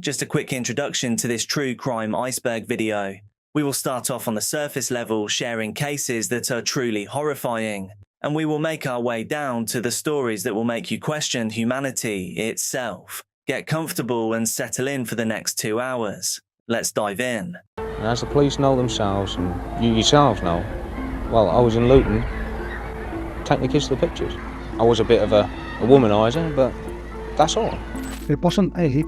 just a quick introduction to this true crime iceberg video. We will start off on the surface level, sharing cases that are truly horrifying, and we will make our way down to the stories that will make you question humanity itself. Get comfortable and settle in for the next 2 hours. Let's dive in. As the police know themselves, and you yourselves know, well, I was in Luton taking the kids to the pictures. I was a bit of a womaniser, but that's all. It wasn't me,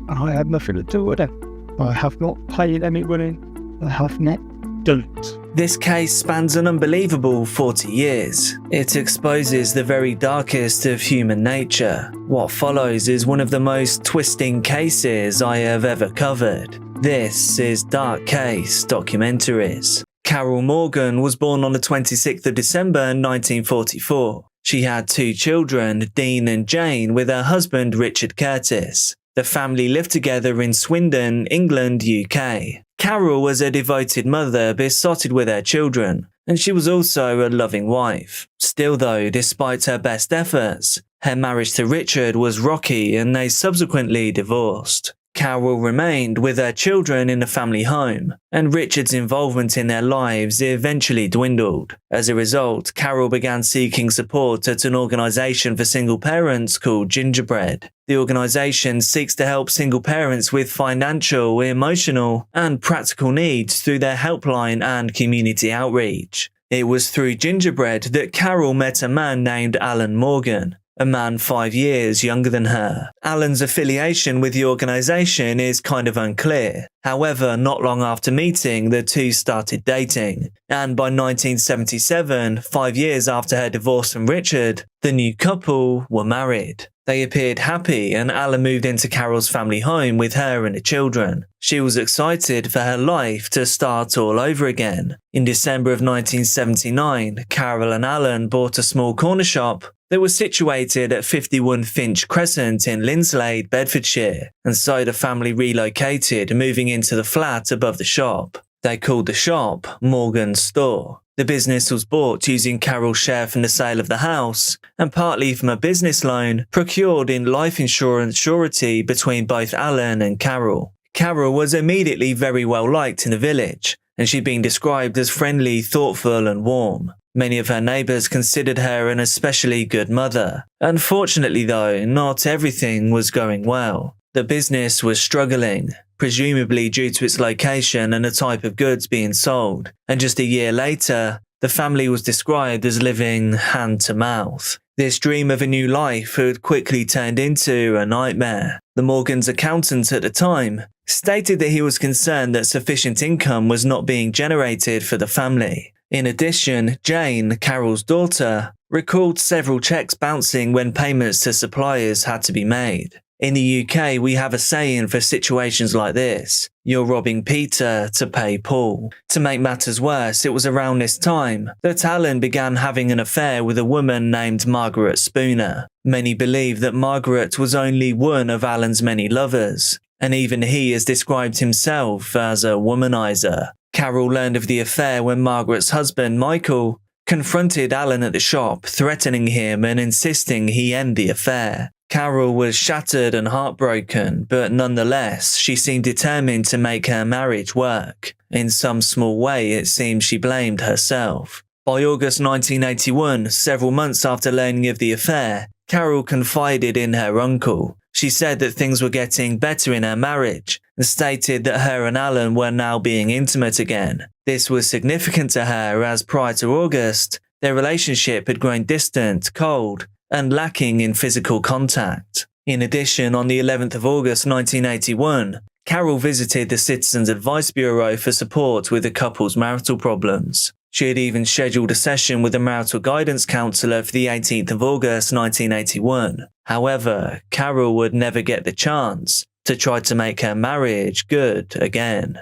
and I had nothing to do with it. I have not paid anybody. I have not done it. This case spans an unbelievable 40 years. It exposes the very darkest of human nature. What follows is one of the most twisting cases I have ever covered. This is Dark Case Documentaries. Carol Morgan was born on the 26th of December 1944. She had 2 children, Dean and Jane, with her husband Richard Curtis. The family lived together in Swindon, England, UK. Carol was a devoted mother besotted with her children, and she was also a loving wife. Still though, despite her best efforts, her marriage to Richard was rocky and they subsequently divorced. Carol remained with her children in the family home, and Richard's involvement in their lives eventually dwindled. As a result, Carol began seeking support at an organisation for single parents called Gingerbread. The organisation seeks to help single parents with financial, emotional, and practical needs through their helpline and community outreach. It was through Gingerbread that Carol met a man named Alan Morgan, a man 5 years younger than her. Alan's affiliation with the organisation is kind of unclear. However, not long after meeting, the two started dating, and by 1977, 5 years after her divorce from Richard, the new couple were married. They appeared happy, and Alan moved into Carol's family home with her and the children. She was excited for her life to start all over again. In December of 1979, Carol and Alan bought a small corner shop that was situated at 51 Finch Crescent in Linslade, Bedfordshire, and so the family relocated, moving into the flat above the shop. They called the shop Morgan's Store. The business was bought using Carol's share from the sale of the house, and partly from a business loan procured in life insurance surety between both Alan and Carol. Carol was immediately very well liked in the village, and she'd been described as friendly, thoughtful and warm. Many of her neighbours considered her an especially good mother. Unfortunately though, not everything was going well. The business was struggling, presumably due to its location and the type of goods being sold, and just a year later, the family was described as living hand to mouth. This dream of a new life had quickly turned into a nightmare. The Morgans' accountant at the time stated that he was concerned that sufficient income was not being generated for the family. In addition, Jane, Carol's daughter, recalled several checks bouncing when payments to suppliers had to be made. In the UK, we have a saying for situations like this: you're robbing Peter to pay Paul. To make matters worse, it was around this time that Alan began having an affair with a woman named Margaret Spooner. Many believe that Margaret was only one of Alan's many lovers, and even he has described himself as a womanizer. Carol learned of the affair when Margaret's husband, Michael, confronted Alan at the shop, threatening him and insisting he end the affair. Carol was shattered and heartbroken, but nonetheless, she seemed determined to make her marriage work. In some small way, it seems she blamed herself. By August 1981, several months after learning of the affair, Carol confided in her uncle. She said that things were getting better in her marriage, and stated that her and Alan were now being intimate again. This was significant to her as prior to August, their relationship had grown distant, cold, and lacking in physical contact. In addition, on the 11th of August 1981, Carol visited the Citizens Advice Bureau for support with the couple's marital problems. She had even scheduled a session with a marital guidance counsellor for the 18th of August 1981. However, Carol would never get the chance to try to make her marriage good again.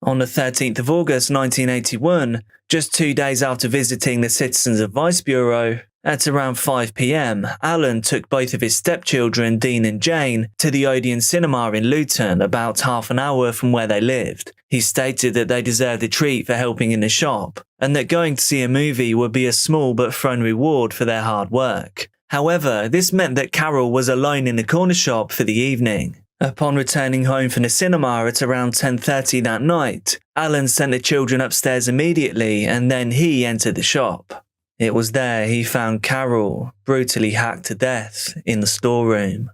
On the 13th of August 1981, just 2 days after visiting the Citizens Advice Bureau, at around 5 p.m, Alan took both of his stepchildren, Dean and Jane, to the Odeon Cinema in Luton, about half an hour from where they lived. He stated that they deserved a treat for helping in the shop, and that going to see a movie would be a small but fun reward for their hard work. However, this meant that Carol was alone in the corner shop for the evening. Upon returning home from the cinema at around 10:30 that night, Alan sent the children upstairs immediately and then he entered the shop. It was there he found Carol, brutally hacked to death, in the storeroom.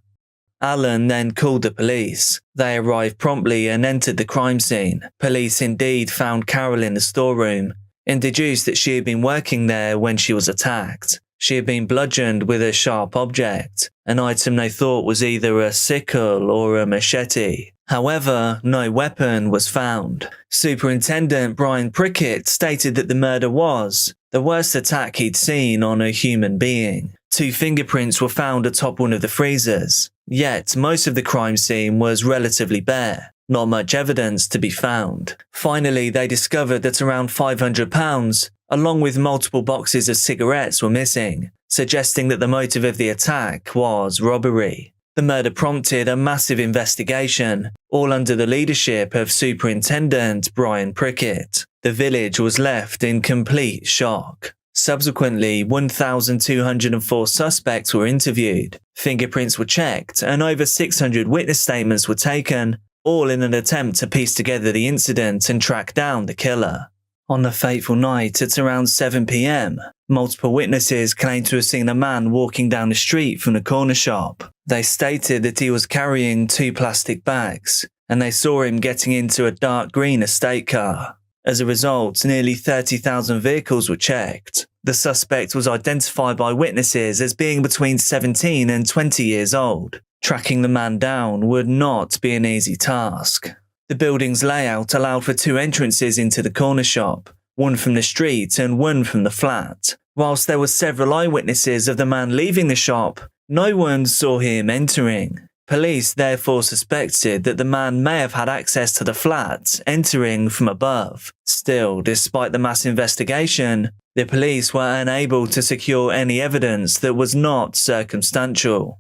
Alan then called the police. They arrived promptly and entered the crime scene. Police indeed found Carol in the storeroom and deduced that she had been working there when she was attacked. She had been bludgeoned with a sharp object, an item they thought was either a sickle or a machete. However, no weapon was found. Superintendent Brian Prickett stated that the murder was the worst attack he'd seen on a human being. 2 fingerprints were found atop one of the freezers, yet most of the crime scene was relatively bare. Not much evidence to be found. Finally, they discovered that around £500, along with multiple boxes of cigarettes, were missing, suggesting that the motive of the attack was robbery. The murder prompted a massive investigation, all under the leadership of Superintendent Brian Prickett. The village was left in complete shock. Subsequently, 1,204 suspects were interviewed, fingerprints were checked, and over 600 witness statements were taken, all in an attempt to piece together the incident and track down the killer. On the fateful night at around 7 p.m, multiple witnesses claimed to have seen a man walking down the street from the corner shop. They stated that he was carrying 2 plastic bags, and they saw him getting into a dark green estate car. As a result, nearly 30,000 vehicles were checked. The suspect was identified by witnesses as being between 17 and 20 years old. Tracking the man down would not be an easy task. The building's layout allowed for 2 entrances into the corner shop, one from the street and one from the flat. Whilst there were several eyewitnesses of the man leaving the shop, no one saw him entering. Police therefore suspected that the man may have had access to the flat, entering from above. Still, despite the mass investigation, the police were unable to secure any evidence that was not circumstantial.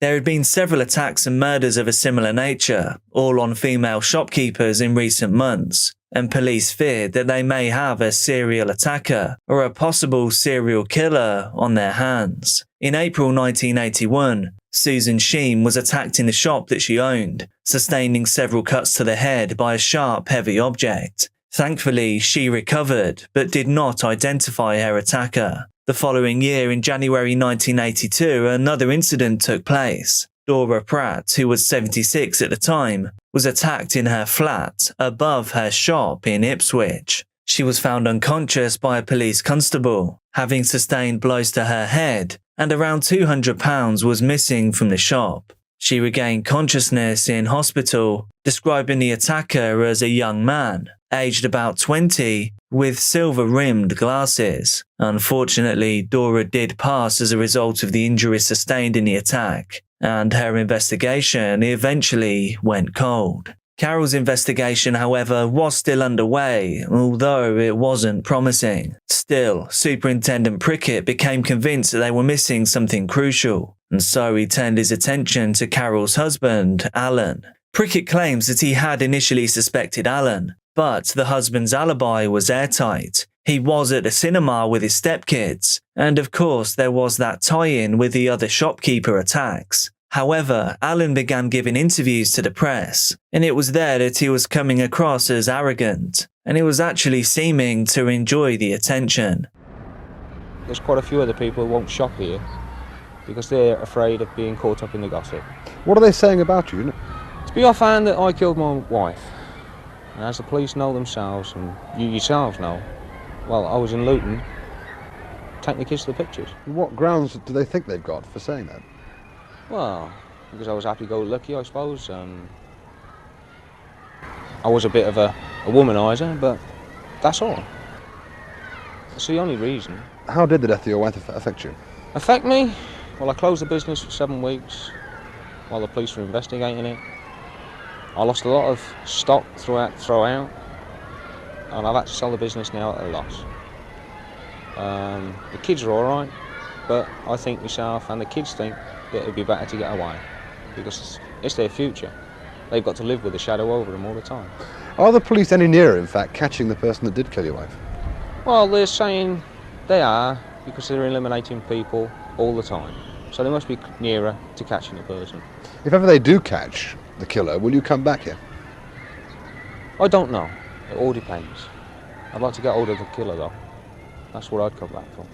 There had been several attacks and murders of a similar nature, all on female shopkeepers in recent months, and police feared that they may have a serial attacker or a possible serial killer on their hands. In April 1981, Susan Sheen was attacked in the shop that she owned, sustaining several cuts to the head by a sharp, heavy object. Thankfully, she recovered, but did not identify her attacker. The following year, in January 1982, another incident took place. Dora Pratt, who was 76 at the time, was attacked in her flat above her shop in Ipswich. She was found unconscious by a police constable, having sustained blows to her head, and around £200 was missing from the shop. She regained consciousness in hospital, describing the attacker as a young man, aged about 20, with silver-rimmed glasses. Unfortunately, Dora did pass as a result of the injuries sustained in the attack, and her investigation eventually went cold. Carol's investigation, however, was still underway, although it wasn't promising. Still, Superintendent Prickett became convinced that they were missing something crucial, and so he turned his attention to Carol's husband, Alan. Prickett claims that he had initially suspected Alan, but the husband's alibi was airtight. He was at the cinema with his stepkids, and of course there was that tie-in with the other shopkeeper attacks. However, Alan began giving interviews to the press, and it was there that he was coming across as arrogant, and he was actually seeming to enjoy the attention. There's quite a few other people who won't shop here because they're afraid of being caught up in the gossip. What are they saying about you? It's been offhand that I killed my wife, and as the police know themselves, and you yourselves know, well, I was in Luton, taking the kids to the pictures. What grounds do they think they've got for saying that? Well, because I was happy-go-lucky, I suppose. I was a bit of a womaniser, but that's all. That's the only reason. How did the death of your wife affect you? Affect me? Well, I closed the business for 7 weeks while the police were investigating it. I lost a lot of stock throughout, and I've had to sell the business now at a loss. The kids are all right, but I think myself and the kids think that it would be better to get away because it's their future. They've got to live with a shadow over them all the time. Are the police any nearer, in fact, catching the person that did kill your wife? Well, they're saying they are because they're eliminating people all the time. So they must be nearer to catching the person. If ever they do catch the killer, will you come back here? I don't know. It all depends. I'd like to get hold of the killer though. That's what I'd come back for.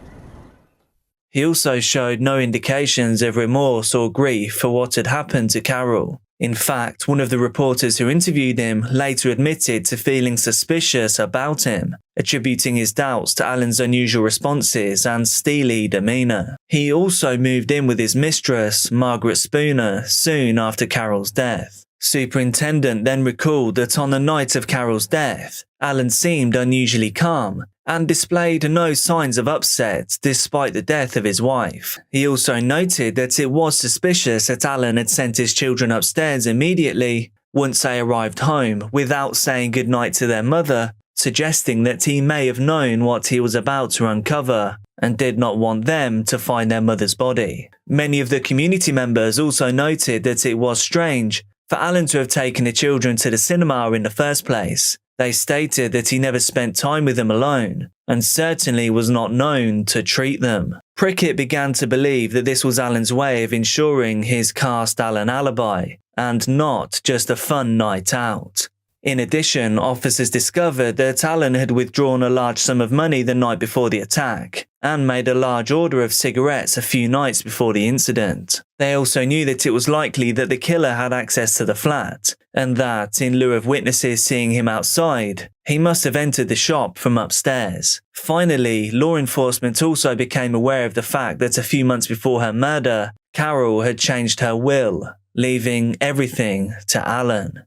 He also showed no indications of remorse or grief for what had happened to Carol. In fact, one of the reporters who interviewed him later admitted to feeling suspicious about him, attributing his doubts to Alan's unusual responses and steely demeanour. He also moved in with his mistress, Margaret Spooner, soon after Carol's death. Superintendent then recalled that on the night of Carol's death, Alan seemed unusually calm and displayed no signs of upset despite the death of his wife. He also noted that it was suspicious that Alan had sent his children upstairs immediately once they arrived home without saying goodnight to their mother, suggesting that he may have known what he was about to uncover and did not want them to find their mother's body. Many of the community members also noted that it was strange for Alan to have taken the children to the cinema in the first place. They stated that he never spent time with them alone, and certainly was not known to treat them. Prickett began to believe that this was Alan's way of ensuring his cast Alan alibi, and not just a fun night out. In addition, officers discovered that Alan had withdrawn a large sum of money the night before the attack, and made a large order of cigarettes a few nights before the incident. They also knew that it was likely that the killer had access to the flat, and that, in lieu of witnesses seeing him outside, he must have entered the shop from upstairs. Finally, law enforcement also became aware of the fact that a few months before her murder, Carol had changed her will, leaving everything to Alan.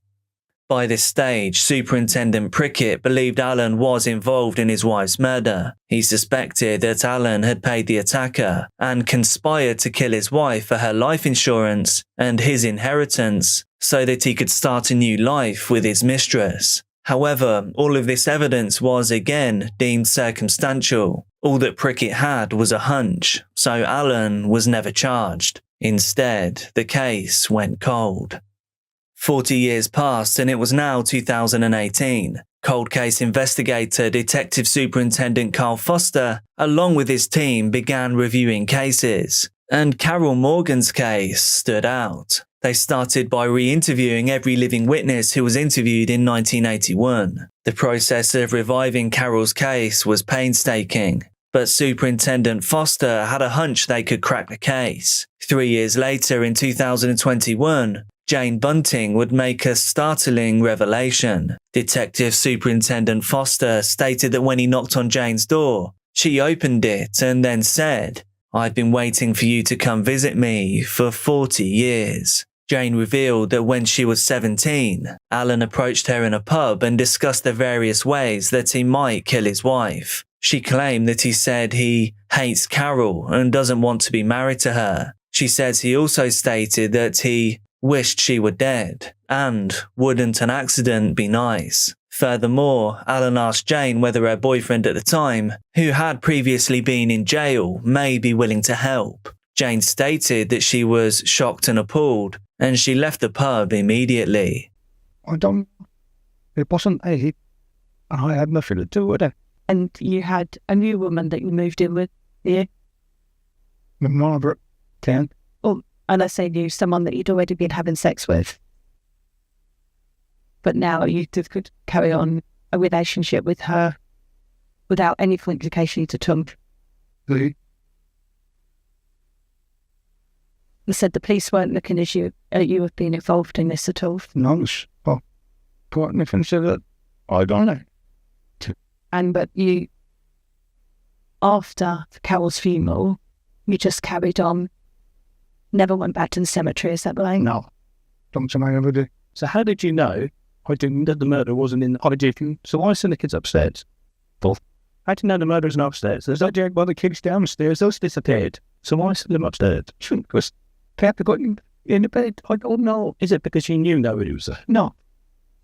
By this stage, Superintendent Prickett believed Alan was involved in his wife's murder. He suspected that Alan had paid the attacker and conspired to kill his wife for her life insurance and his inheritance so that he could start a new life with his mistress. However, all of this evidence was again deemed circumstantial. All that Prickett had was a hunch, so Alan was never charged. Instead, the case went cold. 40 years passed and it was now 2018. Cold case investigator Detective Superintendent Carl Foster, along with his team, began reviewing cases. And Carol Morgan's case stood out. They started by re-interviewing every living witness who was interviewed in 1981. The process of reviving Carol's case was painstaking, but Superintendent Foster had a hunch they could crack the case. 3 years later, in 2021, Jane Bunting would make a startling revelation. Detective Superintendent Foster stated that when he knocked on Jane's door, she opened it and then said, "I've been waiting for you to come visit me for 40 years. Jane revealed that when she was 17, Alan approached her in a pub and discussed the various ways that he might kill his wife. She claimed that he said he hates Carol and doesn't want to be married to her. She says he also stated that he wished she were dead, and wouldn't an accident be nice? Furthermore, Alan asked Jane whether her boyfriend at the time, who had previously been in jail, may be willing to help. Jane stated that she was shocked and appalled, and she left the pub immediately. It wasn't and I had nothing to do with it. And you had a new woman that you moved in with, yeah? Margaret, Ken. And I say you, someone that you'd already been having sex with. But now you could carry on a relationship with her without any complications at all. The You said the police weren't looking at you have been involved in this at all. nuns, quite nothing to that. I don't know. But you, after Carol's funeral, you just carried on. Never went back to the cemetery, is that right? No. Don't I ever do. So how did you know that the murder wasn't in the holiday? So why send the kids upstairs? How do you know the murder isn't upstairs? There's no joke by the kids downstairs. Those disappeared. So why send them upstairs? Because Pepper got in the bed. I don't know. Is it because you knew nobody was there? No.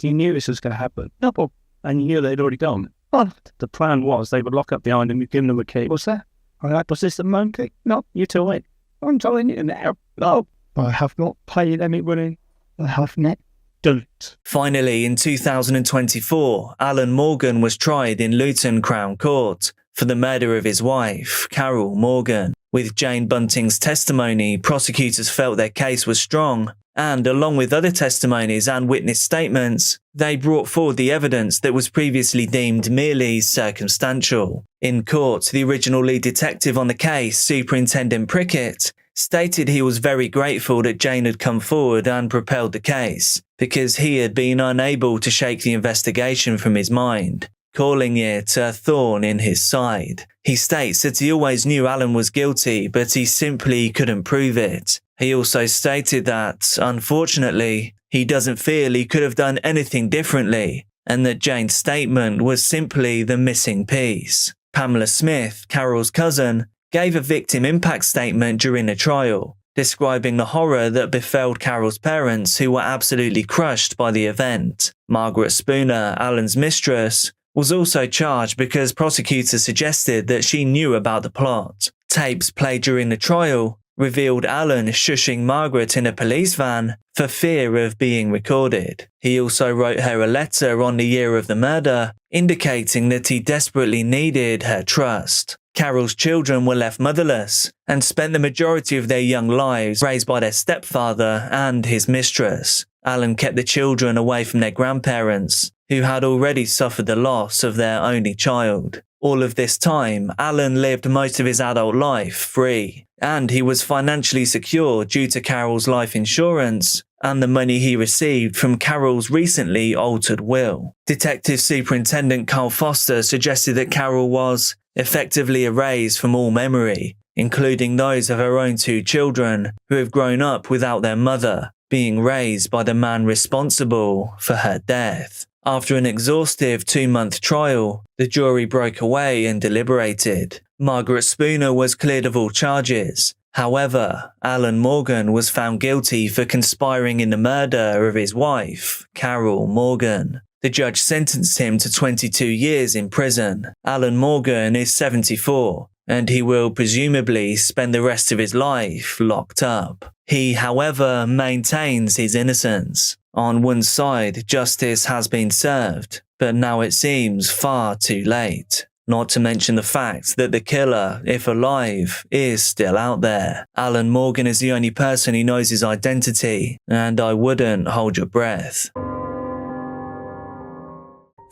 You knew this was going to happen? No. And you knew they'd already gone? What? The plan was they would lock up behind them, you'd give them a key. What's that? Was this the moan key? No, you tell it. I'm telling you now. No. I have not played any winning. I have not done it. Finally, in 2024, Alan Morgan was tried in Luton Crown Court for the murder of his wife, Carol Morgan. With Jane Bunting's testimony, prosecutors felt their case was strong, and along with other testimonies and witness statements, they brought forward the evidence that was previously deemed merely circumstantial. In court, the original lead detective on the case, Superintendent Prickett, stated he was very grateful that Jane had come forward and propelled the case, because he had been unable to shake the investigation from his mind, calling it a thorn in his side. He states that he always knew Alan was guilty, but he simply couldn't prove it. He also stated that, unfortunately, he doesn't feel he could have done anything differently, and that Jane's statement was simply the missing piece. Pamela Smith, Carol's cousin, gave a victim impact statement during the trial, describing the horror that befell Carol's parents, who were absolutely crushed by the event. Margaret Spooner, Alan's mistress, was also charged because prosecutors suggested that she knew about the plot. Tapes played during the trial revealed Alan shushing Margaret in a police van for fear of being recorded. He also wrote her a letter on the year of the murder, indicating that he desperately needed her trust. Carol's children were left motherless and spent the majority of their young lives raised by their stepfather and his mistress. Alan kept the children away from their grandparents, who had already suffered the loss of their only child. All of this time, Alan lived most of his adult life free, and he was financially secure due to Carol's life insurance and the money he received from Carol's recently altered will. Detective Superintendent Carl Foster suggested that Carol was effectively erased from all memory, including those of her own 2 children who have grown up without their mother, being raised by the man responsible for her death. After an exhaustive 2-month trial, the jury broke away and deliberated. Margaret Spooner was cleared of all charges. However, Alan Morgan was found guilty for conspiring in the murder of his wife, Carol Morgan. The judge sentenced him to 22 years in prison. Alan Morgan is 74, and he will presumably spend the rest of his life locked up. He, however, maintains his innocence. On one side, justice has been served, but now it seems far too late. Not to mention the fact that the killer, if alive, is still out there. Alan Morgan is the only person who knows his identity, and I wouldn't hold your breath.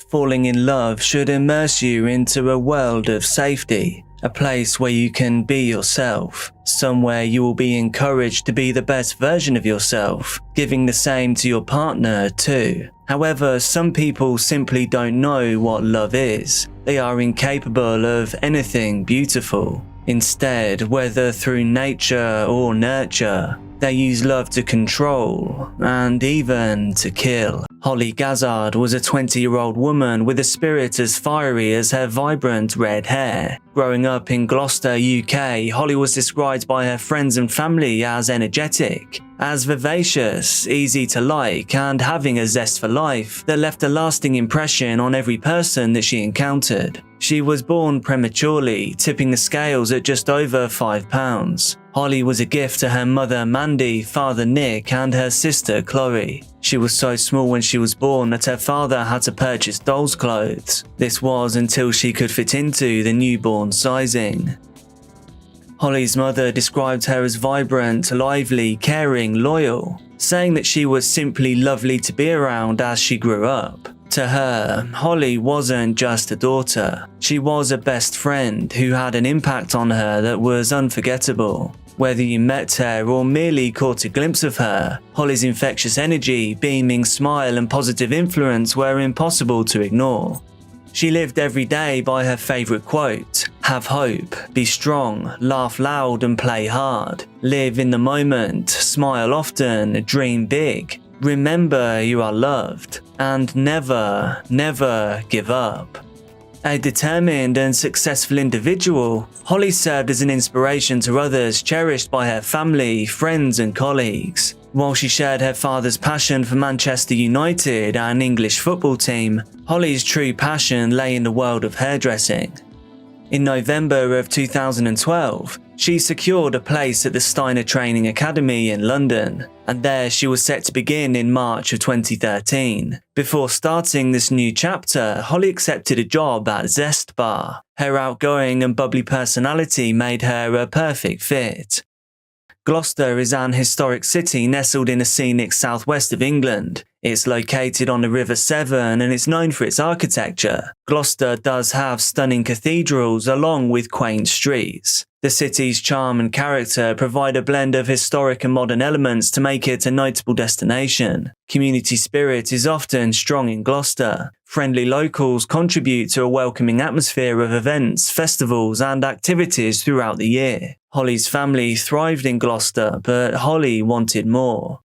Falling in love should immerse you into a world of safety, a place where you can be yourself, somewhere you will be encouraged to be the best version of yourself, giving the same to your partner too. However, some people simply don't know what love is. They are incapable of anything beautiful. Instead, whether through nature or nurture, they use love to control and even to kill. Holly Gazzard was a 20-year-old woman with a spirit as fiery as her vibrant red hair. Growing up in Gloucester, UK, Holly was described by her friends and family as energetic, as vivacious, easy to like, and having a zest for life that left a lasting impression on every person that she encountered. She was born prematurely, tipping the scales at just over 5 pounds. Holly was a gift to her mother Mandy, father Nick, and her sister Chloe. She was so small when she was born that her father had to purchase doll's clothes. This was until she could fit into the newborn sizing. Holly's mother described her as vibrant, lively, caring, loyal, saying that she was simply lovely to be around as she grew up. To her, Holly wasn't just a daughter. She was a best friend who had an impact on her that was unforgettable. Whether you met her or merely caught a glimpse of her, Holly's infectious energy, beaming smile and positive influence were impossible to ignore. She lived every day by her favourite quote: "Have hope, be strong, laugh loud and play hard. Live in the moment, smile often, dream big. Remember you are loved, and never, never give up." A determined and successful individual, Holly served as an inspiration to others, cherished by her family, friends and colleagues. While she shared her father's passion for Manchester United and English football team, Holly's true passion lay in the world of hairdressing. In November of 2012, She secured a place at the Steiner Training Academy in London, and there she was set to begin in March of 2013. Before starting this new chapter, Holly accepted a job at Zest Bar. Her outgoing and bubbly personality made her a perfect fit. Gloucester is an historic city nestled in the scenic southwest of England. It's located on the River Severn and it's known for its architecture. Gloucester does have stunning cathedrals along with quaint streets. The city's charm and character provide a blend of historic and modern elements to make it a notable destination. Community spirit is often strong in Gloucester. Friendly locals contribute to a welcoming atmosphere of events, festivals and activities throughout the year. Holly's family thrived in Gloucester, but Holly wanted more.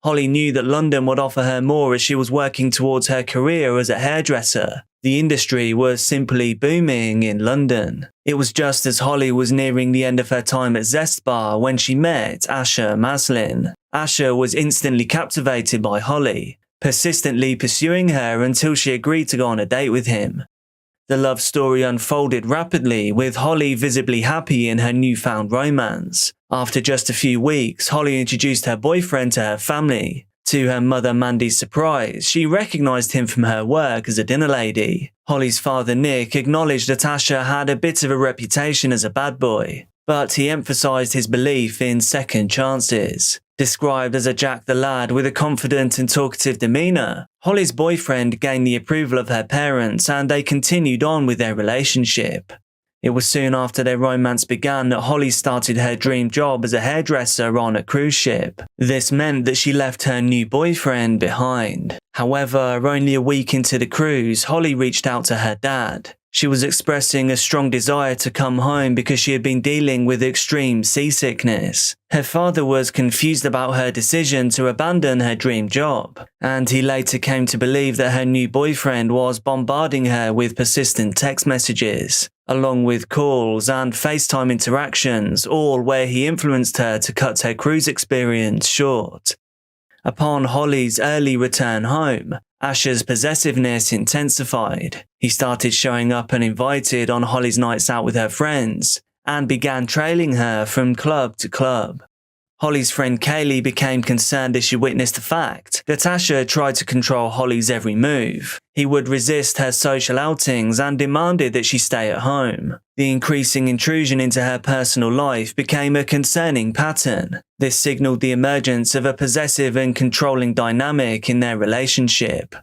Holly knew that London would offer her more as she was working towards her career as a hairdresser. The industry was simply booming in London. It was just as Holly was nearing the end of her time at Zest Bar when she met Asher Maslin. Asher was instantly captivated by Holly, persistently pursuing her until she agreed to go on a date with him. The love story unfolded rapidly, with Holly visibly happy in her newfound romance. After just a few weeks, Holly introduced her boyfriend to her family. To her mother Mandy's surprise, she recognised him from her work as a dinner lady. Holly's father Nick acknowledged that Asher had a bit of a reputation as a bad boy, but he emphasised his belief in second chances. Described as a Jack the Lad with a confident and talkative demeanour, Holly's boyfriend gained the approval of her parents and they continued on with their relationship. It was soon after their romance began that Holly started her dream job as a hairdresser on a cruise ship. This meant that she left her new boyfriend behind. However, only a week into the cruise, Holly reached out to her dad. She was expressing a strong desire to come home because she had been dealing with extreme seasickness. Her father was confused about her decision to abandon her dream job, and he later came to believe that her new boyfriend was bombarding her with persistent text messages, along with calls and FaceTime interactions, all where he influenced her to cut her cruise experience short. Upon Holly's early return home, Asher's possessiveness intensified. He started showing up uninvited on Holly's nights out with her friends and began trailing her from club to club. Holly's friend Kaylee became concerned as she witnessed the fact that Asher tried to control Holly's every move. He would resist her social outings and demanded that she stay at home. The increasing intrusion into her personal life became a concerning pattern. This signaled the emergence of a possessive and controlling dynamic in their relationship.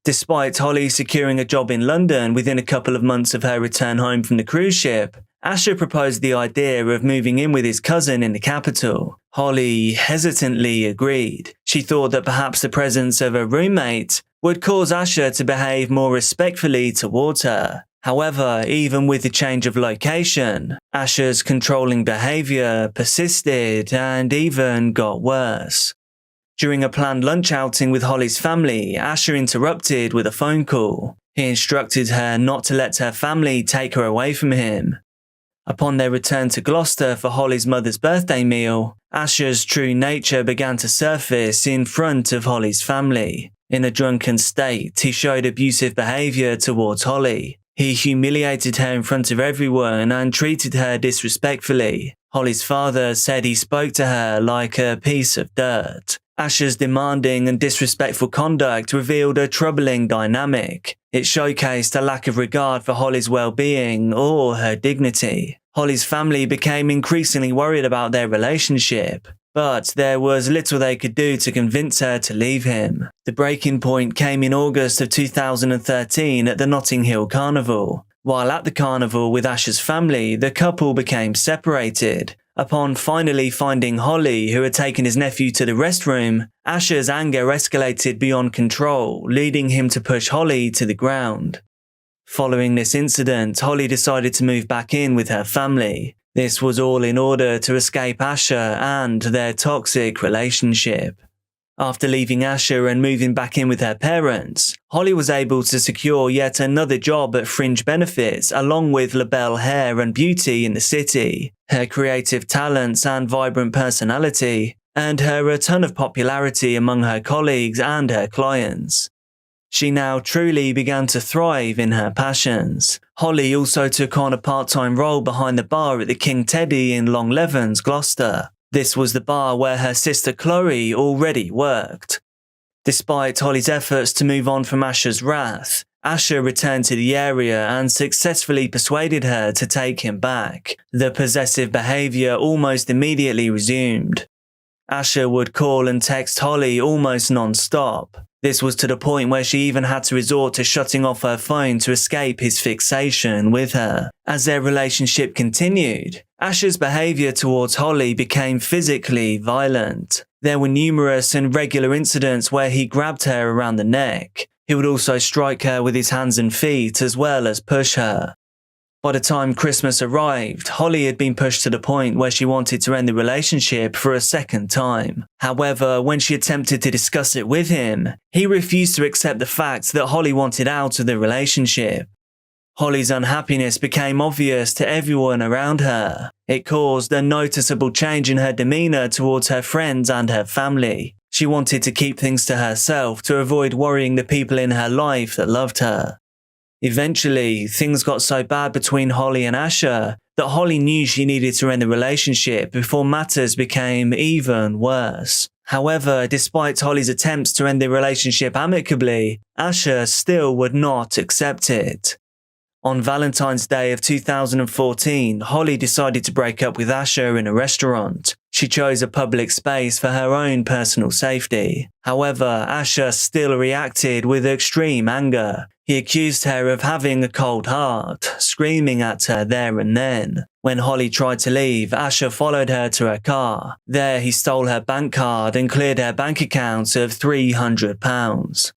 Despite Holly securing a job in London within a couple of months of her return home from the cruise ship, Asher proposed the idea of moving in with his cousin in the capital. Holly hesitantly agreed. She thought that perhaps the presence of a roommate would cause Asher to behave more respectfully towards her. However, even with the change of location, Asher's controlling behaviour persisted and even got worse. During a planned lunch outing with Holly's family, Asher interrupted with a phone call. He instructed her not to let her family take her away from him. Upon their return to Gloucester for Holly's mother's birthday meal, Asher's true nature began to surface in front of Holly's family. In a drunken state, he showed abusive behaviour towards Holly. He humiliated her in front of everyone and treated her disrespectfully. Holly's father said he spoke to her like a piece of dirt. Asher's demanding and disrespectful conduct revealed a troubling dynamic. It showcased a lack of regard for Holly's well-being or her dignity. Holly's family became increasingly worried about their relationship, but there was little they could do to convince her to leave him. The breaking point came in August of 2013 at the Notting Hill Carnival. While at the carnival with Asher's family, the couple became separated. Upon finally finding Holly, who had taken his nephew to the restroom, Asher's anger escalated beyond control, leading him to push Holly to the ground. Following this incident, Holly decided to move back in with her family. This was all in order to escape Asher and their toxic relationship. After leaving Asher and moving back in with her parents, Holly was able to secure yet another job at Fringe Benefits along with LaBelle Hair and Beauty in the city. Her creative talents and vibrant personality earned her a ton of popularity among her colleagues and her clients. She now truly began to thrive in her passions. Holly also took on a part-time role behind the bar at the King Teddy in Long Levens, Gloucester. This was the bar where her sister Chloe already worked. Despite Holly's efforts to move on from Asher's wrath, Asher returned to the area and successfully persuaded her to take him back. The possessive behaviour almost immediately resumed. Asher would call and text Holly almost non-stop. This was to the point where she even had to resort to shutting off her phone to escape his fixation with her. As their relationship continued, Asher's behaviour towards Holly became physically violent. There were numerous and regular incidents where he grabbed her around the neck. He would also strike her with his hands and feet as well as push her. By the time Christmas arrived, Holly had been pushed to the point where she wanted to end the relationship for a second time. However, when she attempted to discuss it with him, he refused to accept the fact that Holly wanted out of the relationship. Holly's unhappiness became obvious to everyone around her. It caused a noticeable change in her demeanour towards her friends and her family. She wanted to keep things to herself to avoid worrying the people in her life that loved her. Eventually, things got so bad between Holly and Asher that Holly knew she needed to end the relationship before matters became even worse. However, despite Holly's attempts to end the relationship amicably, Asher still would not accept it. On Valentine's Day of 2014, Holly decided to break up with Asher in a restaurant. She chose a public space for her own personal safety. However, Asher still reacted with extreme anger. He accused her of having a cold heart, screaming at her there and then. When Holly tried to leave, Asher followed her to her car. There he stole her bank card and cleared her bank account of £300.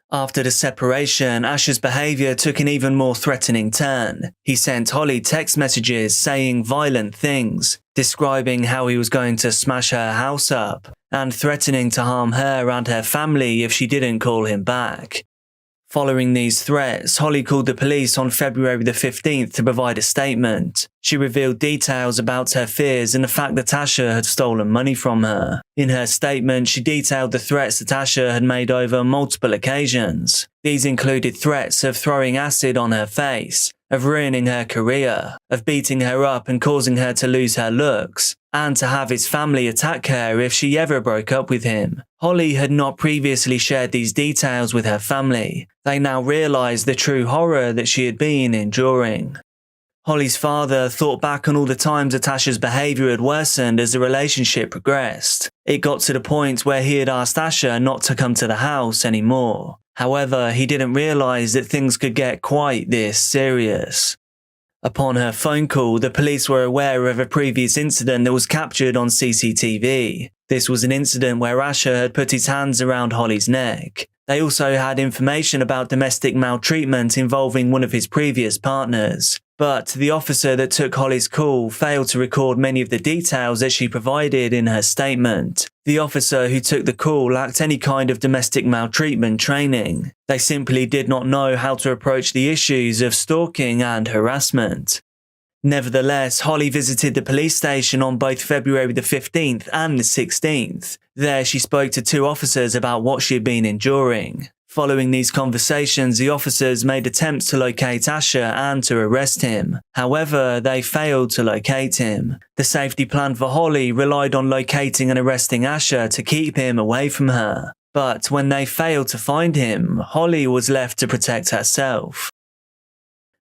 After the separation, Asher's behaviour took an even more threatening turn. He sent Holly text messages saying violent things, describing how he was going to smash her house up, and threatening to harm her and her family if she didn't call him back. Following these threats, Holly called the police on February the 15th to provide a statement. She revealed details about her fears and the fact that Asher had stolen money from her. In her statement, she detailed the threats that Asher had made over multiple occasions. These included threats of throwing acid on her face, of ruining her career, of beating her up and causing her to lose her looks, and to have his family attack her if she ever broke up with him. Holly had not previously shared these details with her family. They now realised the true horror that she had been enduring. Holly's father thought back on all the times that Asher's behaviour had worsened as the relationship progressed. It got to the point where he had asked Asher not to come to the house anymore. However, he didn't realise that things could get quite this serious. Upon her phone call, the police were aware of a previous incident that was captured on CCTV. This was an incident where Asher had put his hands around Holly's neck. They also had information about domestic maltreatment involving one of his previous partners. But the officer that took Holly's call failed to record many of the details that she provided in her statement. The officer who took the call lacked any kind of domestic maltreatment training. They simply did not know how to approach the issues of stalking and harassment. Nevertheless, Holly visited the police station on both February the 15th and the 16th. There she spoke to two officers about what she had been enduring. Following these conversations, the officers made attempts to locate Asher and to arrest him. However, they failed to locate him. The safety plan for Holly relied on locating and arresting Asher to keep him away from her. But when they failed to find him, Holly was left to protect herself.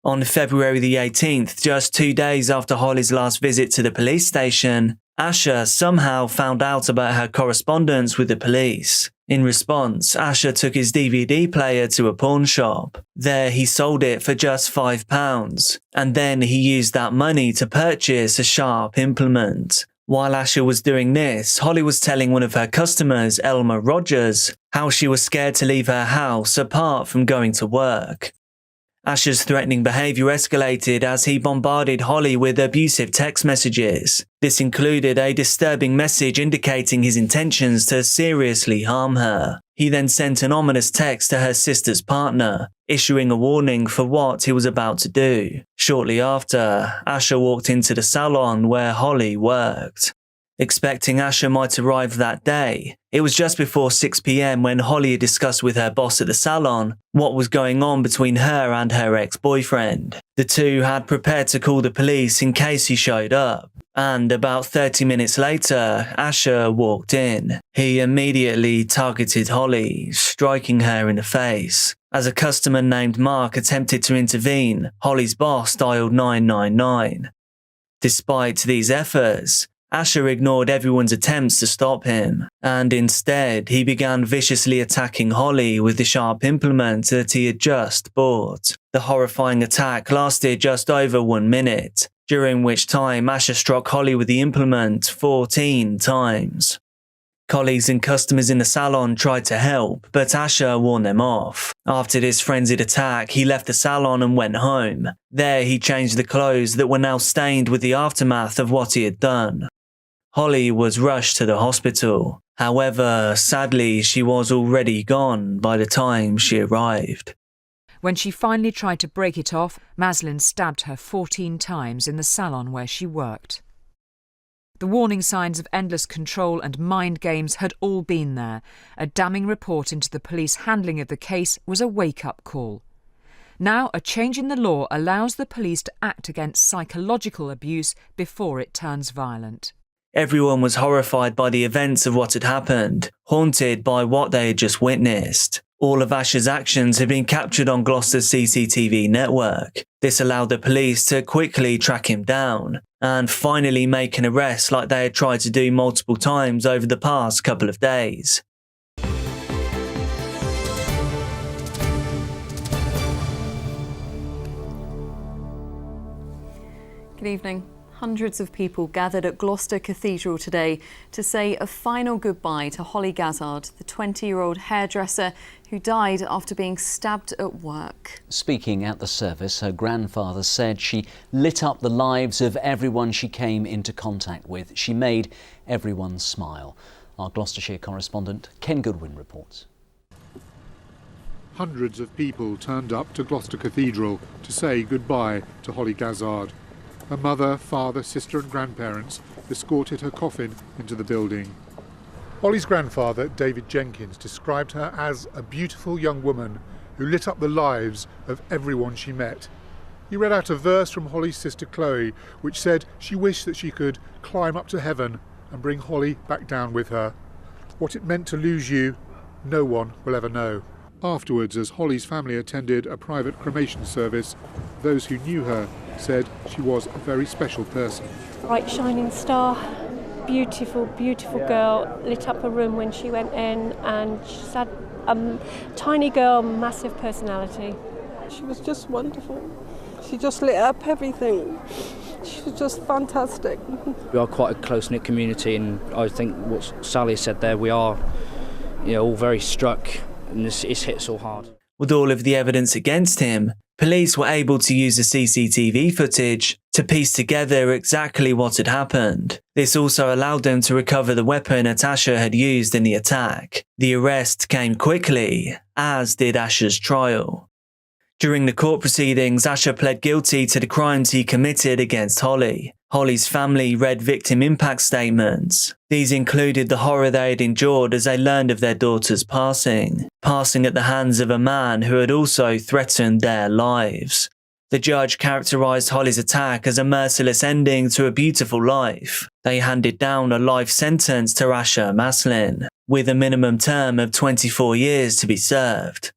On February the 18th, just 2 days after Holly's last visit to the police station, Asher somehow found out about her correspondence with the police. In response, Asher took his DVD player to a pawn shop. There he sold it for just £5, and then he used that money to purchase a sharp implement. While Asher was doing this, Holly was telling one of her customers, Elma Rogers, how she was scared to leave her house apart from going to work. Asher's threatening behaviour escalated as he bombarded Holly with abusive text messages. This included a disturbing message indicating his intentions to seriously harm her. He then sent an ominous text to her sister's partner, issuing a warning for what he was about to do. Shortly after, Asher walked into the salon where Holly worked. Expecting Asher might arrive that day, It was just before 6 p.m. when Holly had discussed with her boss at the salon what was going on between her and her ex-boyfriend. The two had prepared to call the police in case he showed up, and about 30 minutes later, Asher walked in. He immediately targeted Holly, striking her in the face. As a customer named Mark attempted to intervene, Holly's boss dialed 999. Despite these efforts, Asher ignored everyone's attempts to stop him, and instead he began viciously attacking Holly with the sharp implement that he had just bought. The horrifying attack lasted just over 1 minute, during which time Asher struck Holly with the implement 14 times. Colleagues and customers in the salon tried to help, but Asher warned them off. After this frenzied attack, he left the salon and went home. There he changed the clothes that were now stained with the aftermath of what he had done. Holly was rushed to the hospital. However, sadly, she was already gone by the time she arrived. When she finally tried to break it off, Maslin stabbed her 14 times in the salon where she worked. The warning signs of endless control and mind games had all been there. A damning report into the police handling of the case was a wake-up call. Now, a change in the law allows the police to act against psychological abuse before it turns violent. Everyone was horrified by the events of what had happened, haunted by what they had just witnessed. All of Asher's actions had been captured on Gloucester's CCTV network. This allowed the police to quickly track him down and finally make an arrest like they had tried to do multiple times over the past couple of days. Good evening. Hundreds of people gathered at Gloucester Cathedral today to say a final goodbye to Holly Gazzard, the 20-year-old hairdresser who died after being stabbed at work. Speaking at the service, her grandfather said she lit up the lives of everyone she came into contact with. She made everyone smile. Our Gloucestershire correspondent Ken Goodwin reports. Hundreds of people turned up to Gloucester Cathedral to say goodbye to Holly Gazzard. Her mother, father, sister and grandparents escorted her coffin into the building. Holly's grandfather, David Jenkins, described her as a beautiful young woman who lit up the lives of everyone she met. He read out a verse from Holly's sister Chloe, which said she wished that she could climb up to heaven and bring Holly back down with her. What it meant to lose you, no one will ever know. Afterwards, as Holly's family attended a private cremation service, those who knew her said she was a very special person. Bright shining star, beautiful, beautiful girl, lit up a room when she went in, and she had a tiny girl, massive personality. She was just wonderful. She just lit up everything. She was just fantastic. We are quite a close-knit community, and I think what Sally said there, we are all very struck, and it's hit so hard. With all of the evidence against him, police were able to use the CCTV footage to piece together exactly what had happened. This also allowed them to recover the weapon that Asher had used in the attack. The arrest came quickly, as did Asher's trial. During the court proceedings, Asher pled guilty to the crimes he committed against Holly. Holly's family read victim impact statements. These included the horror they had endured as they learned of their daughter's passing at the hands of a man who had also threatened their lives. The judge characterised Holly's attack as a merciless ending to a beautiful life. They handed down a life sentence to Asher Maslin, with a minimum term of 24 years to be served.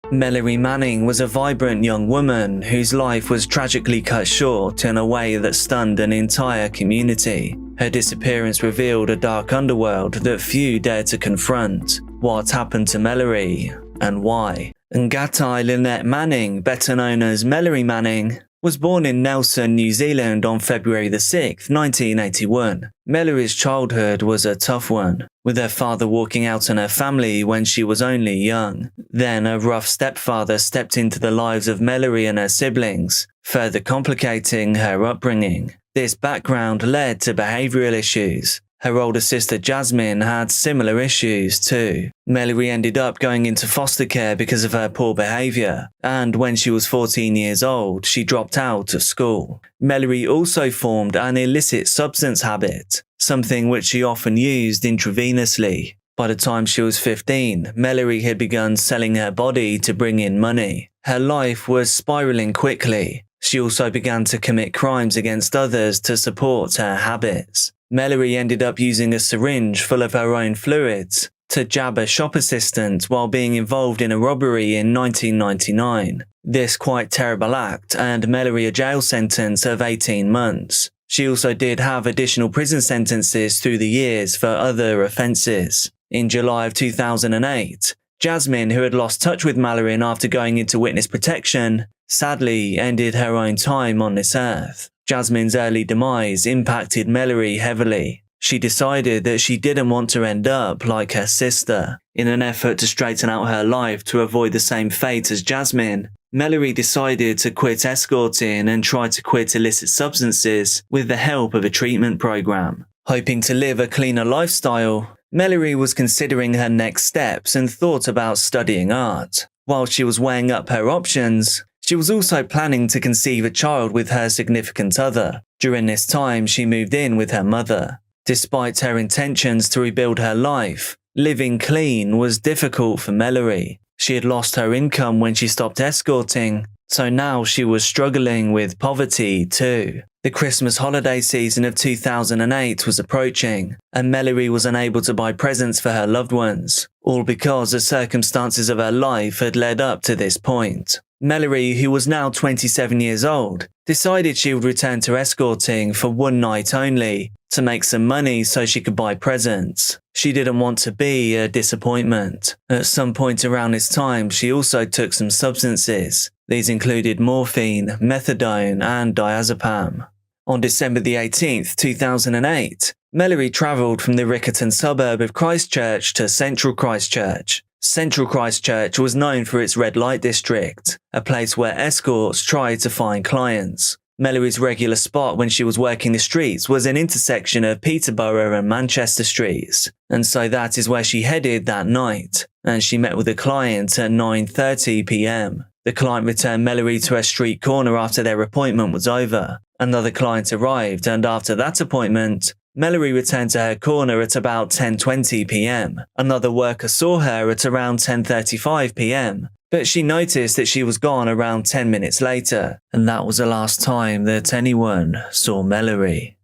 Mallory Manning was a vibrant young woman whose life was tragically cut short in a way that stunned an entire community. Her disappearance revealed a dark underworld that few dared to confront. What happened to Mallory, and why? Ngatai Lynette Manning, better known as Mallory Manning, was born in Nelson, New Zealand on February 6, 1981. Mallory's childhood was a tough one, with her father walking out on her family when she was only young. Then a rough stepfather stepped into the lives of Mallory and her siblings, further complicating her upbringing. This background led to behavioural issues. Her older sister Jasmine had similar issues too. Mallory ended up going into foster care because of her poor behaviour, and when she was 14 years old, she dropped out of school. Mallory also formed an illicit substance habit. something which she often used intravenously. By the time she was 15, Mallory had begun selling her body to bring in money. Her life was spiraling quickly. She also began to commit crimes against others to support her habits. Mallory ended up using a syringe full of her own fluids to jab a shop assistant while being involved in a robbery in 1999. This quite terrible act earned Mallory a jail sentence of 18 months. She also did have additional prison sentences through the years for other offences. In July of 2008, Jasmine, who had lost touch with Mallory after going into witness protection, sadly ended her own time on this earth. Jasmine's early demise impacted Mallory heavily. She decided that she didn't want to end up like her sister. In an effort to straighten out her life to avoid the same fate as Jasmine, Mallory decided to quit escorting and try to quit illicit substances with the help of a treatment program. Hoping to live a cleaner lifestyle, Mallory was considering her next steps and thought about studying art. While she was weighing up her options, she was also planning to conceive a child with her significant other. During this time, she moved in with her mother. Despite her intentions to rebuild her life, living clean was difficult for Mallory. She had lost her income when she stopped escorting, so now she was struggling with poverty too. The Christmas holiday season of 2008 was approaching, and Mallory was unable to buy presents for her loved ones, all because the circumstances of her life had led up to this point. Mallory, who was now 27 years old, decided she would return to escorting for one night only to make some money so she could buy presents. She didn't want to be a disappointment. At some point around this time, she also took some substances. These included morphine, methadone, and diazepam. On December the 18th, 2008, Mallory travelled from the Riccarton suburb of Christchurch to Central Christchurch. Central Christchurch was known for its red light district, a place where escorts tried to find clients. Mallory's regular spot when she was working the streets was an intersection of Peterborough and Manchester streets, and so that is where she headed that night, and she met with a client at 9:30 p.m. The client returned Mallory to her street corner after their appointment was over. Another client arrived, and after that appointment, Mallory returned to her corner at about 10:20 p.m. Another worker saw her at around 10:35 p.m, but she noticed that she was gone around 10 minutes later, and that was the last time that anyone saw Mallory.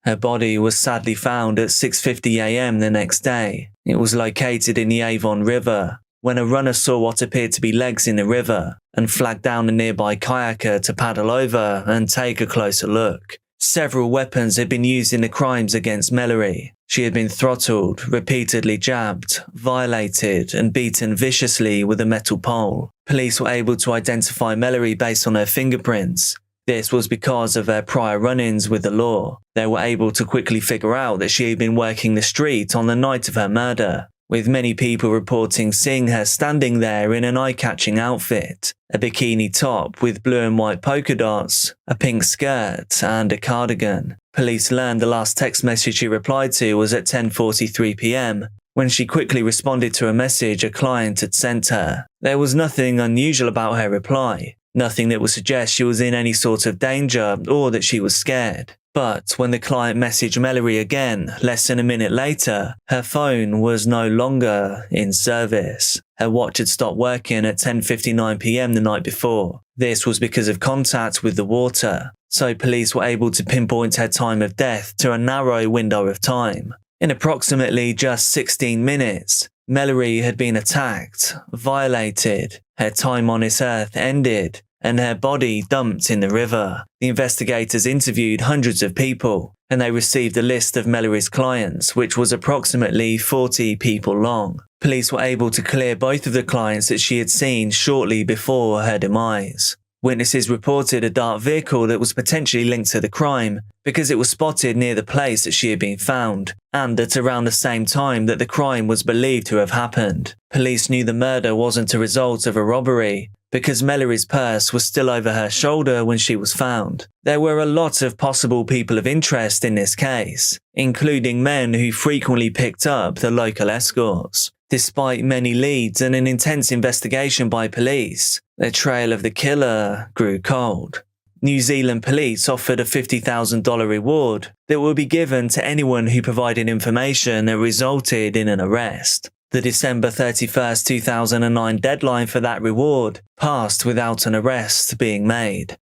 Her body was sadly found at 6:50 a.m. the next day. It was located in the Avon River, when a runner saw what appeared to be legs in the river and flagged down a nearby kayaker to paddle over and take a closer look. Several weapons had been used in the crimes against Mallory. She had been throttled, repeatedly jabbed, violated, and beaten viciously with a metal pole. Police were able to identify Mallory based on her fingerprints. This was because of her prior run-ins with the law. They were able to quickly figure out that she had been working the street on the night of her murder, with many people reporting seeing her standing there in an eye-catching outfit, a bikini top with blue and white polka dots, a pink skirt, and a cardigan. Police learned the last text message she replied to was at 10:43 p.m, when she quickly responded to a message a client had sent her. There was nothing unusual about her reply, nothing that would suggest she was in any sort of danger or that she was scared. But when the client messaged Mallory again, less than a minute later, her phone was no longer in service. Her watch had stopped working at 10:59 p.m. the night before. This was because of contact with the water, so police were able to pinpoint her time of death to a narrow window of time. In approximately just 16 minutes, Mallory had been attacked, violated, her time on this earth ended, and her body dumped in the river. The investigators interviewed hundreds of people, and they received a list of Mallory's clients, which was approximately 40 people long. Police were able to clear both of the clients that she had seen shortly before her demise. Witnesses reported a dark vehicle that was potentially linked to the crime because it was spotted near the place that she had been found, and at around the same time that the crime was believed to have happened. Police knew the murder wasn't a result of a robbery, because Mallory's purse was still over her shoulder when she was found. There were a lot of possible people of interest in this case, including men who frequently picked up the local escorts. Despite many leads and an intense investigation by police, the trail of the killer grew cold. New Zealand police offered a $50,000 reward that would be given to anyone who provided information that resulted in an arrest. The December 31, 2009 deadline for that reward passed without an arrest being made.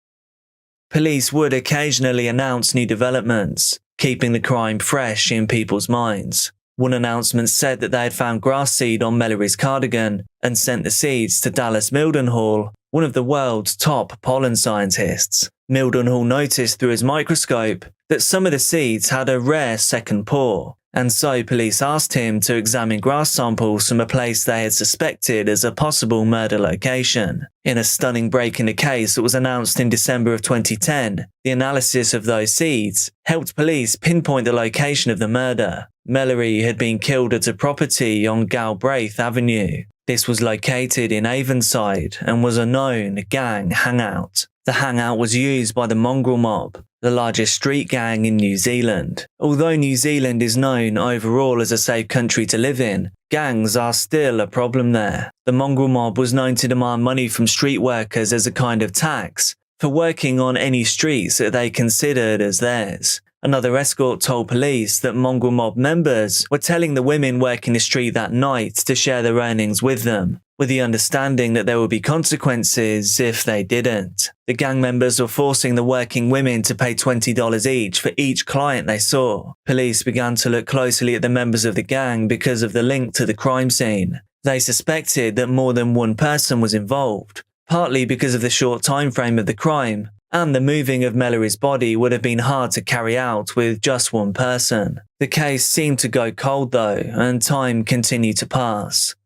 Police would occasionally announce new developments, keeping the crime fresh in people's minds. One announcement said that they had found grass seed on Mallory's cardigan and sent the seeds to Dallas Mildenhall, one of the world's top pollen scientists. Mildenhall noticed through his microscope that some of the seeds had a rare second pore, and so police asked him to examine grass samples from a place they had suspected as a possible murder location. In a stunning break in the case that was announced in December of 2010, the analysis of those seeds helped police pinpoint the location of the murder. Mallory had been killed at a property on Galbraith Avenue. This was located in Avonside and was a known gang hangout. The hangout was used by the Mongrel Mob, the largest street gang in New Zealand. Although New Zealand is known overall as a safe country to live in, gangs are still a problem there. The Mongrel Mob was known to demand money from street workers as a kind of tax for working on any streets that they considered as theirs. Another escort told police that Mongrel Mob members were telling the women working the street that night to share their earnings with them, with the understanding that there would be consequences if they didn't. The gang members were forcing the working women to pay $20 each for each client they saw. Police began to look closely at the members of the gang because of the link to the crime scene. They suspected that more than one person was involved, partly because of the short time frame of the crime, and the moving of Mallory's body would have been hard to carry out with just one person. The case seemed to go cold though, and time continued to pass.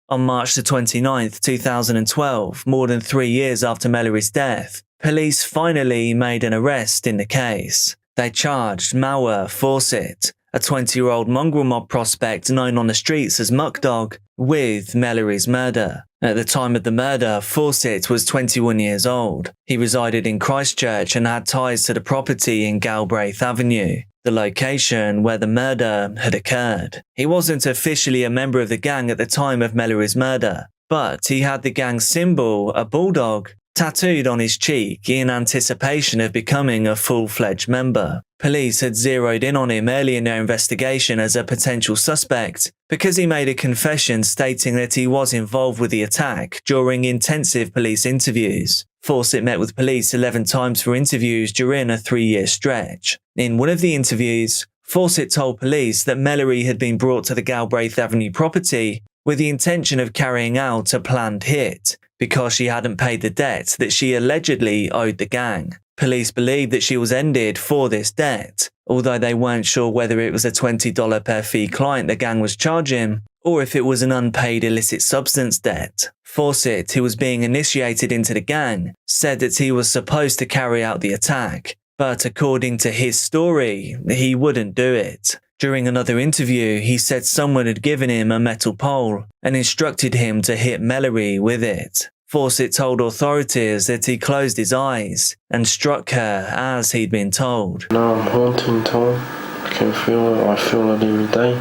On March 29, 2012, more than 3 years after Mallory's death, police finally made an arrest in the case. They charged Maua Fawcett, a 20-year-old Mongrel Mob prospect known on the streets as Muck Dog, with Mallory's murder. At the time of the murder, Fawcett was 21 years old. He resided in Christchurch and had ties to the property in Galbraith Avenue, the location where the murder had occurred. He wasn't officially a member of the gang at the time of Mallory's murder, but he had the gang's symbol, a bulldog, tattooed on his cheek in anticipation of becoming a full-fledged member. Police had zeroed in on him early in their investigation as a potential suspect because he made a confession stating that he was involved with the attack during intensive police interviews. Fawcett met with police 11 times for interviews during a 3-year stretch. In one of the interviews, Fawcett told police that Mallory had been brought to the Galbraith Avenue property with the intention of carrying out a planned hit because she hadn't paid the debt that she allegedly owed the gang. Police believed that she was ended for this debt, although they weren't sure whether it was a $20 per fee client the gang was charging, or if it was an unpaid illicit substance debt. Fawcett, who was being initiated into the gang, said that he was supposed to carry out the attack, but according to his story, he wouldn't do it. During another interview, he said someone had given him a metal pole and instructed him to hit Mallory with it. Fawcett told authorities that he closed his eyes and struck her as he'd been told. No, I'm haunting time. I can feel it. I feel it every day.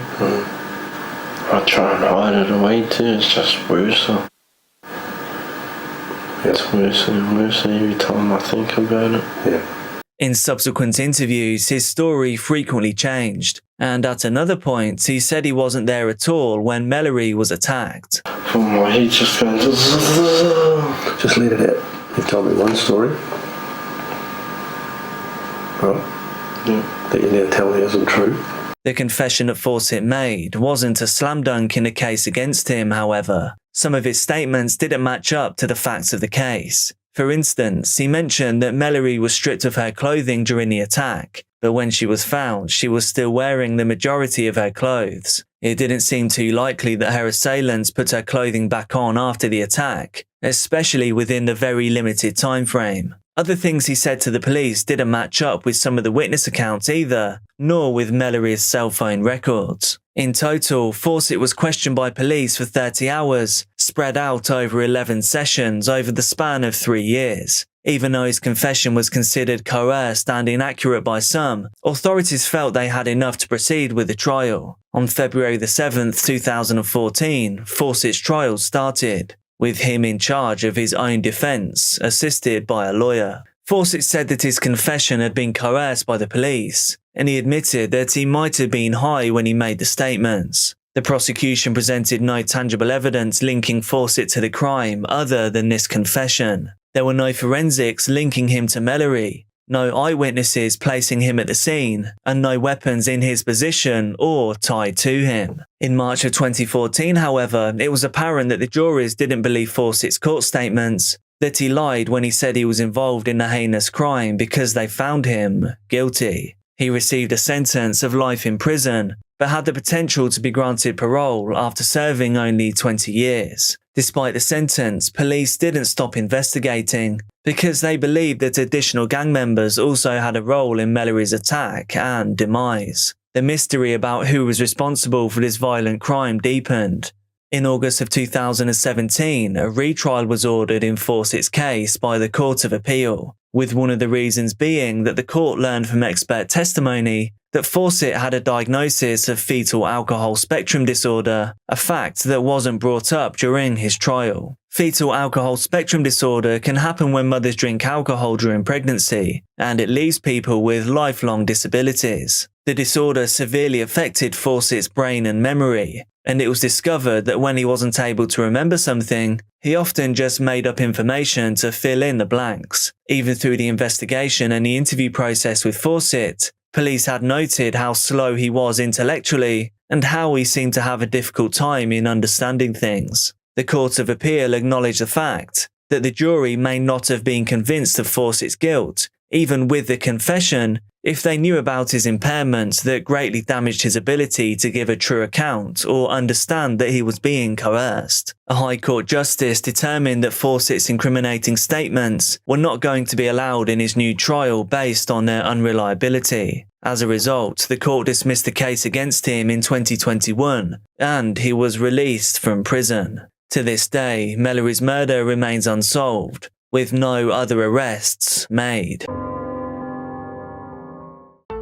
I try and hide it away too. It's just worse. It's worse and worse every time I think about it. Yeah. In subsequent interviews, his story frequently changed, and at another point, he said he wasn't there at all when Mallory was attacked. From my head just going, just let it out. You've told me one story. Right? Yeah. That you now tell me isn't true. The confession that Fawcett made wasn't a slam dunk in the case against him, however. Some of his statements didn't match up to the facts of the case. For instance, he mentioned that Mallory was stripped of her clothing during the attack, but when she was found, she was still wearing the majority of her clothes. It didn't seem too likely that her assailants put her clothing back on after the attack, especially within the very limited time frame. Other things he said to the police didn't match up with some of the witness accounts either, nor with Mallory's cell phone records. In total, Fawcett was questioned by police for 30 hours, spread out over 11 sessions over the span of 3 years. Even though his confession was considered coerced and inaccurate by some, authorities felt they had enough to proceed with the trial. On February 7, 2014, Fawcett's trial started, with him in charge of his own defence, assisted by a lawyer. Fawcett said that his confession had been coerced by the police, and he admitted that he might have been high when he made the statements. The prosecution presented no tangible evidence linking Fawcett to the crime other than this confession. There were no forensics linking him to Mallory, no eyewitnesses placing him at the scene, and no weapons in his possession or tied to him. In March of 2014, however, it was apparent that the juries didn't believe Fawcett's court statements, that he lied when he said he was involved in the heinous crime because they found him guilty. He received a sentence of life in prison, but had the potential to be granted parole after serving only 20 years. Despite the sentence, police didn't stop investigating because they believed that additional gang members also had a role in Mallory's attack and demise. The mystery about who was responsible for this violent crime deepened. In August of 2017, a retrial was ordered in Fawcett's case by the Court of Appeal, with one of the reasons being that the court learned from expert testimony that Fawcett had a diagnosis of fetal alcohol spectrum disorder, a fact that wasn't brought up during his trial. Fetal alcohol spectrum disorder can happen when mothers drink alcohol during pregnancy, and it leaves people with lifelong disabilities. The disorder severely affected Fawcett's brain and memory, and it was discovered that when he wasn't able to remember something, he often just made up information to fill in the blanks. Even through the investigation and the interview process with Fawcett, police had noted how slow he was intellectually and how he seemed to have a difficult time in understanding things. The Court of Appeal acknowledged the fact that the jury may not have been convinced of Fawcett's guilt, even with the confession, if they knew about his impairments that greatly damaged his ability to give a true account or understand that he was being coerced. A High Court justice determined that Fawcett's incriminating statements were not going to be allowed in his new trial based on their unreliability. As a result, the court dismissed the case against him in 2021, and he was released from prison. To this day, Mallory's murder remains unsolved, with no other arrests made.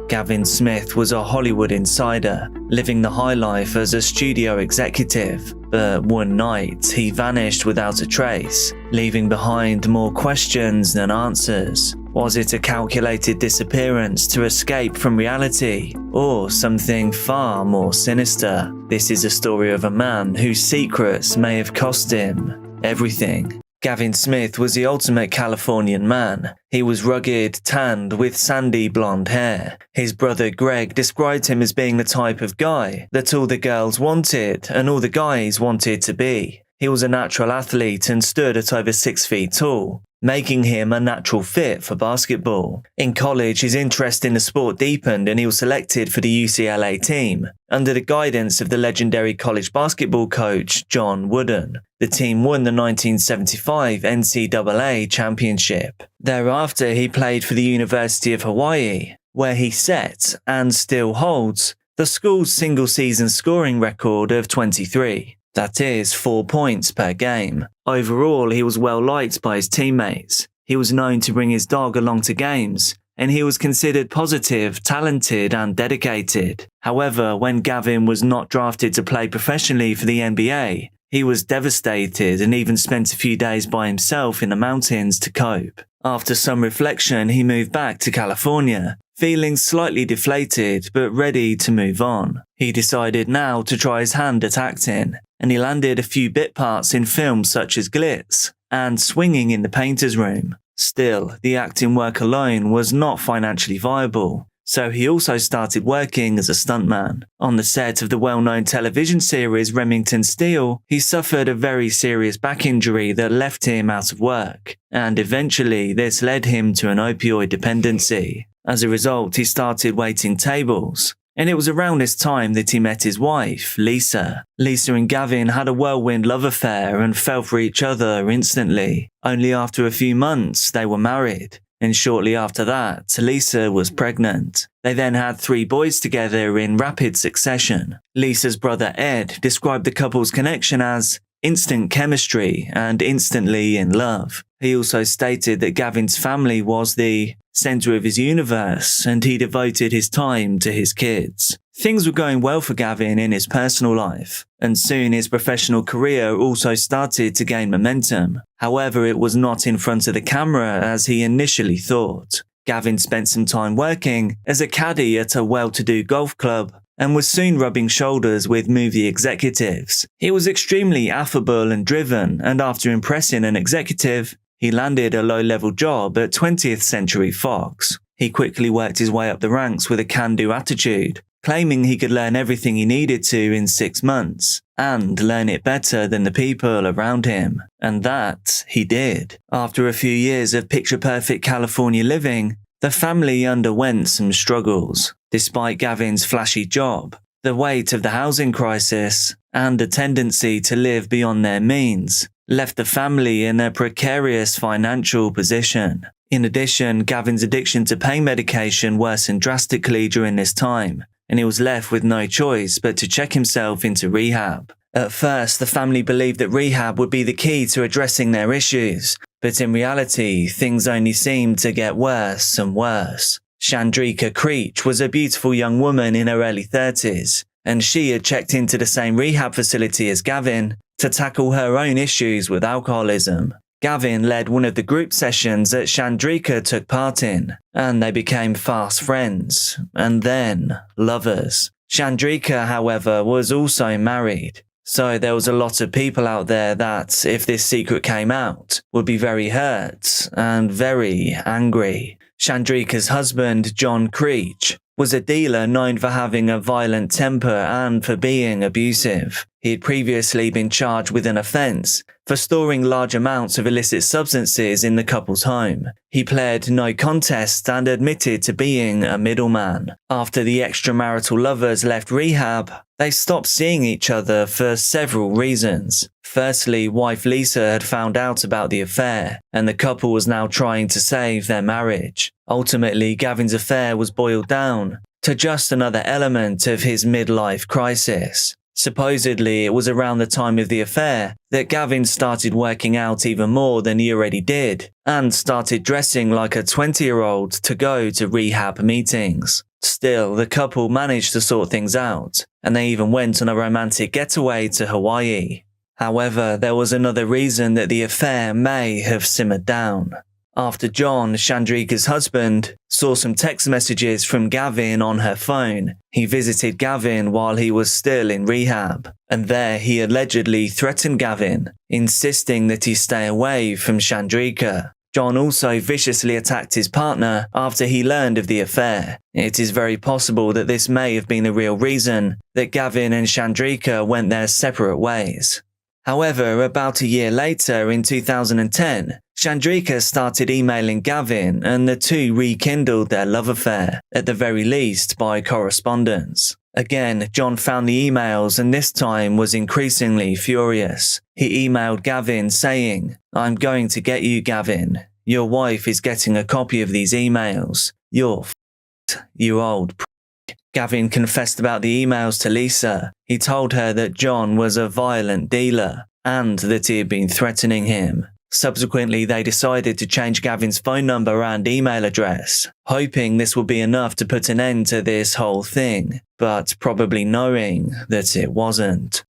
Gavin Smith was a Hollywood insider, living the high life as a studio executive, but one night he vanished without a trace, leaving behind more questions than answers. Was it a calculated disappearance to escape from reality, or something far more sinister? This is a story of a man whose secrets may have cost him everything. Gavin Smith was the ultimate Californian man. He was rugged, tanned, with sandy blonde hair. His brother Greg described him as being the type of guy that all the girls wanted and all the guys wanted to be. He was a natural athlete and stood at over 6 feet tall, making him a natural fit for basketball. In college, his interest in the sport deepened and he was selected for the UCLA team, under the guidance of the legendary college basketball coach John Wooden. The team won the 1975 NCAA championship. Thereafter, he played for the University of Hawaii, where he set, and still holds, the school's single-season scoring record of 23. That is 4 points per game. Overall, he was well liked by his teammates. He was known to bring his dog along to games, and he was considered positive, talented, and dedicated. However, when Gavin was not drafted to play professionally for the NBA, he was devastated and even spent a few days by himself in the mountains to cope. After some reflection, he moved back to California, feeling slightly deflated but ready to move on. He decided now to try his hand at acting, and he landed a few bit parts in films such as Glitz and Swinging in the Painter's Room. Still, the acting work alone was not financially viable, so he also started working as a stuntman. On the set of the well-known television series Remington Steele, he suffered a very serious back injury that left him out of work, and eventually this led him to an opioid dependency. As a result, he started waiting tables. And it was around this time that he met his wife, Lisa. Lisa and Gavin had a whirlwind love affair and fell for each other instantly. Only after a few months, they were married. And shortly after that, Lisa was pregnant. They then had 3 boys together in rapid succession. Lisa's brother Ed described the couple's connection as instant chemistry and instantly in love. He also stated that Gavin's family was the center of his universe and he devoted his time to his kids. Things were going well for Gavin in his personal life, and soon his professional career also started to gain momentum. However, it was not in front of the camera as he initially thought. Gavin spent some time working as a caddy at a well-to-do golf club and was soon rubbing shoulders with movie executives. He was extremely affable and driven, and after impressing an executive, he landed a low-level job at 20th Century Fox. He quickly worked his way up the ranks with a can-do attitude, claiming he could learn everything he needed to in 6 months, and learn it better than the people around him. And that he did. After a few years of picture-perfect California living, the family underwent some struggles. Despite Gavin's flashy job, the weight of the housing crisis, and a tendency to live beyond their means, left the family in a precarious financial position. In addition, Gavin's addiction to pain medication worsened drastically during this time, and he was left with no choice but to check himself into rehab. At first, the family believed that rehab would be the key to addressing their issues, but in reality, things only seemed to get worse and worse. Chandrika Creech was a beautiful young woman in her early 30s, and she had checked into the same rehab facility as Gavin to tackle her own issues with alcoholism. Gavin led one of the group sessions that Chandrika took part in, and they became fast friends, and then lovers. Chandrika, however, was also married, so there was a lot of people out there that, if this secret came out, would be very hurt and very angry. Chandrika's husband, John Creech, was a dealer known for having a violent temper and for being abusive. He had previously been charged with an offence for storing large amounts of illicit substances in the couple's home. He pled no contest and admitted to being a middleman. After the extramarital lovers left rehab, they stopped seeing each other for several reasons. Firstly, wife Lisa had found out about the affair, and the couple was now trying to save their marriage. Ultimately, Gavin's affair was boiled down to just another element of his midlife crisis. Supposedly, it was around the time of the affair that Gavin started working out even more than he already did, and started dressing like a 20-year-old to go to rehab meetings. Still, the couple managed to sort things out, and they even went on a romantic getaway to Hawaii. However, there was another reason that the affair may have simmered down. After John, Chandrika's husband, saw some text messages from Gavin on her phone, he visited Gavin while he was still in rehab, and there he allegedly threatened Gavin, insisting that he stay away from Chandrika. John also viciously attacked his partner after he learned of the affair. It is very possible that this may have been the real reason that Gavin and Chandrika went their separate ways. However, about a year later, in 2010, Chandrika started emailing Gavin, and the two rekindled their love affair, at the very least by correspondence. Again, John found the emails and this time was increasingly furious. He emailed Gavin saying, "I'm going to get you, Gavin. Your wife is getting a copy of these emails. You're f***ed, you old prick." Gavin confessed about the emails to Lisa. He told her that John was a violent dealer and that he had been threatening him. Subsequently, they decided to change Gavin's phone number and email address, hoping this would be enough to put an end to this whole thing, but probably knowing that it wasn't.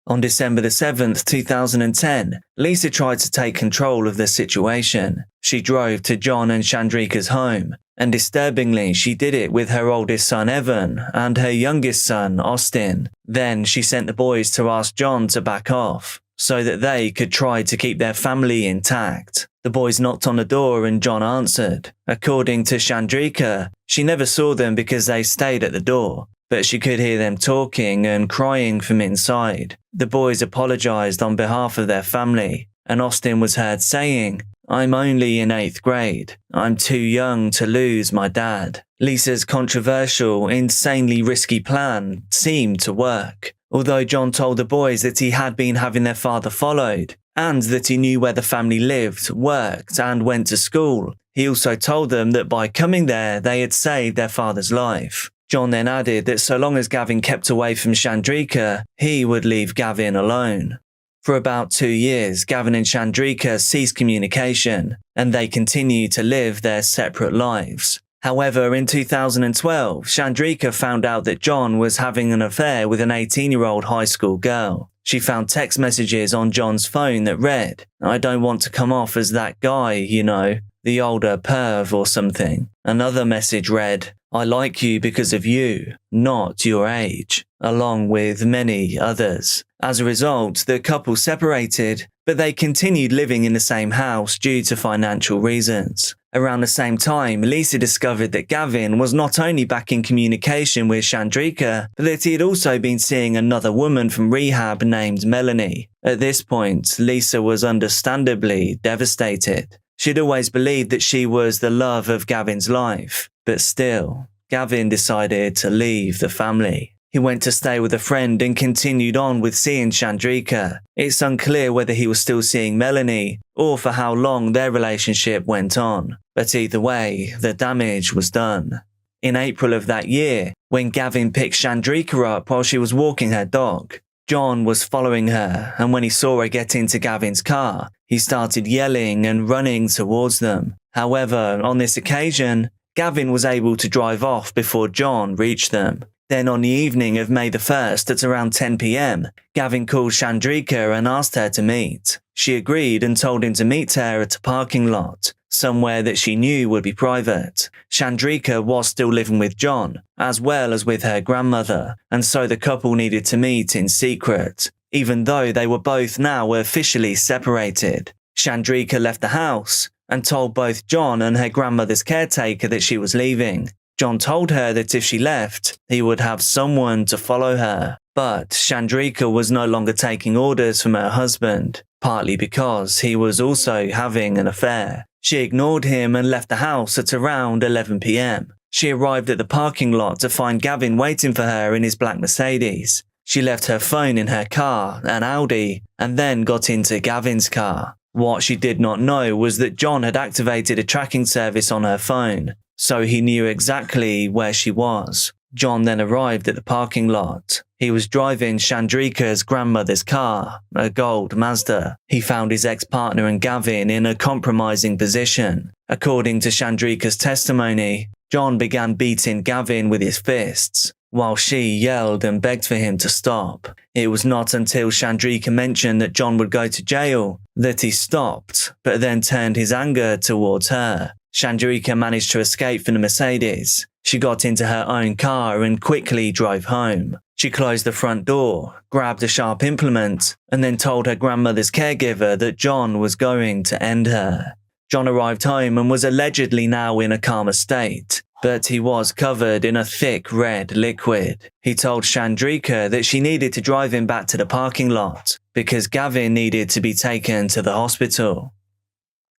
On December the 7th, 2010, Lisa tried to take control of the situation. She drove to John and Chandrika's home, and disturbingly, she did it with her oldest son Evan and her youngest son Austin. Then she sent the boys to ask John to back off, so that they could try to keep their family intact. The boys knocked on the door and John answered. According to Chandrika, she never saw them because they stayed at the door, but she could hear them talking and crying from inside. The boys apologized on behalf of their family, and Austin was heard saying, "I'm only in 8th grade. I'm too young to lose my dad." Lisa's controversial, insanely risky plan seemed to work. Although John told the boys that he had been having their father followed, and that he knew where the family lived, worked, and went to school, he also told them that by coming there, they had saved their father's life. John then added that so long as Gavin kept away from Chandrika, he would leave Gavin alone. For about 2 years, Gavin and Chandrika ceased communication, and they continued to live their separate lives. However, in 2012, Chandrika found out that John was having an affair with an 18-year-old high school girl. She found text messages on John's phone that read, "I don't want to come off as that guy, you know, the older perv or something." Another message read, "I like you because of you, not your age," along with many others. As a result, the couple separated, but they continued living in the same house due to financial reasons. Around the same time, Lisa discovered that Gavin was not only back in communication with Chandrika, but that he had also been seeing another woman from rehab named Melanie. At this point, Lisa was understandably devastated. She'd always believed that she was the love of Gavin's life, but still, Gavin decided to leave the family. He went to stay with a friend and continued on with seeing Chandrika. It's unclear whether he was still seeing Melanie or for how long their relationship went on, but either way, the damage was done. In April of that year, when Gavin picked Chandrika up while she was walking her dog, John was following her, and when he saw her get into Gavin's car, he started yelling and running towards them. However, on this occasion, Gavin was able to drive off before John reached them. Then on the evening of May the 1st at around 10 p.m, Gavin called Chandrika and asked her to meet. She agreed and told him to meet her at a parking lot, somewhere that she knew would be private. Chandrika was still living with John, as well as with her grandmother, and so the couple needed to meet in secret, even though they were both now officially separated. Chandrika left the house and told both John and her grandmother's caretaker that she was leaving. John told her that if she left, he would have someone to follow her. But Chandrika was no longer taking orders from her husband, partly because he was also having an affair. She ignored him and left the house at around 11 p.m. She arrived at the parking lot to find Gavin waiting for her in his black Mercedes. She left her phone in her car, an Audi, and then got into Gavin's car. What she did not know was that John had activated a tracking service on her phone, so he knew exactly where she was. John then arrived at the parking lot. He was driving Chandrika's grandmother's car, a gold Mazda. He found his ex-partner and Gavin in a compromising position. According to Chandrika's testimony, John began beating Gavin with his fists, while she yelled and begged for him to stop. It was not until Chandrika mentioned that John would go to jail that he stopped, but then turned his anger towards her. Chandrika managed to escape from the Mercedes. She got into her own car and quickly drove home. She closed the front door, grabbed a sharp implement, and then told her grandmother's caregiver that John was going to end her. John arrived home and was allegedly now in a calmer state, but he was covered in a thick red liquid. He told Chandrika that she needed to drive him back to the parking lot because Gavin needed to be taken to the hospital.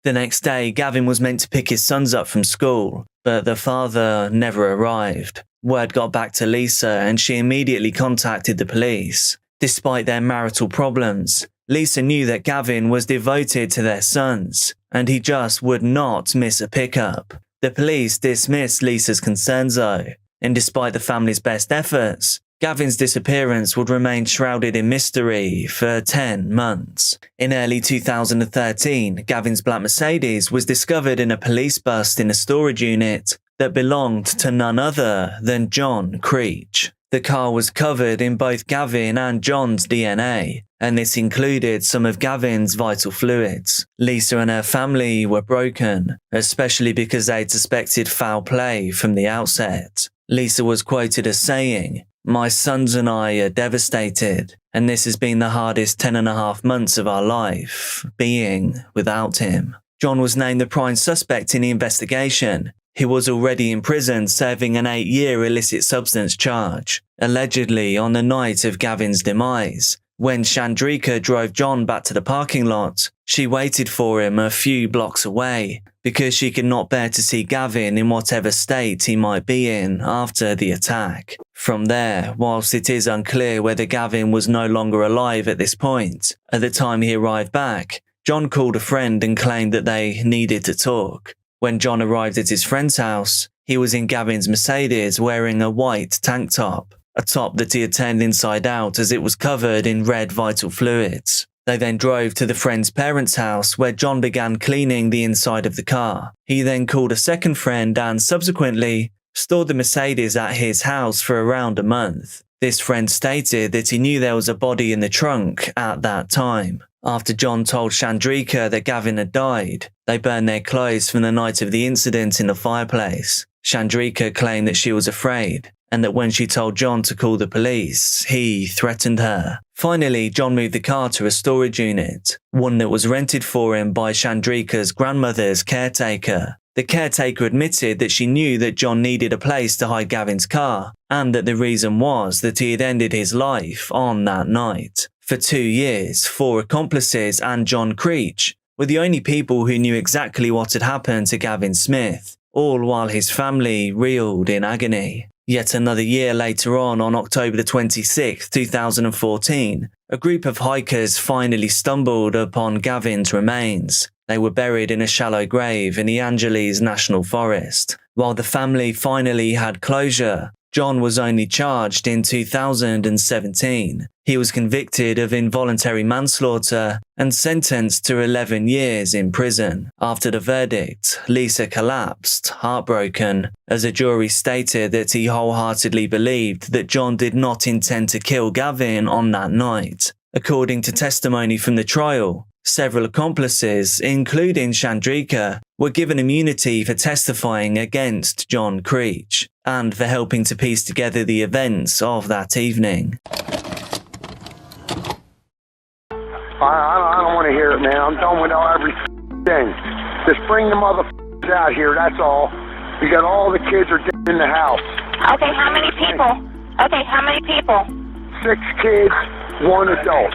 The next day, Gavin was meant to pick his sons up from school, but the father never arrived. Word got back to Lisa and she immediately contacted the police. Despite their marital problems, Lisa knew that Gavin was devoted to their sons, and he just would not miss a pickup. The police dismissed Lisa's concerns though, and despite the family's best efforts, Gavin's disappearance would remain shrouded in mystery for 10 months. In early 2013, Gavin's black Mercedes was discovered in a police bus in a storage unit that belonged to none other than John Creech. The car was covered in both Gavin and John's DNA, and this included some of Gavin's vital fluids. Lisa and her family were broken, especially because they'd suspected foul play from the outset. Lisa was quoted as saying, "My sons and I are devastated, and this has been the hardest 10.5 months of our life, being without him." John was named the prime suspect in the investigation. He was already in prison serving an 8-year illicit substance charge, allegedly on the night of Gavin's demise. When Chandrika drove John back to the parking lot, she waited for him a few blocks away because she could not bear to see Gavin in whatever state he might be in after the attack. From there, whilst it is unclear whether Gavin was no longer alive at this point, at the time he arrived back, John called a friend and claimed that they needed to talk. When John arrived at his friend's house, he was in Gavin's Mercedes wearing a white tank top, a top that he had turned inside out as it was covered in red vital fluids. They then drove to the friend's parents' house where John began cleaning the inside of the car. He then called a second friend and subsequently stored the Mercedes at his house for around a month. This friend stated that he knew there was a body in the trunk at that time. After John told Chandrika that Gavin had died, they burned their clothes from the night of the incident in the fireplace. Chandrika claimed that she was afraid, and that when she told John to call the police, he threatened her. Finally, John moved the car to a storage unit, one that was rented for him by Chandrika's grandmother's caretaker. The caretaker admitted that she knew that John needed a place to hide Gavin's car, and that the reason was that he had ended his life on that night. For 2 years, 4 accomplices and John Creech were the only people who knew exactly what had happened to Gavin Smith, all while his family reeled in agony. Yet another year later on October the 26th, 2014, a group of hikers finally stumbled upon Gavin's remains. They were buried in a shallow grave in the Angeles National Forest. While the family finally had closure, John was only charged in 2017. He was convicted of involuntary manslaughter and sentenced to 11 years in prison. After the verdict, Lisa collapsed, heartbroken, as a jury stated that he wholeheartedly believed that John did not intend to kill Gavin on that night. According to testimony from the trial, several accomplices, including Chandrika, were given immunity for testifying against John Creech and for helping to piece together the events of that evening. I don't want to hear it, man. I'm done with every thing. Just bring the motherfuckers out here, that's all. We got all the kids are in the house. Okay, how many people? 6 kids, 1 adult.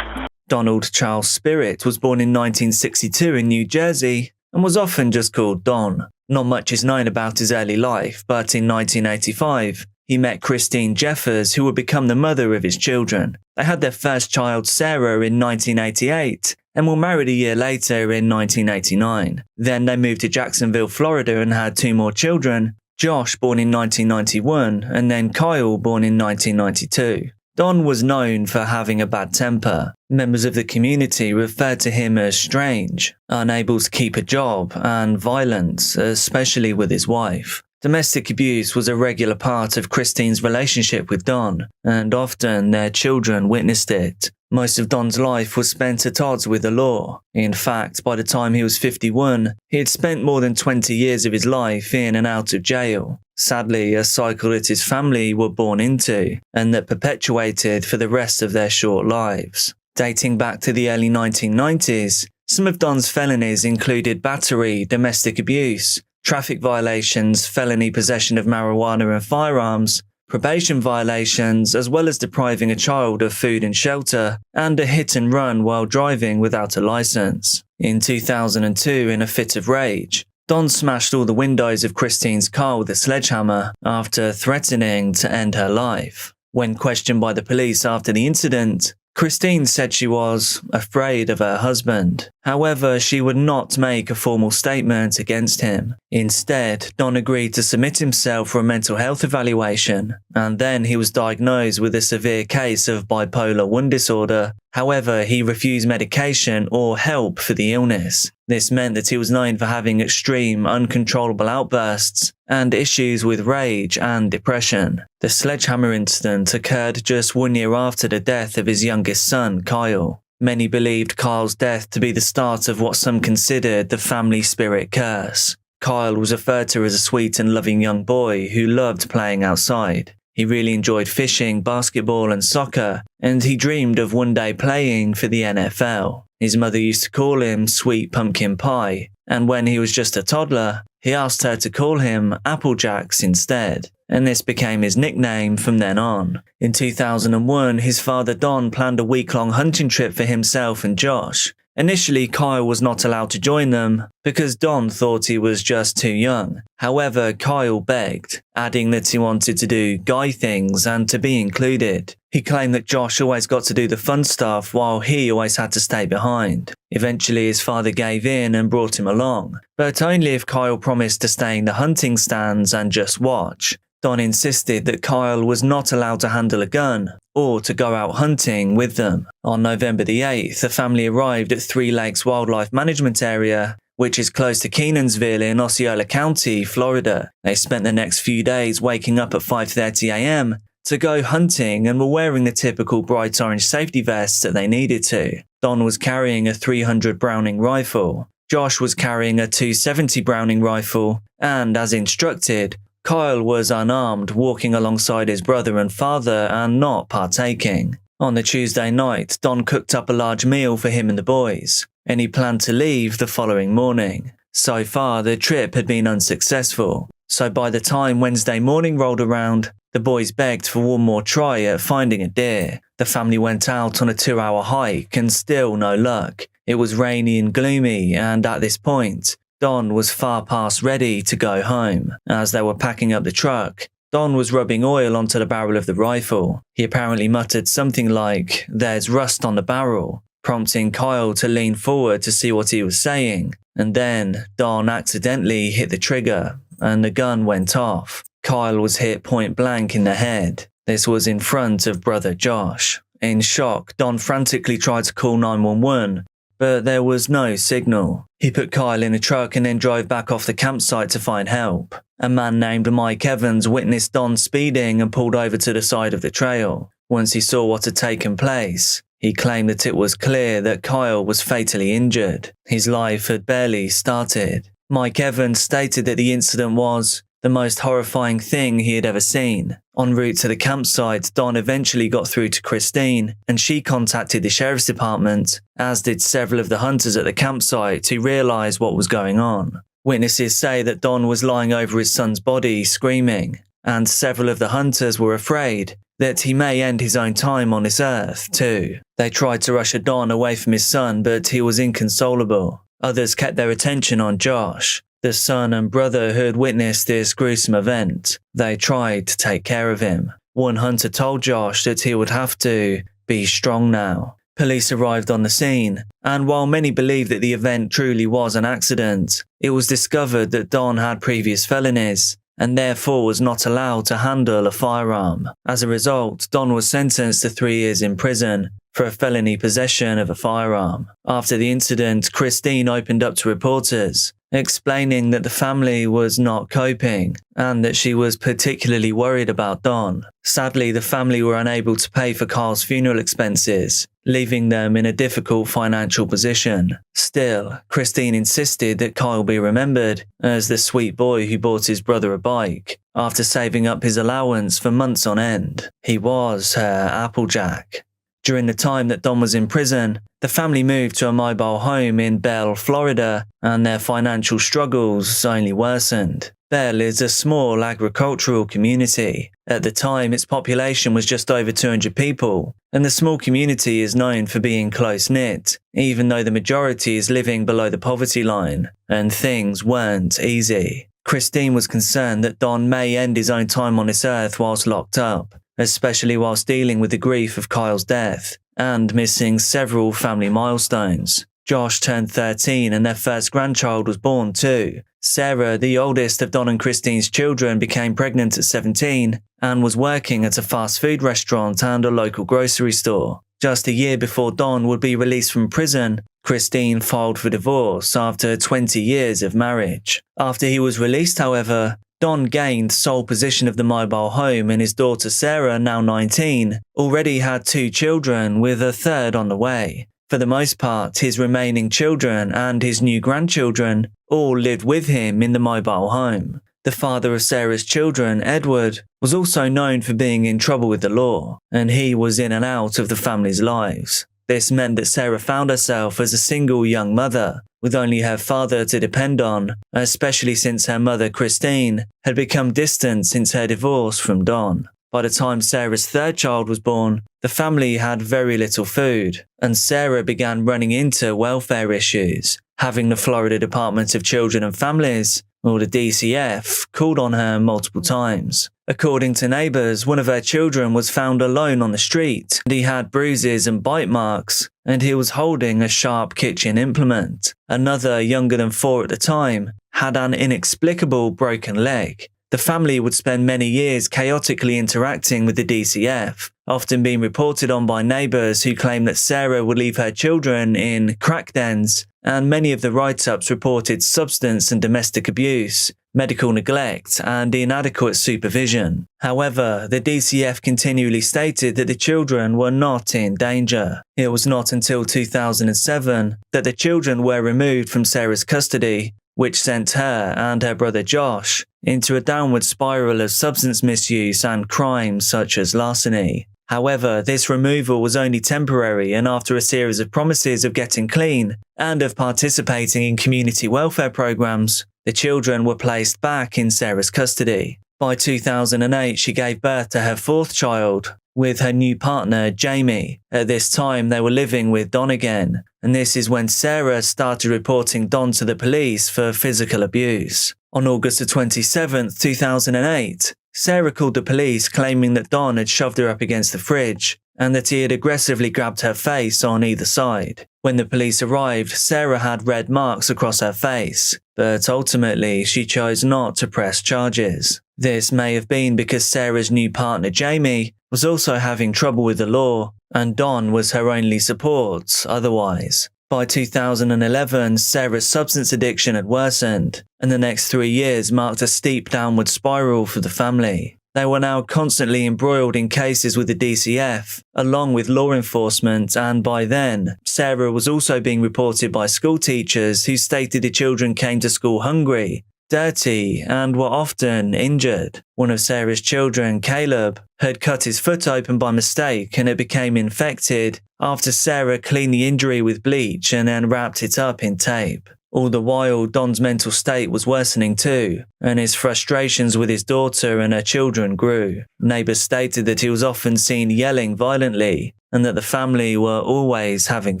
Donald Charles Spirit was born in 1962 in New Jersey and was often just called Don. Not much is known about his early life, but in 1985, he met Christine Jeffers, who would become the mother of his children. They had their first child, Sarah, in 1988 and were married a year later in 1989. Then they moved to Jacksonville, Florida and had 2 more children, Josh, born in 1991, and then Kyle, born in 1992. Don was known for having a bad temper. Members of the community referred to him as strange, unable to keep a job, and violent, especially with his wife. Domestic abuse was a regular part of Christine's relationship with Don, and often their children witnessed it. Most of Don's life was spent at odds with the law. In fact, by the time he was 51, he had spent more than 20 years of his life in and out of jail. Sadly, a cycle that his family were born into, and that perpetuated for the rest of their short lives. Dating back to the early 1990s, some of Don's felonies included battery, domestic abuse, traffic violations, felony possession of marijuana and firearms, probation violations, as well as depriving a child of food and shelter, and a hit and run while driving without a license. In 2002, in a fit of rage, Don smashed all the windows of Christine's car with a sledgehammer after threatening to end her life. When questioned by the police after the incident, Christine said she was afraid of her husband. However, she would not make a formal statement against him. Instead, Don agreed to submit himself for a mental health evaluation, and then he was diagnosed with a severe case of bipolar 1 disorder. However, he refused medication or help for the illness. This meant that he was known for having extreme, uncontrollable outbursts and issues with rage and depression. The sledgehammer incident occurred just 1 year after the death of his youngest son, Kyle. Many believed Kyle's death to be the start of what some considered the family spirit curse. Kyle was referred to as a sweet and loving young boy who loved playing outside. He really enjoyed fishing, basketball and soccer, and he dreamed of one day playing for the NFL. His mother used to call him Sweet Pumpkin Pie, and when he was just a toddler, he asked her to call him Applejacks instead, and this became his nickname from then on. In 2001, his father Don planned a week-long hunting trip for himself and Josh. Initially, Kyle was not allowed to join them because Don thought he was just too young. However, Kyle begged, adding that he wanted to do guy things and to be included. He claimed that Josh always got to do the fun stuff while he always had to stay behind. Eventually, his father gave in and brought him along, but only if Kyle promised to stay in the hunting stands and just watch. Don insisted that Kyle was not allowed to handle a gun or to go out hunting with them. On November the 8th, the family arrived at Three Lakes Wildlife Management Area, which is close to Kenansville in Osceola County, Florida. They spent the next few days waking up at 5:30 a.m. to go hunting and were wearing the typical bright orange safety vests that they needed to. Don was carrying a .300 Browning rifle. Josh was carrying a .270 Browning rifle, and as instructed, Kyle was unarmed, walking alongside his brother and father and not partaking. On the Tuesday night, Don cooked up a large meal for him and the boys, and he planned to leave the following morning. So far, the trip had been unsuccessful, so by the time Wednesday morning rolled around, the boys begged for one more try at finding a deer. The family went out on a 2-hour hike and still no luck. It was rainy and gloomy, and at this point, Don was far past ready to go home. As they were packing up the truck, Don was rubbing oil onto the barrel of the rifle. He apparently muttered something like, "There's rust on the barrel," prompting Kyle to lean forward to see what he was saying. And then Don accidentally hit the trigger, and the gun went off. Kyle was hit point blank in the head. This was in front of brother Josh. In shock, Don frantically tried to call 911, but there was no signal. He put Kyle in a truck and then drove back off the campsite to find help. A man named Mike Evans witnessed Don speeding and pulled over to the side of the trail. Once he saw what had taken place, he claimed that it was clear that Kyle was fatally injured. His life had barely started. Mike Evans stated that the incident was the most horrifying thing he had ever seen. En route to the campsite, Don eventually got through to Christine, and she contacted the sheriff's department, as did several of the hunters at the campsite who realized what was going on. Witnesses say that Don was lying over his son's body, screaming, and several of the hunters were afraid that he may end his own time on this earth, too. They tried to usher Don away from his son, but he was inconsolable. Others kept their attention on Josh, the son and brother who had witnessed this gruesome event. They tried to take care of him. One hunter told Josh that he would have to be strong now. Police arrived on the scene, and while many believe that the event truly was an accident, it was discovered that Don had previous felonies, and therefore was not allowed to handle a firearm. As a result, Don was sentenced to 3 years in prison for a felony possession of a firearm. After the incident, Christine opened up to reporters, explaining that the family was not coping and that she was particularly worried about Don. Sadly, the family were unable to pay for Kyle's funeral expenses, leaving them in a difficult financial position. Still, Christine insisted that Kyle be remembered as the sweet boy who bought his brother a bike after saving up his allowance for months on end. He was her Applejack. During the time that Don was in prison, the family moved to a mobile home in Bell, Florida, and their financial struggles only worsened. Bell is a small agricultural community. At the time, its population was just over 200 people, and the small community is known for being close-knit, even though the majority is living below the poverty line, and things weren't easy. Christine was concerned that Don may end his own time on this earth whilst locked up, especially whilst dealing with the grief of Kyle's death and missing several family milestones. Josh turned 13 and their first grandchild was born too. Sarah, the oldest of Don and Christine's children, became pregnant at 17 and was working at a fast food restaurant and a local grocery store. Just a year before Don would be released from prison, Christine filed for divorce after 20 years of marriage. After he was released, however, Don gained sole possession of the mobile home, and his daughter Sarah, now 19, already had 2 children with a third on the way. For the most part, his remaining children and his new grandchildren all lived with him in the mobile home. The father of Sarah's children, Edward, was also known for being in trouble with the law, and he was in and out of the family's lives. This meant that Sarah found herself as a single young mother, with only her father to depend on, especially since her mother, Christine, had become distant since her divorce from Don. By the time Sarah's third child was born, the family had very little food, and Sarah began running into welfare issues, having the Florida Department of Children and Families, or the DCF, called on her multiple times. According to neighbours, one of her children was found alone on the street, and he had bruises and bite marks, and he was holding a sharp kitchen implement. Another, younger than 4 at the time, had an inexplicable broken leg. The family would spend many years chaotically interacting with the DCF, often being reported on by neighbours who claim that Sarah would leave her children in crack dens, and many of the write-ups reported substance and domestic abuse, medical neglect, and inadequate supervision. However, the DCF continually stated that the children were not in danger. It was not until 2007 that the children were removed from Sarah's custody, which sent her and her brother Josh into a downward spiral of substance misuse and crimes such as larceny. However, this removal was only temporary, and after a series of promises of getting clean and of participating in community welfare programs, the children were placed back in Sarah's custody. By 2008, she gave birth to her fourth child with her new partner, Jamie. At this time, they were living with Don again, and this is when Sarah started reporting Don to the police for physical abuse. On August 27, 2008, Sarah called the police claiming that Don had shoved her up against the fridge and that he had aggressively grabbed her face on either side. When the police arrived, Sarah had red marks across her face, but ultimately she chose not to press charges. This may have been because Sarah's new partner Jamie was also having trouble with the law, and Don was her only support otherwise. By 2011, Sarah's substance addiction had worsened, and the next 3 years marked a steep downward spiral for the family. They were now constantly embroiled in cases with the DCF, along with law enforcement, and by then, Sarah was also being reported by school teachers who stated the children came to school hungry, dirty, and were often injured. One of Sarah's children, Caleb, had cut his foot open by mistake and it became infected after Sarah cleaned the injury with bleach and then wrapped it up in tape. All the while, Don's mental state was worsening too, and his frustrations with his daughter and her children grew. Neighbours stated that he was often seen yelling violently, and that the family were always having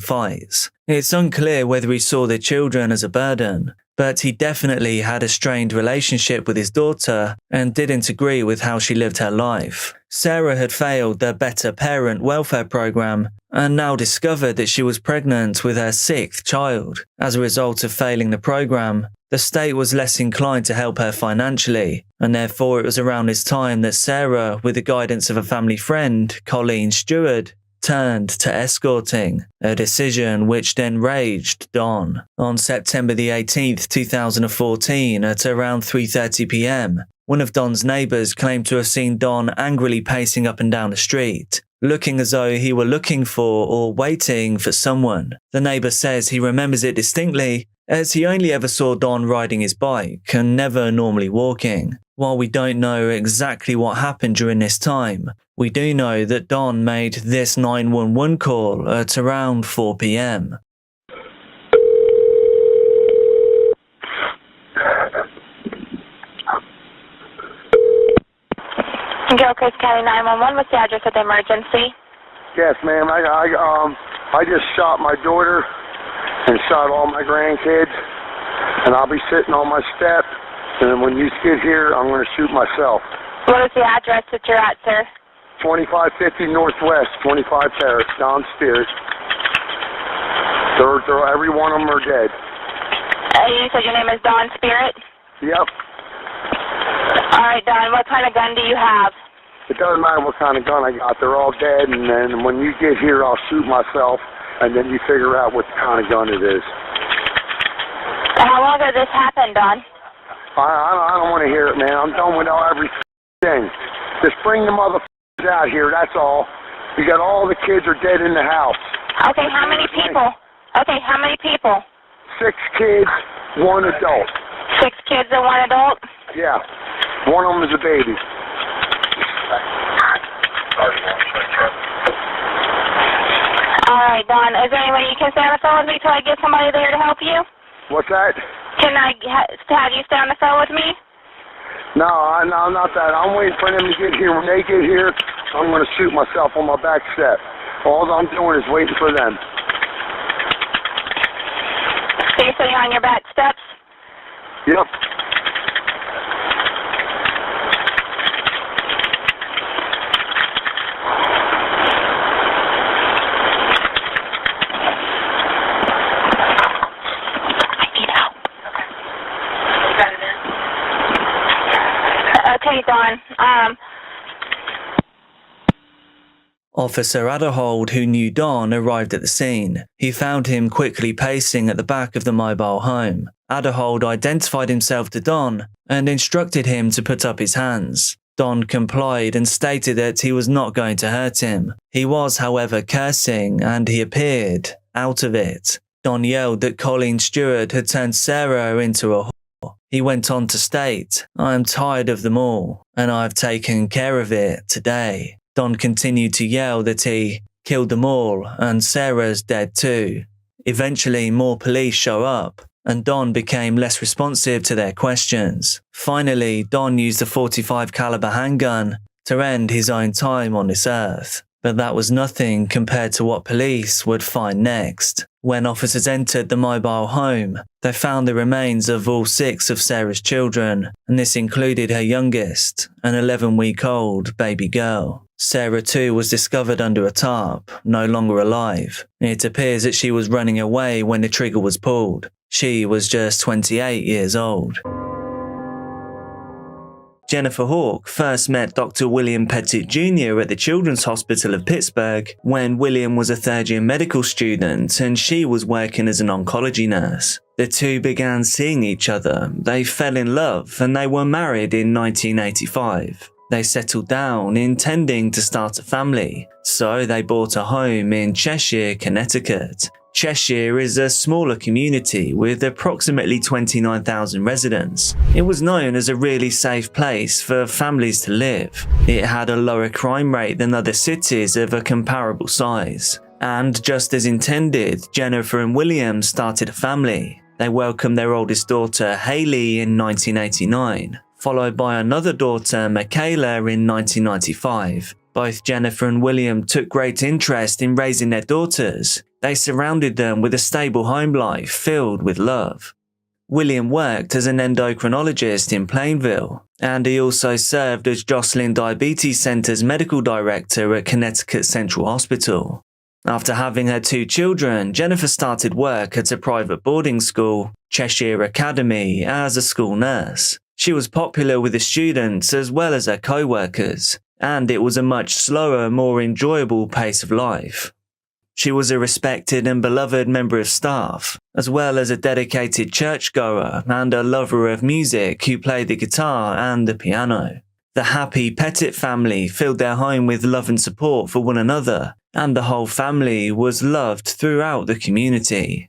fights. It's unclear whether he saw the children as a burden, but he definitely had a strained relationship with his daughter and didn't agree with how she lived her life. Sarah had failed the Better Parent welfare program and now discovered that she was pregnant with her 6th child. As a result of failing the program, the state was less inclined to help her financially, and therefore it was around this time that Sarah, with the guidance of a family friend, Colleen Stewart, turned to escorting, a decision which then raged Don. On September the 18th, 2014, at around 3:30 p.m, one of Don's neighbours claimed to have seen Don angrily pacing up and down the street, looking as though he were looking for or waiting for someone. The neighbour says he remembers it distinctly, as he only ever saw Don riding his bike and never normally walking. While we don't know exactly what happened during this time, we do know that Don made this 911 call at around 4 p.m. Gilchrist County 911, what's the address of the emergency? Yes, ma'am. I just shot my daughter and shot all my grandkids, and I'll be sitting on my step, and then when you get here, I'm going to shoot myself. What is the address that you're at, sir? 2550 Northwest, 25 Terrace, Don Spirit. Every one of them are dead. You said your name is Don Spirit? Yep. All right, Don, what kind of gun do you have? It doesn't matter what kind of gun I got. They're all dead, and then when you get here, I'll shoot myself, and then you figure out what kind of gun it is. How long ago this happened, Don? I don't want to hear it, man. I'm done with every thing. Just bring the motherfuckers out here, that's all. You got all the kids are dead in the house. Okay, how many people? Okay, how many people? 6 kids, 1 adult. 6 kids and 1 adult? Yeah. One of them is a baby. All right, Don. Is there any way you can stay on the phone with me till I get somebody there to help you? What's that? Can I have you stay on the phone with me? No, not that. I'm waiting for them to get here. When they get here, I'm going to shoot myself on my back step. All I'm doing is waiting for them. So you're sitting on your back steps? Yep. 911. Officer Adderhold, who knew Don, arrived at the scene. He found him quickly pacing at the back of the mobile home. Adderhold identified himself to Don and instructed him to put up his hands. Don complied and stated that he was not going to hurt him. He was, however, cursing, and he appeared out of it. Don yelled that Colleen Stewart had turned Sarah into a whore. He went on to state, "I am tired of them all, and I've taken care of it today." Don continued to yell that he killed them all and Sarah's dead too. Eventually, more police show up, and Don became less responsive to their questions. Finally, Don used a .45 caliber handgun to end his own time on this earth. But that was nothing compared to what police would find next. When officers entered the mobile home, they found the remains of all 6 of Sarah's children, and this included her youngest, an 11-week-old baby girl. Sarah too was discovered under a tarp, no longer alive. It appears that she was running away when the trigger was pulled. She was just 28 years old. Jennifer Hawke first met Dr. William Pettit Jr. at the Children's Hospital of Pittsburgh when William was a third-year medical student and she was working as an oncology nurse. The two began seeing each other, they fell in love, and they were married in 1985. They settled down, intending to start a family, so they bought a home in Cheshire, Connecticut. Cheshire is a smaller community with approximately 29,000 residents. It was known as a really safe place for families to live. It had a lower crime rate than other cities of a comparable size. And just as intended, Jennifer and William started a family. They welcomed their oldest daughter, Haley, in 1989. Followed by another daughter, Michaela, in 1995. Both Jennifer and William took great interest in raising their daughters. They surrounded them with a stable home life filled with love. William worked as an endocrinologist in Plainville, and he also served as Joslin Diabetes Center's medical director at Connecticut Central Hospital. After having her 2 children, Jennifer started work at a private boarding school, Cheshire Academy, as a school nurse. She was popular with the students as well as her co-workers, and it was a much slower, more enjoyable pace of life. She was a respected and beloved member of staff, as well as a dedicated churchgoer and a lover of music who played the guitar and the piano. The happy Pettit family filled their home with love and support for one another, and the whole family was loved throughout the community.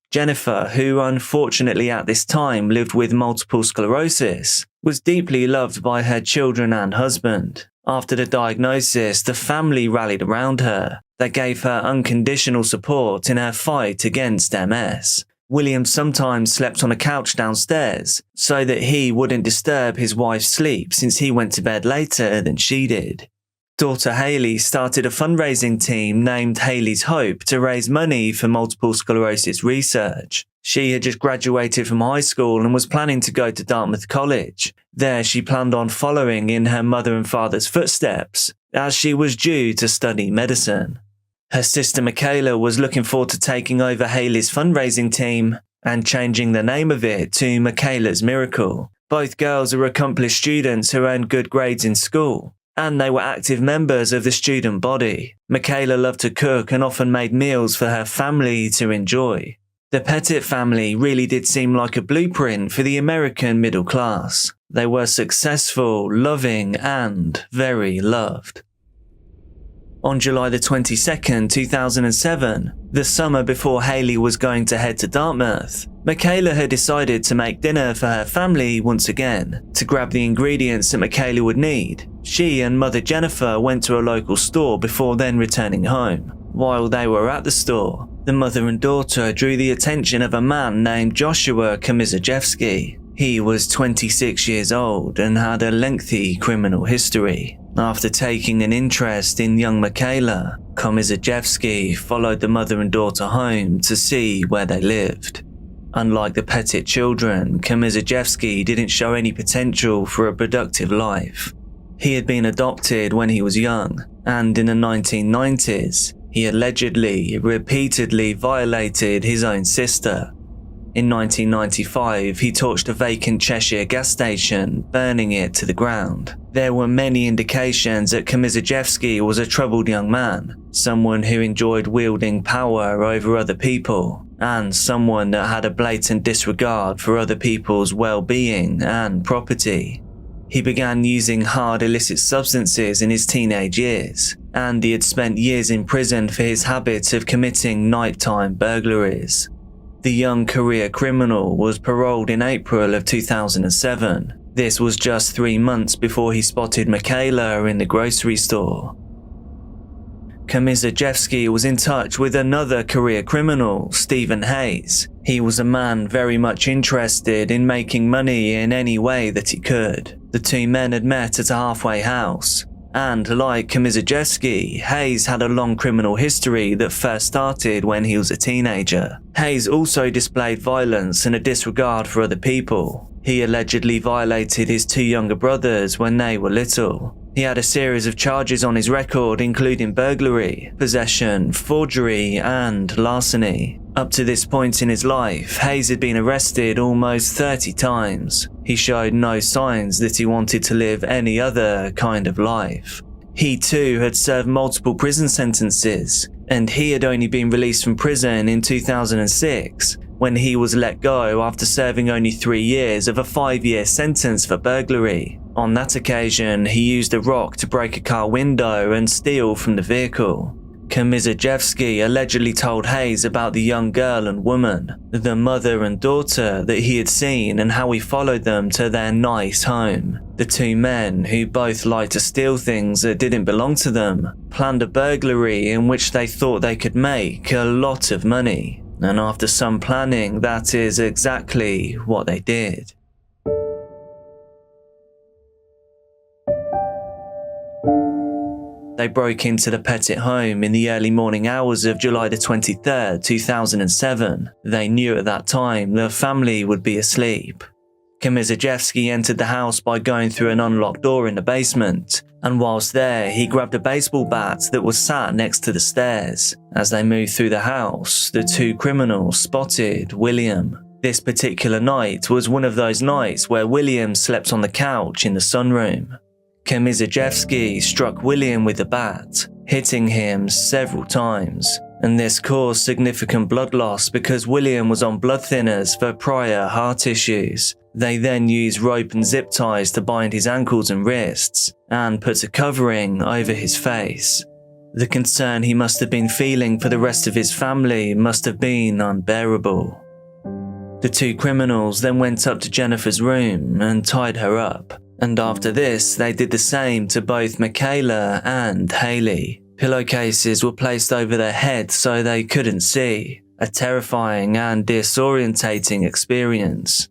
Jennifer, who unfortunately at this time lived with multiple sclerosis, was deeply loved by her children and husband. After the diagnosis, the family rallied around her. They gave her unconditional support in her fight against MS. William sometimes slept on a couch downstairs so that he wouldn't disturb his wife's sleep since he went to bed later than she did. Daughter Haley started a fundraising team named Haley's Hope to raise money for multiple sclerosis research. She had just graduated from high school and was planning to go to Dartmouth College. There she planned on following in her mother and father's footsteps, as she was due to study medicine. Her sister Michaela was looking forward to taking over Haley's fundraising team and changing the name of it to Michaela's Miracle. Both girls are accomplished students who earned good grades in school, and they were active members of the student body. Michaela loved to cook and often made meals for her family to enjoy. The Pettit family really did seem like a blueprint for the American middle class. They were successful, loving, and very loved. On July the 22nd, 2007, the summer before Haley was going to head to Dartmouth, Michaela had decided to make dinner for her family once again. To grab the ingredients that Michaela would need, she and mother Jennifer went to a local store before then returning home. While they were at the store, the mother and daughter drew the attention of a man named Joshua Komizajewski. He was 26 years old and had a lengthy criminal history. After taking an interest in young Michaela, Komizajewski followed the mother and daughter home to see where they lived. Unlike the Pettit children, Komizajewski didn't show any potential for a productive life. He had been adopted when he was young, and in the 1990s, he allegedly repeatedly violated his own sister. In 1995, he torched a vacant Cheshire gas station, burning it to the ground. There were many indications that Komisarjevsky was a troubled young man, someone who enjoyed wielding power over other people, and someone that had a blatant disregard for other people's well-being and property. He began using hard illicit substances in his teenage years, and he had spent years in prison for his habit of committing nighttime burglaries. The young career criminal was paroled in April of 2007. This was just 3 months before he spotted Michaela in the grocery store. Komisarjevsky was in touch with another career criminal, Stephen Hayes. He was a man very much interested in making money in any way that he could. The two men had met at a halfway house, and like Komisarjevsky, Hayes had a long criminal history that first started when he was a teenager. Hayes also displayed violence and a disregard for other people. He allegedly violated his two younger brothers when they were little. He had a series of charges on his record, including burglary, possession, forgery, and larceny. Up to this point in his life, Hayes had been arrested almost 30 times. He showed no signs that he wanted to live any other kind of life. He too had served multiple prison sentences, and he had only been released from prison in 2006, when he was let go after serving only 3 years of a 5-year sentence for burglary. On that occasion, he used a rock to break a car window and steal from the vehicle. Komisarjevsky allegedly told Hayes about the young girl and woman, the mother and daughter that he had seen, and how he followed them to their nice home. The two men, who both liked to steal things that didn't belong to them, planned a burglary in which they thought they could make a lot of money. And after some planning, that is exactly what they did. They broke into the Pettit home in the early morning hours of July the 23rd, 2007. They knew at that time the family would be asleep. Komisarjevsky entered the house by going through an unlocked door in the basement, and whilst there, he grabbed a baseball bat that was sat next to the stairs. As they moved through the house, the two criminals spotted William. This particular night was one of those nights where William slept on the couch in the sunroom. Komisarjevsky struck William with the bat, hitting him several times, and this caused significant blood loss because William was on blood thinners for prior heart issues. They then used rope and zip ties to bind his ankles and wrists, and put a covering over his face. The concern he must have been feeling for the rest of his family must have been unbearable. The two criminals then went up to Jennifer's room and tied her up. And after this, they did the same to both Michaela and Haley. Pillowcases were placed over their heads so they couldn't see, a terrifying and disorientating experience.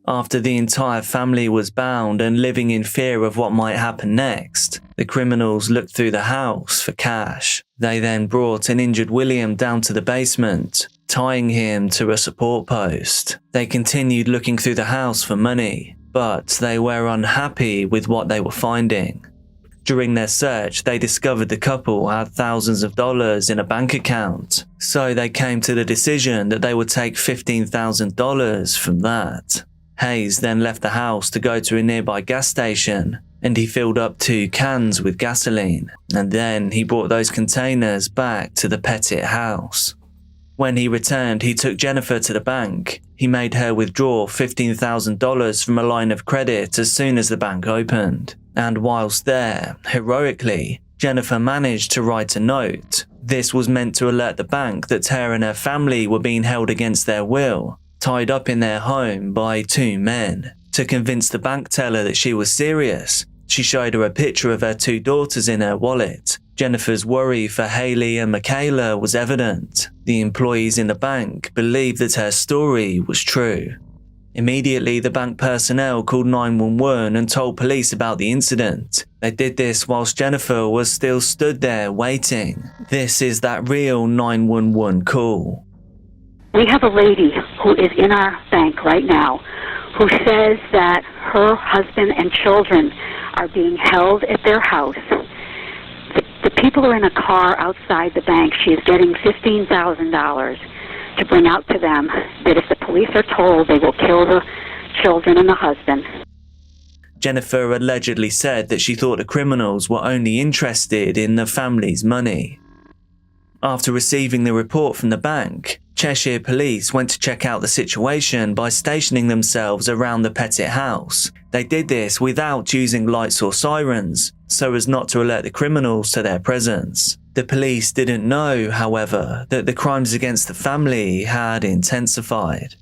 After the entire family was bound and living in fear of what might happen next, the criminals looked through the house for cash. They then brought an injured William down to the basement, tying him to a support post. They continued looking through the house for money, but they were unhappy with what they were finding. During their search, they discovered the couple had thousands of dollars in a bank account, so they came to the decision that they would take $15,000 from that. Hayes then left the house to go to a nearby gas station, and he filled up 2 cans with gasoline, and then he brought those containers back to the Pettit house. When he returned, he took Jennifer to the bank. He made her withdraw $15,000 from a line of credit as soon as the bank opened. And whilst there, heroically, Jennifer managed to write a note. This was meant to alert the bank that her and her family were being held against their will, tied up in their home by 2 men. To convince the bank teller that she was serious, she showed her a picture of her 2 daughters in her wallet. Jennifer's worry for Haley and Michaela was evident. The employees in the bank believed that her story was true. Immediately, the bank personnel called 911 and told police about the incident. They did this whilst Jennifer was still stood there waiting. This is that real 911 call. We have a lady who is in our bank right now who says that her husband and children are being held at their house. The people are in a car outside the bank. She is getting $15,000. to bring out to them that if the police are told, they will kill the children and the husband. Jennifer allegedly said that she thought the criminals were only interested in the family's money. After receiving the report from the bank, Cheshire police went to check out the situation by stationing themselves around the Pettit house. They did this without using lights or sirens, so as not to alert the criminals to their presence. The police didn't know, however, that the crimes against the family had intensified.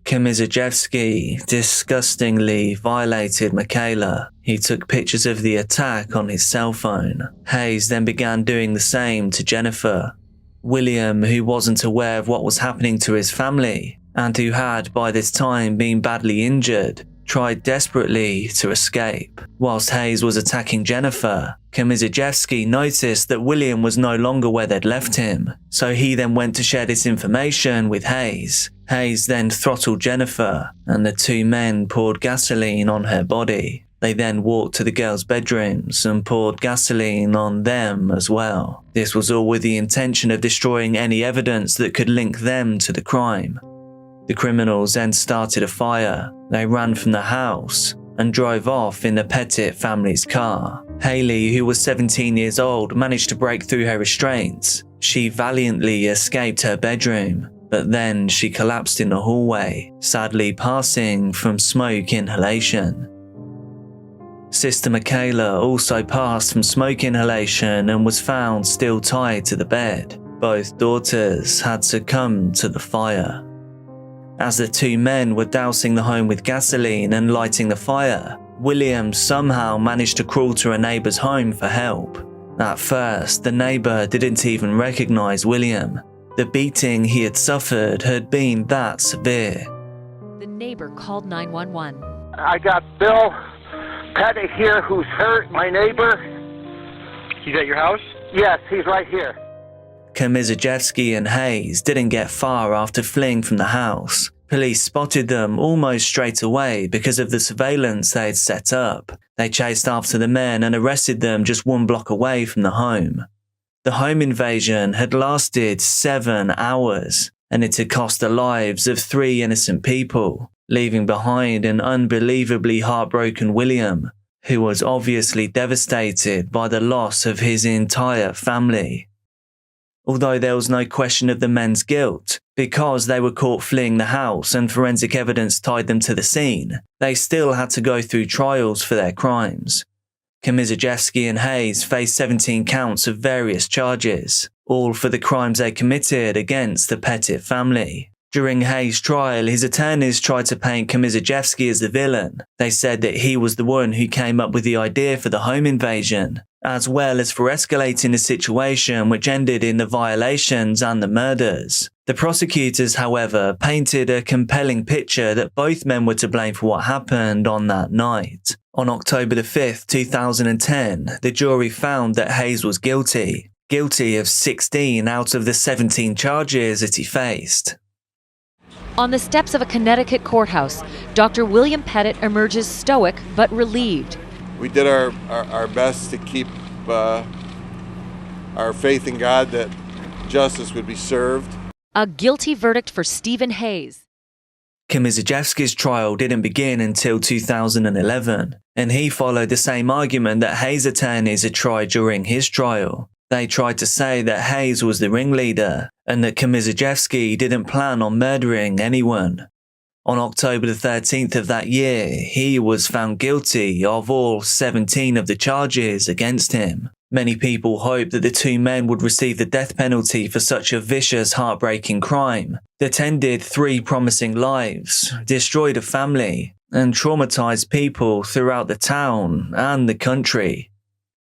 Kmizajewski disgustingly violated Michaela. He took pictures of the attack on his cell phone. Hayes then began doing the same to Jennifer. William, who wasn't aware of what was happening to his family, and who had by this time been badly injured, tried desperately to escape. Whilst Hayes was attacking Jennifer, Kmizajewski noticed that William was no longer where they'd left him, so he then went to share this information with Hayes. Hayes then throttled Jennifer, and the two men poured gasoline on her body. They then walked to the girls' bedrooms and poured gasoline on them as well. This was all with the intention of destroying any evidence that could link them to the crime. The criminals then started a fire. They ran from the house and drove off in the Pettit family's car. Haley, who was 17 years old, managed to break through her restraints. She valiantly escaped her bedroom, but then she collapsed in the hallway, sadly passing from smoke inhalation. Sister Michaela also passed from smoke inhalation and was found still tied to the bed. Both daughters had succumbed to the fire. As the two men were dousing the home with gasoline and lighting the fire, William somehow managed to crawl to a neighbour's home for help. At first, the neighbour didn't even recognise William. The beating he had suffered had been that severe. The neighbor called 911. I got Bill Pettit here who's hurt, my neighbor. He's at your house? Yes, he's right here. Kmizajewski and Hayes didn't get far after fleeing from the house. Police spotted them almost straight away because of the surveillance they had set up. They chased after the men and arrested them just 1 block away from the home. The home invasion had lasted 7 hours, and it had cost the lives of 3 innocent people, leaving behind an unbelievably heartbroken William, who was obviously devastated by the loss of his entire family. Although there was no question of the men's guilt, because they were caught fleeing the house and forensic evidence tied them to the scene, they still had to go through trials for their crimes. Kmizajewski and Hayes faced 17 counts of various charges, all for the crimes they committed against the Pettit family. During Hayes' trial, his attorneys tried to paint Kmizajewski as the villain. They said that he was the one who came up with the idea for the home invasion, as well as for escalating the situation which ended in the violations and the murders. The prosecutors, however, painted a compelling picture that both men were to blame for what happened on that night. On October 5th, 2010, the jury found that Hayes was guilty of 16 out of the 17 charges that he faced. On the steps of a Connecticut courthouse, Dr. William Pettit emerges stoic but relieved. We did our best to keep our faith in God that justice would be served. A guilty verdict for Stephen Hayes. Kmizajewski's trial didn't begin until 2011, and he followed the same argument that Hayes' attorneys had tried during his trial. They tried to say that Hayes was the ringleader, and that Kmizajewski didn't plan on murdering anyone. On October 13th of that year, he was found guilty of all 17 of the charges against him. Many people hoped that the two men would receive the death penalty for such a vicious, heartbreaking crime that ended 3 promising lives, destroyed a family, and traumatized people throughout the town and the country.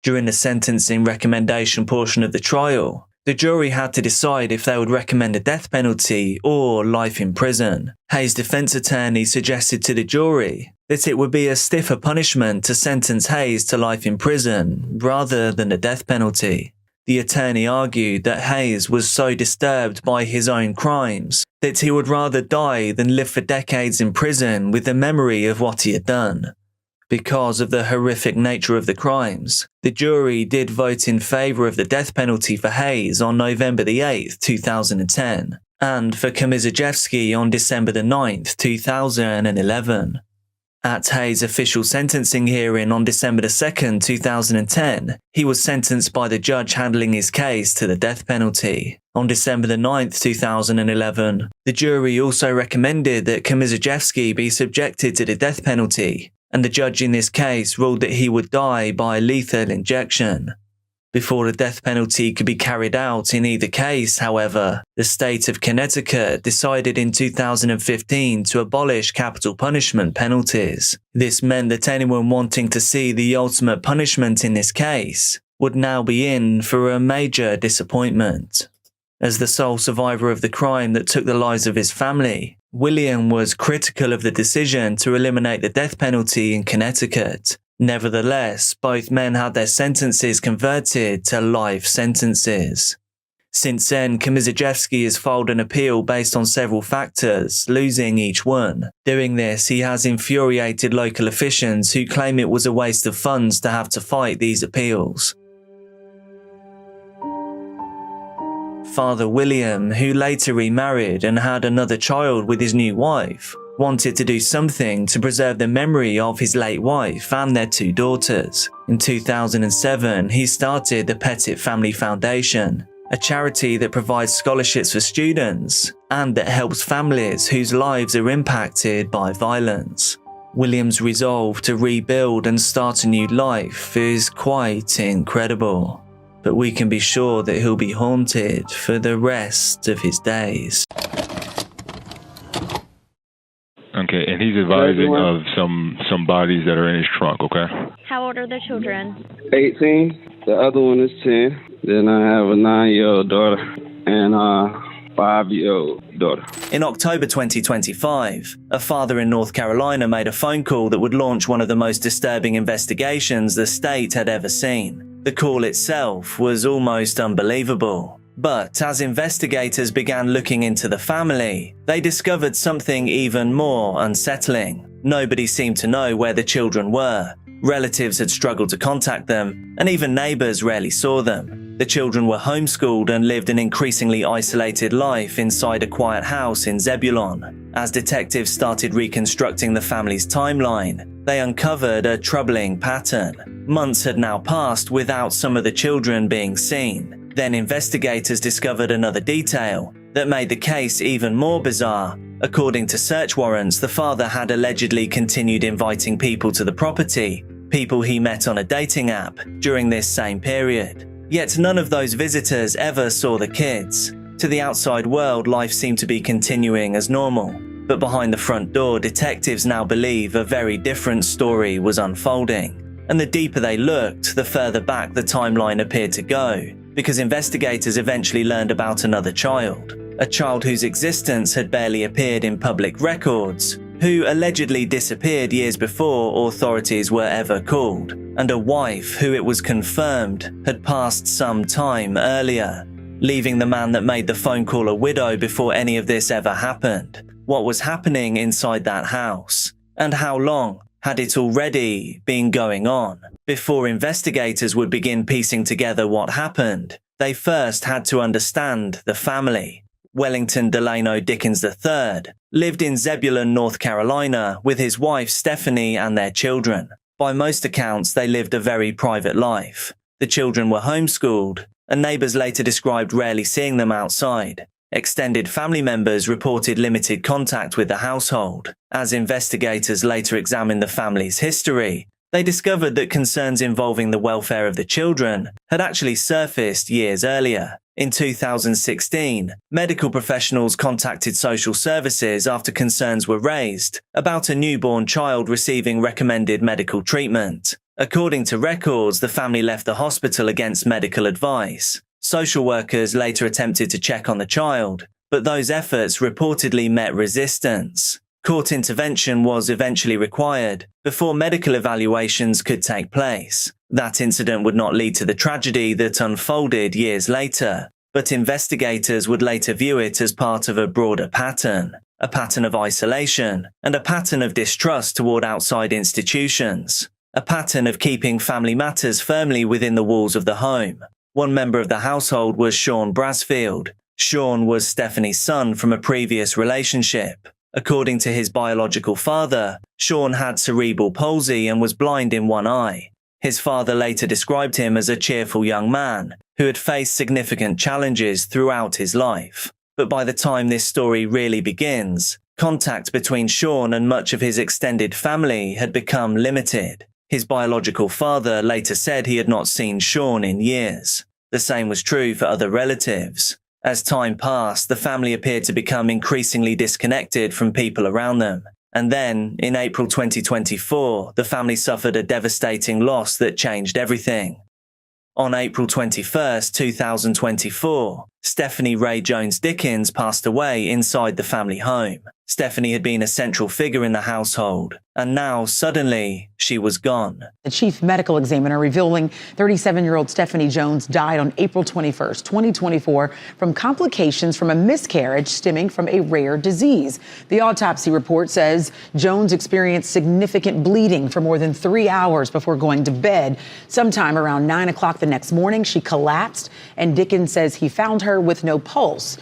During the sentencing recommendation portion of the trial, the jury had to decide if they would recommend a death penalty or life in prison. Hayes' defense attorney suggested to the jury that it would be a stiffer punishment to sentence Hayes to life in prison rather than the death penalty. The attorney argued that Hayes was so disturbed by his own crimes that he would rather die than live for decades in prison with the memory of what he had done. Because of the horrific nature of the crimes, the jury did vote in favour of the death penalty for Hayes on November 8th, 2010. and for Kamizajewski on December the 9th, 2011. At Hayes' official sentencing hearing on December the 2nd, 2010, he was sentenced by the judge handling his case to the death penalty. On December the 9th, 2011, the jury also recommended that Kamizajewski be subjected to the death penalty, and the judge in this case ruled that he would die by lethal injection. Before the death penalty could be carried out in either case, however, the state of Connecticut decided in 2015 to abolish capital punishment penalties. This meant that anyone wanting to see the ultimate punishment in this case would now be in for a major disappointment. As the sole survivor of the crime that took the lives of his family, William was critical of the decision to eliminate the death penalty in Connecticut. Nevertheless, both men had their sentences converted to life sentences. Since then, Kamizajewski has filed an appeal based on several factors, losing each one. Doing this, he has infuriated local officials who claim it was a waste of funds to have to fight these appeals. Father William, who later remarried and had another child with his new wife, wanted to do something to preserve the memory of his late wife and their two daughters. In 2007, he started the Pettit Family Foundation, a charity that provides scholarships for students and that helps families whose lives are impacted by violence. William's resolve to rebuild and start a new life is quite incredible, but we can be sure that he'll be haunted for the rest of his days. Okay, and he's advising of some bodies that are in his trunk, okay? How old are the children? 18. The other one is 10. Then I have a 9-year-old daughter and a 5-year-old daughter. In October 2025, a father in North Carolina made a phone call that would launch one of the most disturbing investigations the state had ever seen. The call itself was almost unbelievable. But as investigators began looking into the family, they discovered something even more unsettling. Nobody seemed to know where the children were. Relatives had struggled to contact them, and even neighbors rarely saw them. The children were homeschooled and lived an increasingly isolated life inside a quiet house in Zebulon. As detectives started reconstructing the family's timeline, they uncovered a troubling pattern. Months had now passed without some of the children being seen. Then investigators discovered another detail that made the case even more bizarre. According to search warrants, the father had allegedly continued inviting people to the property, people he met on a dating app, during this same period. Yet none of those visitors ever saw the kids. To the outside world, life seemed to be continuing as normal. But behind the front door, detectives now believe a very different story was unfolding. And the deeper they looked, the further back the timeline appeared to go, because investigators eventually learned about another child, a child whose existence had barely appeared in public records, who allegedly disappeared years before authorities were ever called, and a wife who it was confirmed had passed some time earlier, leaving the man that made the phone call a widow before any of this ever happened. What was happening inside that house? And how long had it already been going on? Before investigators would begin piecing together what happened, they first had to understand the family. Wellington Delano Dickens III lived in Zebulon, North Carolina, with his wife Stephanie and their children. By most accounts, they lived a very private life. The children were homeschooled, and neighbors later described rarely seeing them outside. Extended family members reported limited contact with the household. As investigators later examined the family's history, they discovered that concerns involving the welfare of the children had actually surfaced years earlier. In 2016, medical professionals contacted social services after concerns were raised about a newborn child receiving recommended medical treatment. According to records, the family left the hospital against medical advice. Social workers later attempted to check on the child, but those efforts reportedly met resistance. Court intervention was eventually required before medical evaluations could take place. That incident would not lead to the tragedy that unfolded years later, but investigators would later view it as part of a broader pattern, a pattern of isolation, and a pattern of distrust toward outside institutions, a pattern of keeping family matters firmly within the walls of the home. One member of the household was Sean Brasfield. Sean was Stephanie's son from a previous relationship. According to his biological father, Sean had cerebral palsy and was blind in one eye. His father later described him as a cheerful young man who had faced significant challenges throughout his life. But by the time this story really begins, contact between Sean and much of his extended family had become limited. His biological father later said he had not seen Sean in years. The same was true for other relatives. As time passed, the family appeared to become increasingly disconnected from people around them. And then, in April 2024, the family suffered a devastating loss that changed everything. On April 21, 2024, Stephanie Ray Jones Dickens passed away inside the family home. Stephanie had been a central figure in the household, and now, suddenly, she was gone. The chief medical examiner revealing 37-year-old Stephanie Jones died on April 21st, 2024, from complications from a miscarriage stemming from a rare disease. The autopsy report says Jones experienced significant bleeding for more than 3 hours before going to bed. Sometime around 9 o'clock the next morning, she collapsed, and Dickens says he found her with no pulse.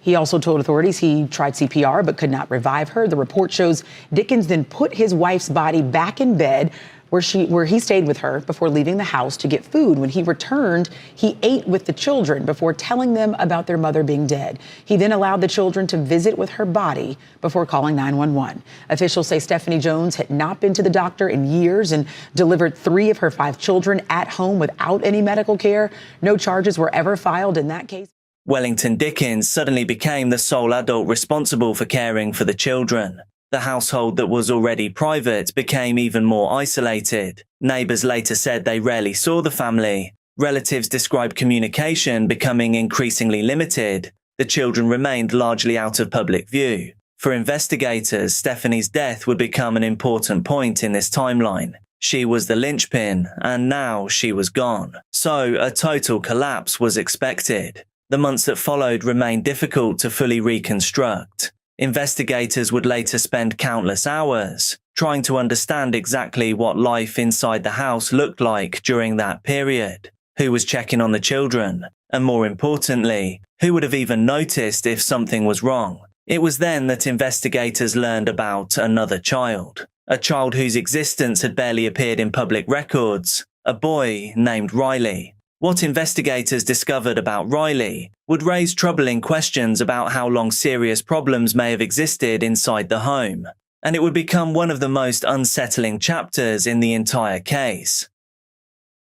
He also told authorities he tried CPR but could not revive her. The report shows Dickens then put his wife's body back in bed where he stayed with her before leaving the house to get food. When he returned, he ate with the children before telling them about their mother being dead. He then allowed the children to visit with her body before calling 911. Officials say Stephanie Jones had not been to the doctor in years and delivered 3 of her 5 children at home without any medical care. No charges were ever filed in that case. Wellington Dickens suddenly became the sole adult responsible for caring for the children. The household that was already private became even more isolated. Neighbours later said they rarely saw the family. Relatives described communication becoming increasingly limited. The children remained largely out of public view. For investigators, Stephanie's death would become an important point in this timeline. She was the linchpin, and now she was gone. So a total collapse was expected. The months that followed remained difficult to fully reconstruct. Investigators would later spend countless hours trying to understand exactly what life inside the house looked like during that period, who was checking on the children, and more importantly, who would have even noticed if something was wrong. It was then that investigators learned about another child, a child whose existence had barely appeared in public records, a boy named Riley. What investigators discovered about Riley would raise troubling questions about how long serious problems may have existed inside the home, and it would become one of the most unsettling chapters in the entire case.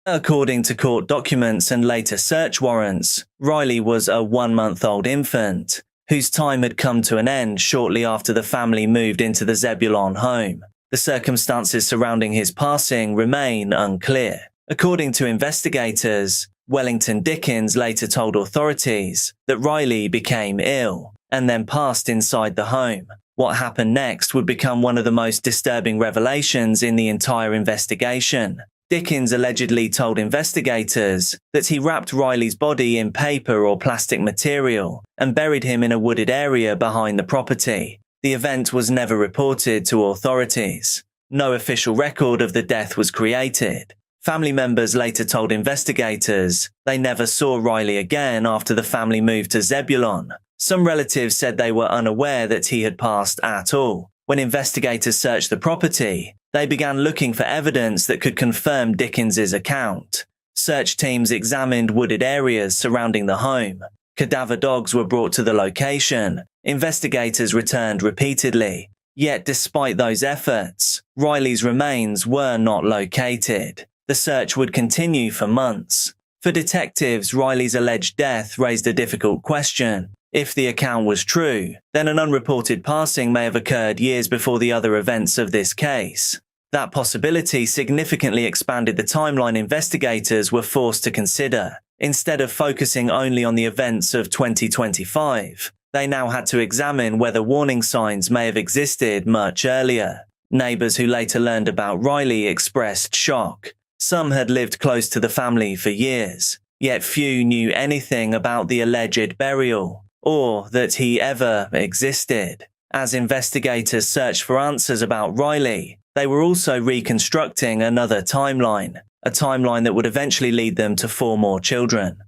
According to court documents and later search warrants, Riley was a 1-month-old infant whose time had come to an end shortly after the family moved into the Zebulon home. The circumstances surrounding his passing remain unclear. According to investigators, Wellington Dickens later told authorities that Riley became ill and then passed inside the home. What happened next would become one of the most disturbing revelations in the entire investigation. Dickens allegedly told investigators that he wrapped Riley's body in paper or plastic material and buried him in a wooded area behind the property. The event was never reported to authorities. No official record of the death was created. Family members later told investigators they never saw Riley again after the family moved to Zebulon. Some relatives said they were unaware that he had passed at all. When investigators searched the property, they began looking for evidence that could confirm Dickens's account. Search teams examined wooded areas surrounding the home. Cadaver dogs were brought to the location. Investigators returned repeatedly. Yet despite those efforts, Riley's remains were not located. The search would continue for months. For detectives, Riley's alleged death raised a difficult question. If the account was true, then an unreported passing may have occurred years before the other events of this case. That possibility significantly expanded the timeline investigators were forced to consider. Instead of focusing only on the events of 2025, they now had to examine whether warning signs may have existed much earlier. Neighbours who later learned about Riley expressed shock. Some had lived close to the family for years, yet few knew anything about the alleged burial, or that he ever existed. As investigators searched for answers about Riley, they were also reconstructing another timeline, a timeline that would eventually lead them to 4 more children.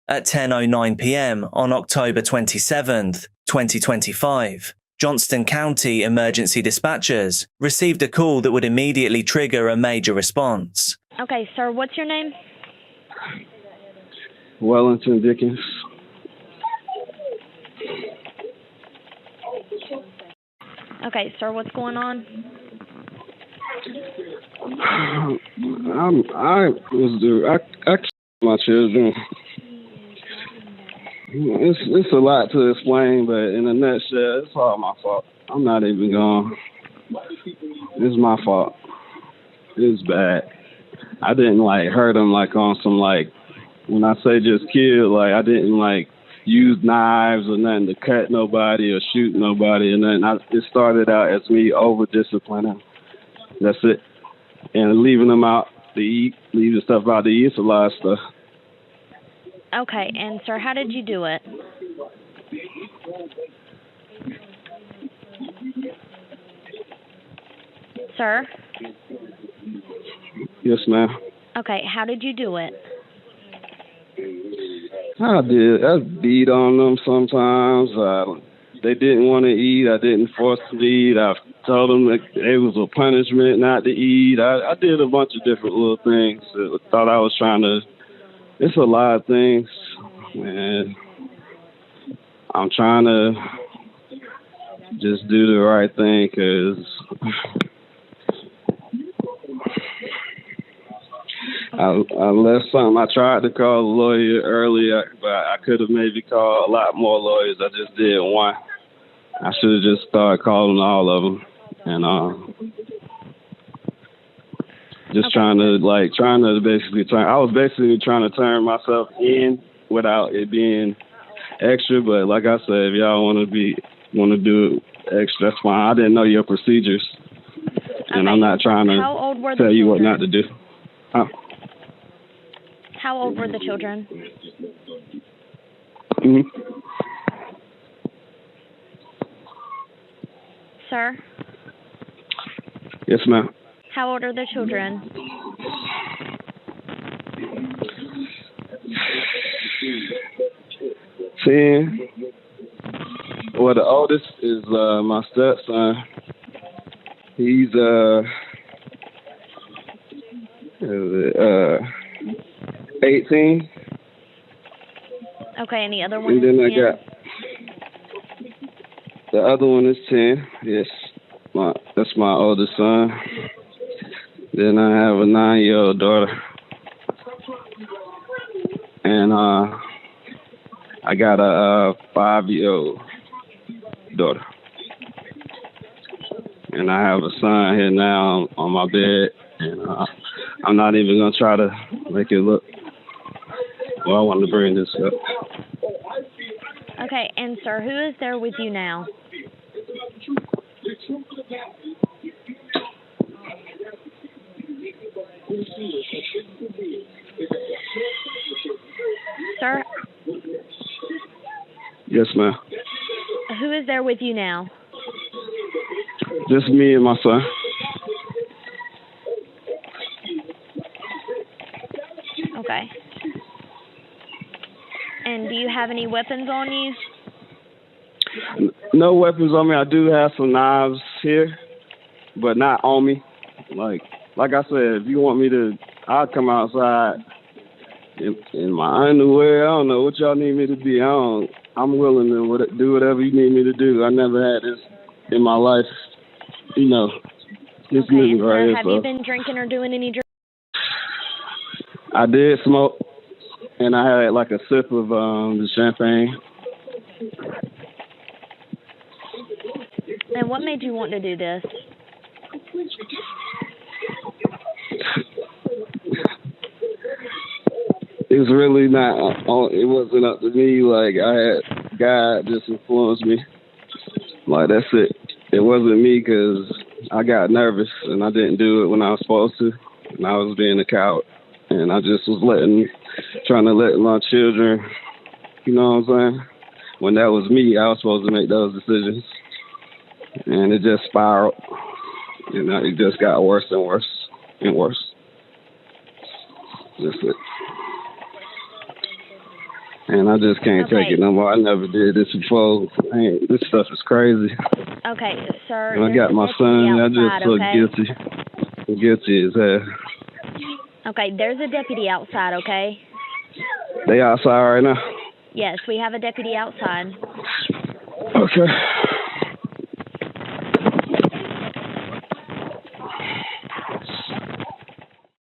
At 10:09 p.m. on October 27th, 2025, Johnston County emergency dispatchers received a call that would immediately trigger a major response. Okay, sir, what's your name? Wellington Dickens. Okay, sir, what's going on? I killed my children. It's a lot to explain, but in a nutshell, it's all my fault. I'm not even going. It's my fault. It's bad. I didn't hurt them on some when I say just kill, I didn't use knives or nothing to cut nobody or shoot nobody or nothing. It started out as me over disciplining. That's it. And leaving them out to eat, leaving stuff out to eat. It's a lot of stuff. Okay, and sir, how did you do it? Sir? Yes, ma'am. Okay, how did you do it? I beat on them sometimes. They didn't want to eat. I didn't force them to eat. I told them that it was a punishment not to eat. I did a bunch of different little things. I thought I was trying to. It's a lot of things, and I'm trying to just do the right thing because I left something. I tried to call a lawyer earlier, but I could have maybe called a lot more lawyers. I just did one. I should have just started calling all of them, and just trying to I was basically trying to turn myself in without it being extra. But like I said, if y'all want to do it extra, that's fine. I didn't know your procedures, and I'm not trying to tell you what not to do. How old were the children? Mm-hmm. Sir? Yes, ma'am. How old are the children? Ten. Well, the oldest is my stepson. He's 18. Okay, and the other one And then is 10? I got the other one is 10. Yes, that's my oldest son. Then I have a 9-year-old daughter, and I got a 5-year-old daughter, and I have a son here now on my bed, and I'm not even gonna try to make it look. Well, I wanted to bring this up. Okay, and sir, who is there with you now? Sir? Yes, ma'am. Who is there with you now? Just me and my son. Okay. And do you have any weapons on you? No weapons on me. I do have some knives here, but not on me. Like I said, if you want me to, I'll come outside in my underwear. I don't know what y'all need me to be. I'm willing to do whatever you need me to do. I never had this in my life. You know, this Okay, music and right sir, here. have you been drinking or doing any drugs? I did smoke, and I had like a sip of the champagne. And what made you want to do this? It's really not. It wasn't up to me. Like I had God just influenced me. Like that's it. It wasn't me because I got nervous and I didn't do it when I was supposed to, and I was being a coward. And I just was trying to let my children. You know what I'm saying? When that was me, I was supposed to make those decisions, and it just spiraled. You know, it just got worse and worse and worse. That's it. And I just can't take it no more. I never did this before. Man, this stuff is crazy. Okay, sir. And I got my son. I just feel guilty. I'm guilty as hell. Okay, there's a deputy outside, okay? They outside right now? Yes, we have a deputy outside. Okay.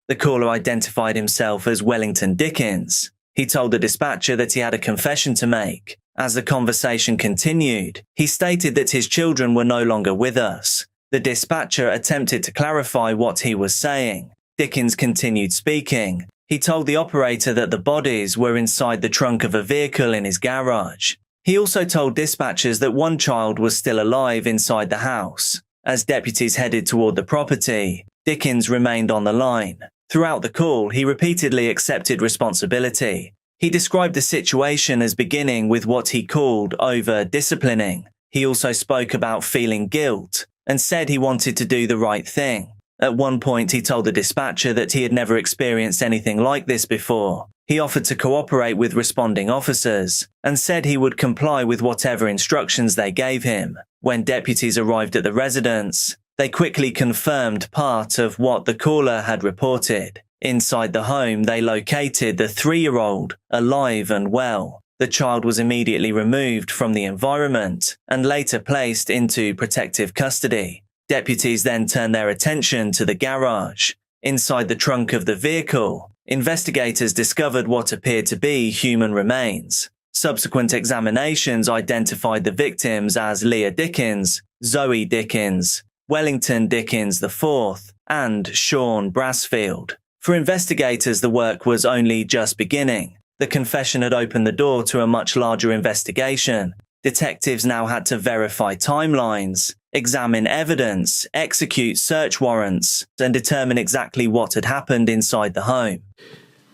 The caller identified himself as Wellington Dickens. He told the dispatcher that he had a confession to make. As the conversation continued, he stated that his children were no longer with us. The dispatcher attempted to clarify what he was saying. Dickens continued speaking. He told the operator that the bodies were inside the trunk of a vehicle in his garage. He also told dispatchers that one child was still alive inside the house. As deputies headed toward the property, Dickens remained on the line. Throughout the call, he repeatedly accepted responsibility. He described the situation as beginning with what he called over-disciplining. He also spoke about feeling guilt and said he wanted to do the right thing. At one point, he told the dispatcher that he had never experienced anything like this before. He offered to cooperate with responding officers and said he would comply with whatever instructions they gave him. When deputies arrived at the residence, they quickly confirmed part of what the caller had reported. Inside the home, they located the 3-year-old, alive and well. The child was immediately removed from the environment and later placed into protective custody. Deputies then turned their attention to the garage. Inside the trunk of the vehicle, investigators discovered what appeared to be human remains. Subsequent examinations identified the victims as Leah Dickens, Zoe Dickens, Wellington Dickens IV, and Sean Brassfield. For investigators, the work was only just beginning. The confession had opened the door to a much larger investigation. Detectives now had to verify timelines, examine evidence, execute search warrants, and determine exactly what had happened inside the home.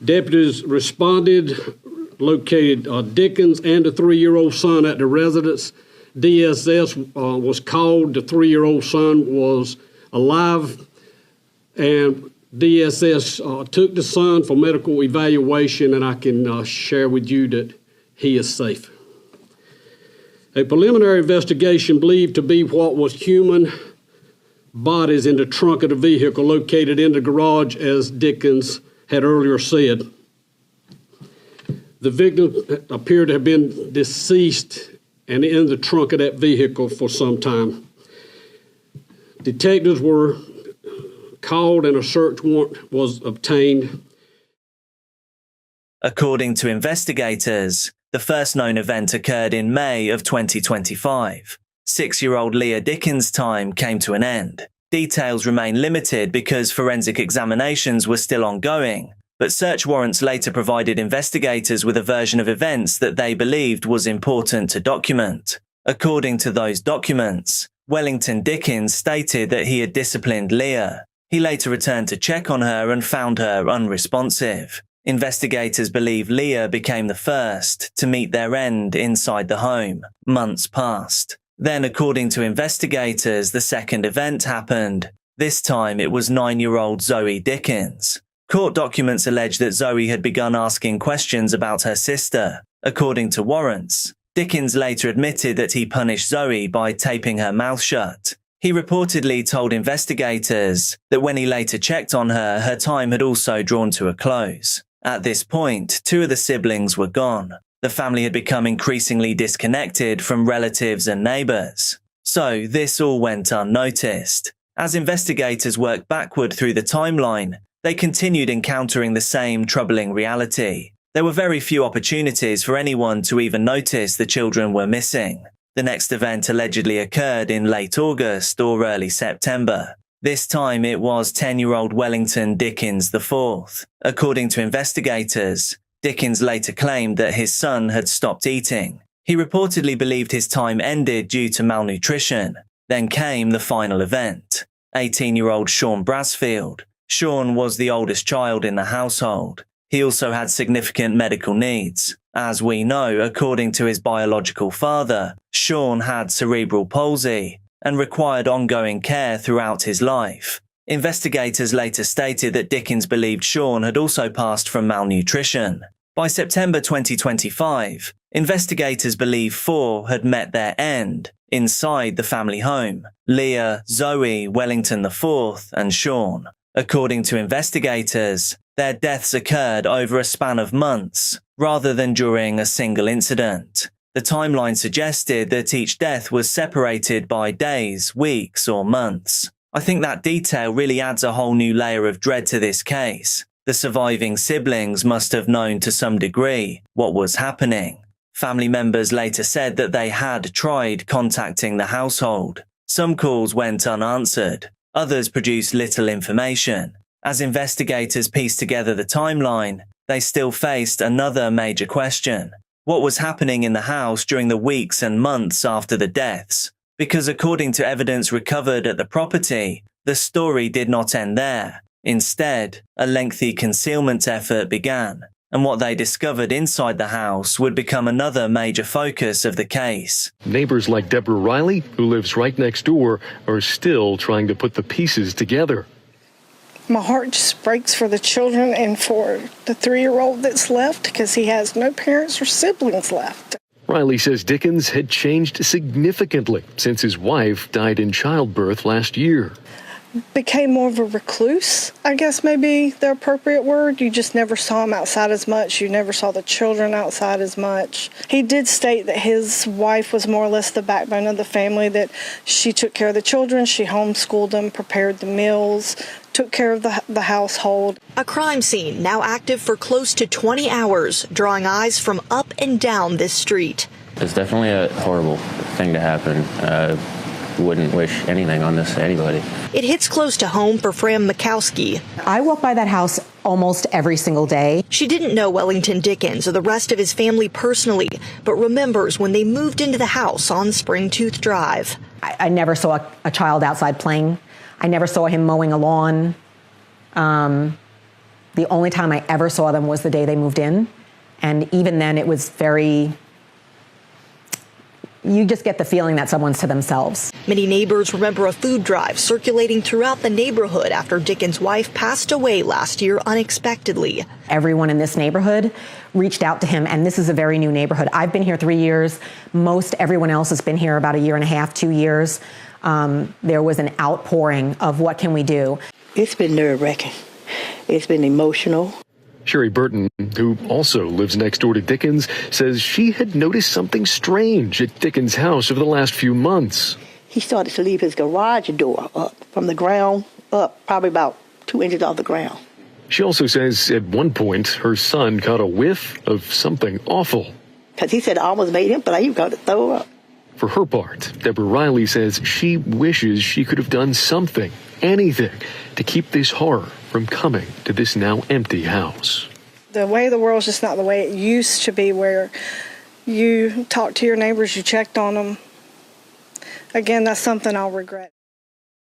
Deputies responded, located Dickens and the 3-year-old son at the residence. DSS was called. The 3-year-old son was alive, and DSS took the son for medical evaluation, and I can share with you that he is safe. A preliminary investigation believed to be what was human bodies in the trunk of the vehicle located in the garage, as Dickens had earlier said. The victim appeared to have been deceased and in the trunk of that vehicle for some time. Detectives were called and a search warrant was obtained. According to investigators, the first known event occurred in May of 2025. 6-year-old Leah Dickens' time came to an end. Details remain limited because forensic examinations were still ongoing, but search warrants later provided investigators with a version of events that they believed was important to document. According to those documents, Wellington Dickens stated that he had disciplined Leah. He later returned to check on her and found her unresponsive. Investigators believe Leah became the first to meet their end inside the home. Months passed. Then, according to investigators, the second event happened. This time it was 9-year-old Zoe Dickens. Court documents allege that Zoe had begun asking questions about her sister. According to warrants, Dickens later admitted that he punished Zoe by taping her mouth shut. He reportedly told investigators that when he later checked on her, her time had also drawn to a close. At this point, 2 of the siblings were gone. The family had become increasingly disconnected from relatives and neighbours. So this all went unnoticed. As investigators worked backward through the timeline, they continued encountering the same troubling reality. There were very few opportunities for anyone to even notice the children were missing. The next event allegedly occurred in late August or early September. This time it was 10-year-old Wellington Dickens IV. According to investigators, Dickens later claimed that his son had stopped eating. He reportedly believed his time ended due to malnutrition. Then came the final event. 18-year-old Sean Brassfield. Sean was the oldest child in the household. He also had significant medical needs. As we know, according to his biological father, Sean had cerebral palsy and required ongoing care throughout his life. Investigators later stated that Dickens believed Sean had also passed from malnutrition. By September 2025, investigators believe 4 had met their end inside the family home: Leah, Zoe, Wellington IV, and Sean. According to investigators, their deaths occurred over a span of months, rather than during a single incident. The timeline suggested that each death was separated by days, weeks, or months. I think that detail really adds a whole new layer of dread to this case. The surviving siblings must have known to some degree what was happening. Family members later said that they had tried contacting the household. Some calls went unanswered. Others produced little information. As investigators pieced together the timeline, they still faced another major question. What was happening in the house during the weeks and months after the deaths? Because according to evidence recovered at the property, the story did not end there. Instead, a lengthy concealment effort began, and what they discovered inside the house would become another major focus of the case. Neighbors like Deborah Riley, who lives right next door, are still trying to put the pieces together. My heart just breaks for the children and for the 3-year-old that's left because he has no parents or siblings left. Riley says Dickens had changed significantly since his wife died in childbirth last year. Became more of a recluse, I guess maybe the appropriate word. You just never saw him outside as much. You never saw the children outside as much. He did state that his wife was more or less the backbone of the family, that she took care of the children, she homeschooled them, prepared the meals, took care of the household. A crime scene now active for close to 20 hours, drawing eyes from up and down this street. It's definitely a horrible thing to happen. Wouldn't wish anything on this to anybody. It hits close to home for Fran Mikowski. I walk by that house almost every single day. She didn't know Wellington Dickens or the rest of his family personally, but remembers when they moved into the house on Springtooth Drive. I never saw a child outside playing. I never saw him mowing a lawn. The only time I ever saw them was the day they moved in. And even then it was you just get the feeling that someone's to themselves. Many neighbors remember a food drive circulating throughout the neighborhood after Dickens' wife passed away last year unexpectedly. Everyone in this neighborhood reached out to him, and this is a very new neighborhood. I've been here 3 years. Most everyone else has been here about 1.5 years, 2 years. There was an outpouring of what can we do. It's been nerve-wracking. It's been emotional. Sherry Burton, who also lives next door to Dickens, says she had noticed something strange at Dickens' house over the last few months. He started to leave his garage door up from the ground up, probably about 2 inches off the ground. She also says at one point her son caught a whiff of something awful. Because he said it almost made him, but I even got to throw up. For her part, Deborah Riley says she wishes she could have done something, anything, to keep this horror from coming to this now empty house. The way of the world's just not the way it used to be, where you talked to your neighbors, you checked on them. Again, that's something I'll regret.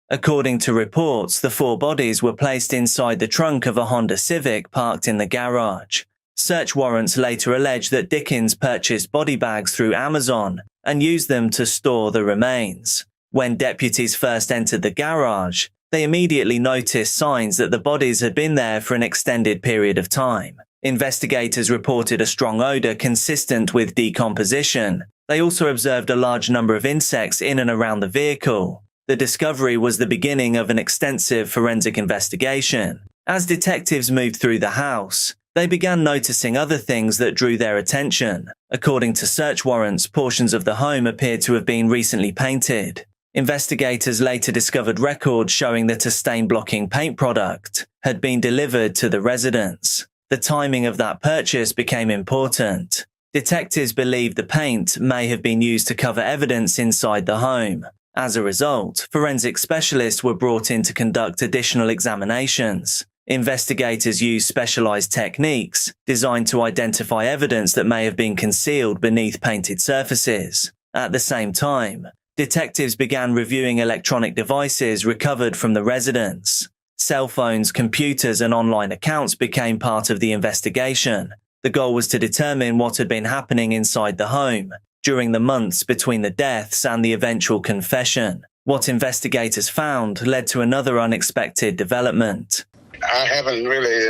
According to reports, the 4 bodies were placed inside the trunk of a Honda Civic parked in the garage. Search warrants later alleged that Dickens purchased body bags through Amazon and used them to store the remains. When deputies first entered the garage, they immediately noticed signs that the bodies had been there for an extended period of time. Investigators reported a strong odor consistent with decomposition. They also observed a large number of insects in and around the vehicle. The discovery was the beginning of an extensive forensic investigation. As detectives moved through the house, they began noticing other things that drew their attention. According to search warrants, portions of the home appeared to have been recently painted. Investigators later discovered records showing that a stain-blocking paint product had been delivered to the residence. The timing of that purchase became important. Detectives believed the paint may have been used to cover evidence inside the home. As a result, forensic specialists were brought in to conduct additional examinations. Investigators used specialized techniques designed to identify evidence that may have been concealed beneath painted surfaces. At the same time, detectives began reviewing electronic devices recovered from the residence. Cell phones, computers, and online accounts became part of the investigation. The goal was to determine what had been happening inside the home during the months between the deaths and the eventual confession. What investigators found led to another unexpected development. I haven't really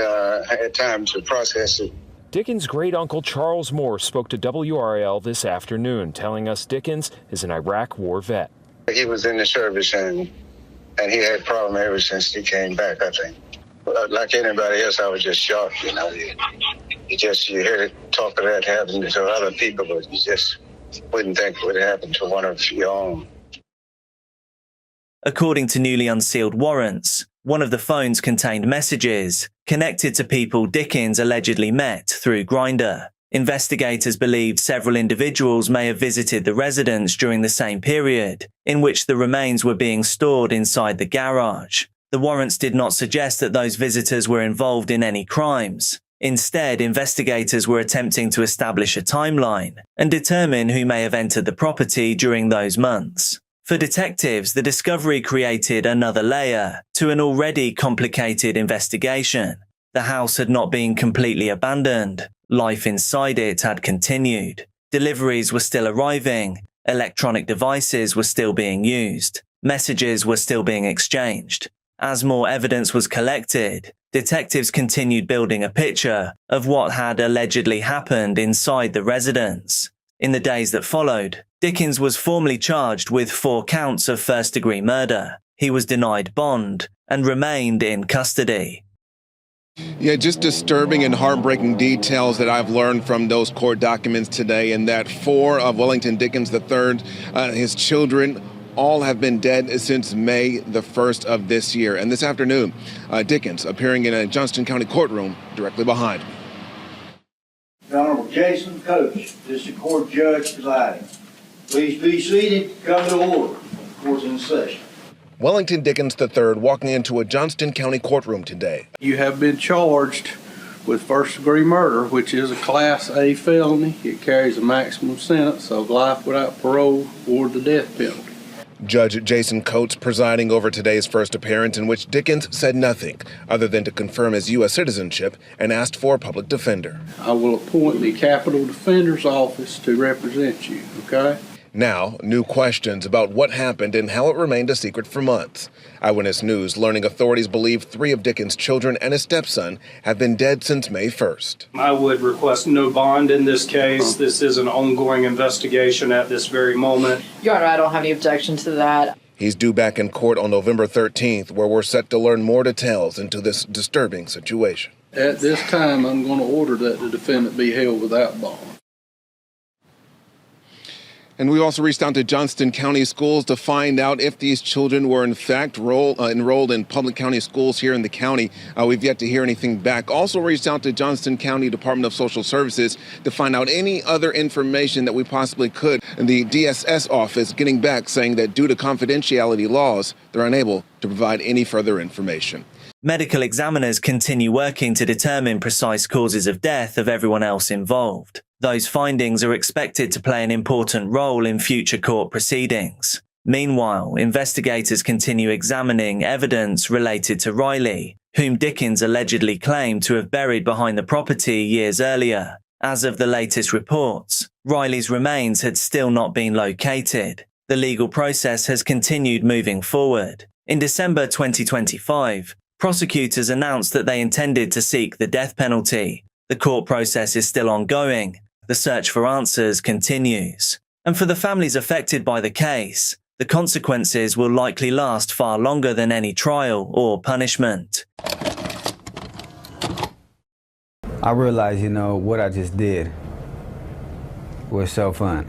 had time to process it Dickens' great-uncle Charles Moore spoke to WRAL this afternoon, telling us Dickens is an Iraq War vet. He was in the service and he had problems ever since he came back, I think. But like anybody else, I was just shocked, you know. You hear talk of that happening to other people, but you just wouldn't think it would happen to one of your own. According to newly unsealed warrants, one of the phones contained messages connected to people Dickens allegedly met through Grindr. Investigators believed several individuals may have visited the residence during the same period, in which the remains were being stored inside the garage. The warrants did not suggest that those visitors were involved in any crimes. Instead, investigators were attempting to establish a timeline and determine who may have entered the property during those months. For detectives, the discovery created another layer to an already complicated investigation. The house had not been completely abandoned. Life inside it had continued. Deliveries were still arriving. Electronic devices were still being used. Messages were still being exchanged. As more evidence was collected, detectives continued building a picture of what had allegedly happened inside the residence. In the days that followed, Dickens was formally charged with 4 counts of first-degree murder. He was denied bond and remained in custody. Yeah, just disturbing and heartbreaking details that I've learned from those court documents today, and that 4 of Wellington Dickens III, his children, all have been dead since May the 1st of this year. And this afternoon, Dickens appearing in a Johnston County courtroom directly behind me. The Honorable Jason Coates, District Court Judge presiding. Please be seated. Come to order. Court's in session. Wellington Dickens III walking into a Johnston County courtroom today. You have been charged with first-degree murder, which is a Class A felony. It carries a maximum sentence of life without parole or the death penalty. Judge Jason Coates presiding over today's first appearance, in which Dickens said nothing other than to confirm his U.S. citizenship and asked for a public defender. I will appoint the Capitol Defender's Office to represent you, okay? Now, new questions about what happened and how it remained a secret for months. Eyewitness News learning authorities believe 3 of Dickens' children and his stepson have been dead since May 1st. I would request no bond in this case. This is an ongoing investigation at this very moment. Your Honor, I don't have any objection to that. He's due back in court on November 13th, where we're set to learn more details into this disturbing situation. At this time, I'm going to order that the defendant be held without bond. And we also reached out to Johnston County Schools to find out if these children were in fact enrolled in public county schools here in the county. We've yet to hear anything back. Also reached out to Johnston County Department of Social Services to find out any other information that we possibly could. And the DSS office getting back saying that due to confidentiality laws, they're unable to provide any further information. Medical examiners continue working to determine precise causes of death of everyone else involved. Those findings are expected to play an important role in future court proceedings. Meanwhile, investigators continue examining evidence related to Riley, whom Dickens allegedly claimed to have buried behind the property years earlier. As of the latest reports, Riley's remains had still not been located. The legal process has continued moving forward. In December 2025, prosecutors announced that they intended to seek the death penalty. The court process is still ongoing. The search for answers continues. And for the families affected by the case, the consequences will likely last far longer than any trial or punishment. I realized, what I just did was so fun.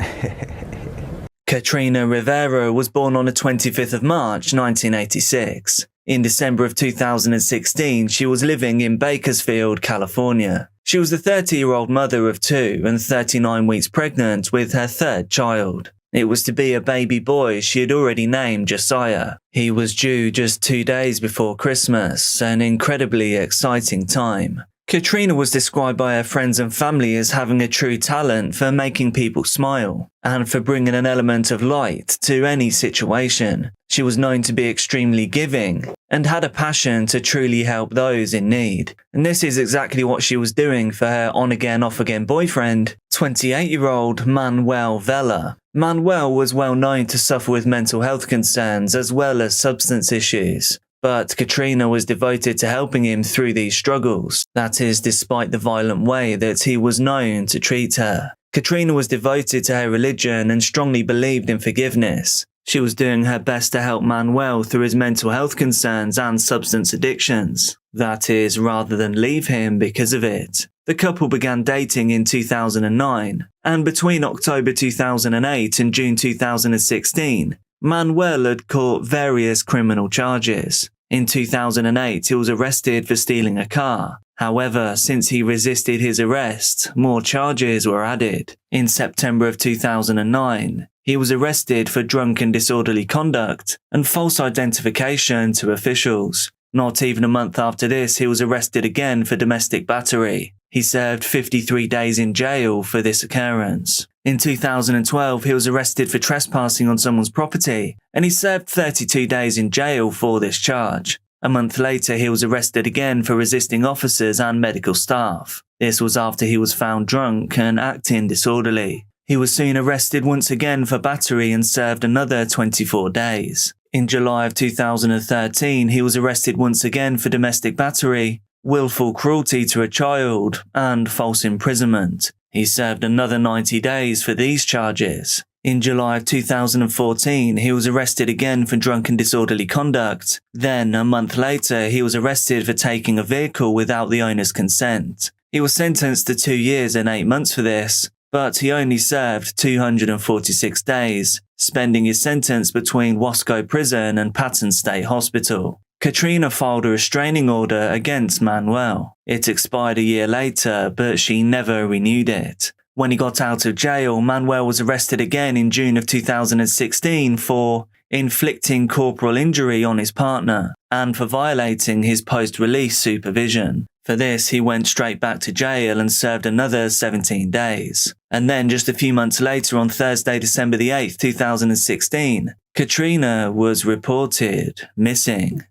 Katrina Rivera was born on the 25th of March, 1986. In December of 2016, she was living in Bakersfield, California. She was the 30-year-old mother of 2 and 39 weeks pregnant with her 3rd child. It was to be a baby boy she had already named Josiah. He was due just 2 days before Christmas, an incredibly exciting time. Katrina was described by her friends and family as having a true talent for making people smile and for bringing an element of light to any situation. She was known to be extremely giving and had a passion to truly help those in need. And this is exactly what she was doing for her on-again, off-again boyfriend, 28-year-old Manuel Vela. Manuel was well known to suffer with mental health concerns as well as substance issues. But Katrina was devoted to helping him through these struggles. That is, despite the violent way that he was known to treat her. Katrina was devoted to her religion and strongly believed in forgiveness. She was doing her best to help Manuel through his mental health concerns and substance addictions. That is, rather than leave him because of it. The couple began dating in 2009, and between October 2008 and June 2016, Manuel had caught various criminal charges. In 2008, he was arrested for stealing a car. However, since he resisted his arrest, more charges were added. In September of 2009, he was arrested for drunk and disorderly conduct and false identification to officials. Not even a month after this, he was arrested again for domestic battery. He served 53 days in jail for this occurrence. In 2012, he was arrested for trespassing on someone's property, and he served 32 days in jail for this charge. A month later, he was arrested again for resisting officers and medical staff. This was after he was found drunk and acting disorderly. He was soon arrested once again for battery and served another 24 days. In July of 2013, he was arrested once again for domestic battery, willful cruelty to a child, and false imprisonment. He served another 90 days for these charges. In July of 2014, he was arrested again for drunk and disorderly conduct. Then, a month later, he was arrested for taking a vehicle without the owner's consent. He was sentenced to 2 years and 8 months for this, but he only served 246 days, spending his sentence between Wasco Prison and Patton State Hospital. Katrina filed a restraining order against Manuel. It expired a year later, but she never renewed it. When he got out of jail, Manuel was arrested again in June of 2016 for inflicting corporal injury on his partner and for violating his post-release supervision. For this, he went straight back to jail and served another 17 days. And then just a few months later, on Thursday, December the 8th, 2016, Katrina was reported missing.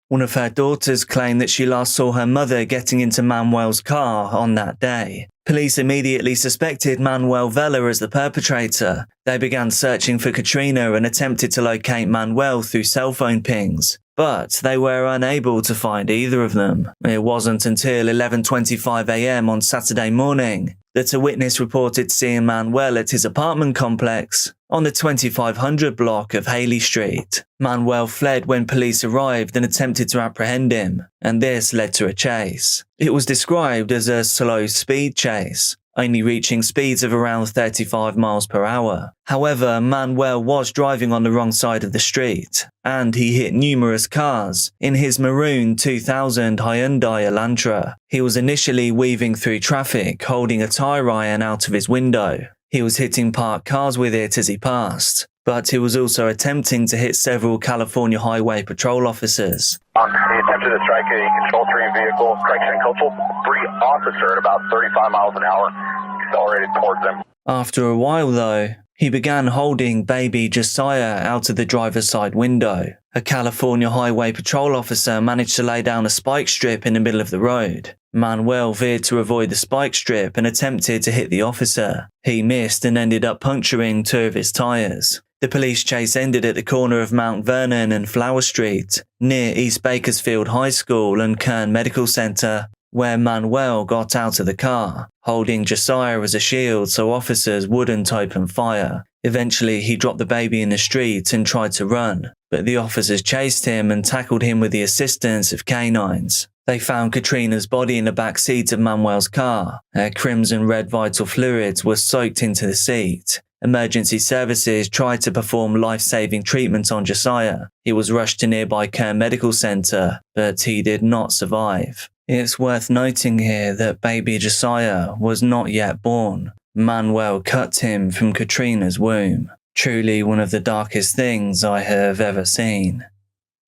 One of her daughters claimed that she last saw her mother getting into Manuel's car on that day. Police immediately suspected Manuel Vela as the perpetrator. They began searching for Katrina and attempted to locate Manuel through cell phone pings, but they were unable to find either of them. It wasn't until 11:25 a.m. on Saturday morning that a witness reported seeing Manuel at his apartment complex on the 2500 block of Haley Street. Manuel fled when police arrived and attempted to apprehend him, and this led to a chase. It was described as a slow speed chase, only reaching speeds of around 35 miles per hour. However, Manuel was driving on the wrong side of the street, and he hit numerous cars in his maroon 2000 Hyundai Elantra. He was initially weaving through traffic, holding a tire iron out of his window. He was hitting parked cars with it as he passed, but he was also attempting to hit several California Highway Patrol officers. He attempted to strike a Control 3 vehicle, striking a Control 3 officer at about 35 miles an hour, accelerated towards them. After a while, though, he began holding baby Josiah out of the driver's side window. A California Highway Patrol officer managed to lay down a spike strip in the middle of the road. Manuel veered to avoid the spike strip and attempted to hit the officer. He missed and ended up puncturing 2 of his tires. The police chase ended at the corner of Mount Vernon and Flower Street, near East Bakersfield High School and Kern Medical Center, where Manuel got out of the car, holding Josiah as a shield so officers wouldn't open fire. Eventually, he dropped the baby in the street and tried to run, but the officers chased him and tackled him with the assistance of canines. They found Katrina's body in the back seat of Manuel's car. Her crimson red vital fluids were soaked into the seat. Emergency services tried to perform life-saving treatment on Josiah. He was rushed to nearby Kern Medical Center, but he did not survive. It's worth noting here that baby Josiah was not yet born. Manuel cut him from Katrina's womb. Truly one of the darkest things I have ever seen.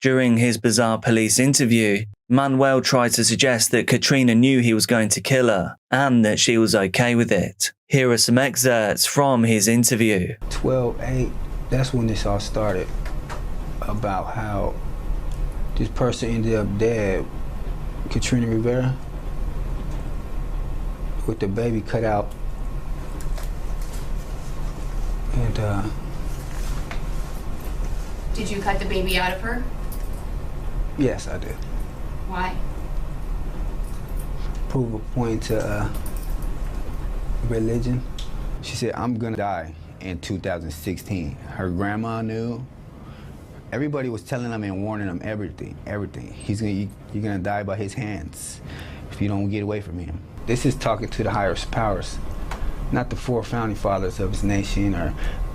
During his bizarre police interview, Manuel tried to suggest that Katrina knew he was going to kill her and that she was okay with it. Here are some excerpts from his interview. 12/8, that's when this all started, about how this person ended up dead, Katrina Rivera, with the baby cut out. And did you cut the baby out of her? Yes, I did. Why? Prove a point to religion. She said, I'm gonna die in 2016. Her grandma knew. Everybody was telling him and warning him everything. You're gonna die by his hands if you don't get away from him. This is talking to the higher powers, not the 4 founding fathers of his nation or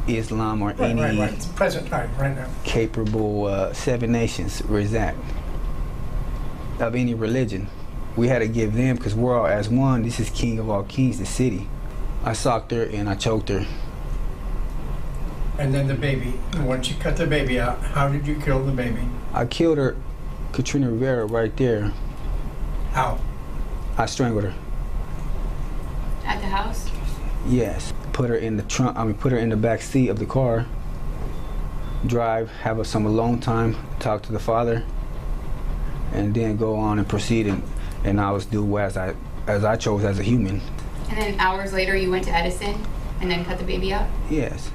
Islam or any It's present time, right now. capable 7 nations or that of any religion. We had to give them, because we're all as one. This is king of all kings, the city. I socked her and I choked her. And then the baby. Once you cut the baby out, how did you kill the baby? I killed her, Katrina Rivera, right there. How? I strangled her. At the house? Yes. Put her in the trunk. Put her in the back seat of the car. Drive, have some alone time, talk to the father, and then go on and proceed. And I was do as I chose as a human. And then hours later, you went to Edison and then cut the baby up? Yes.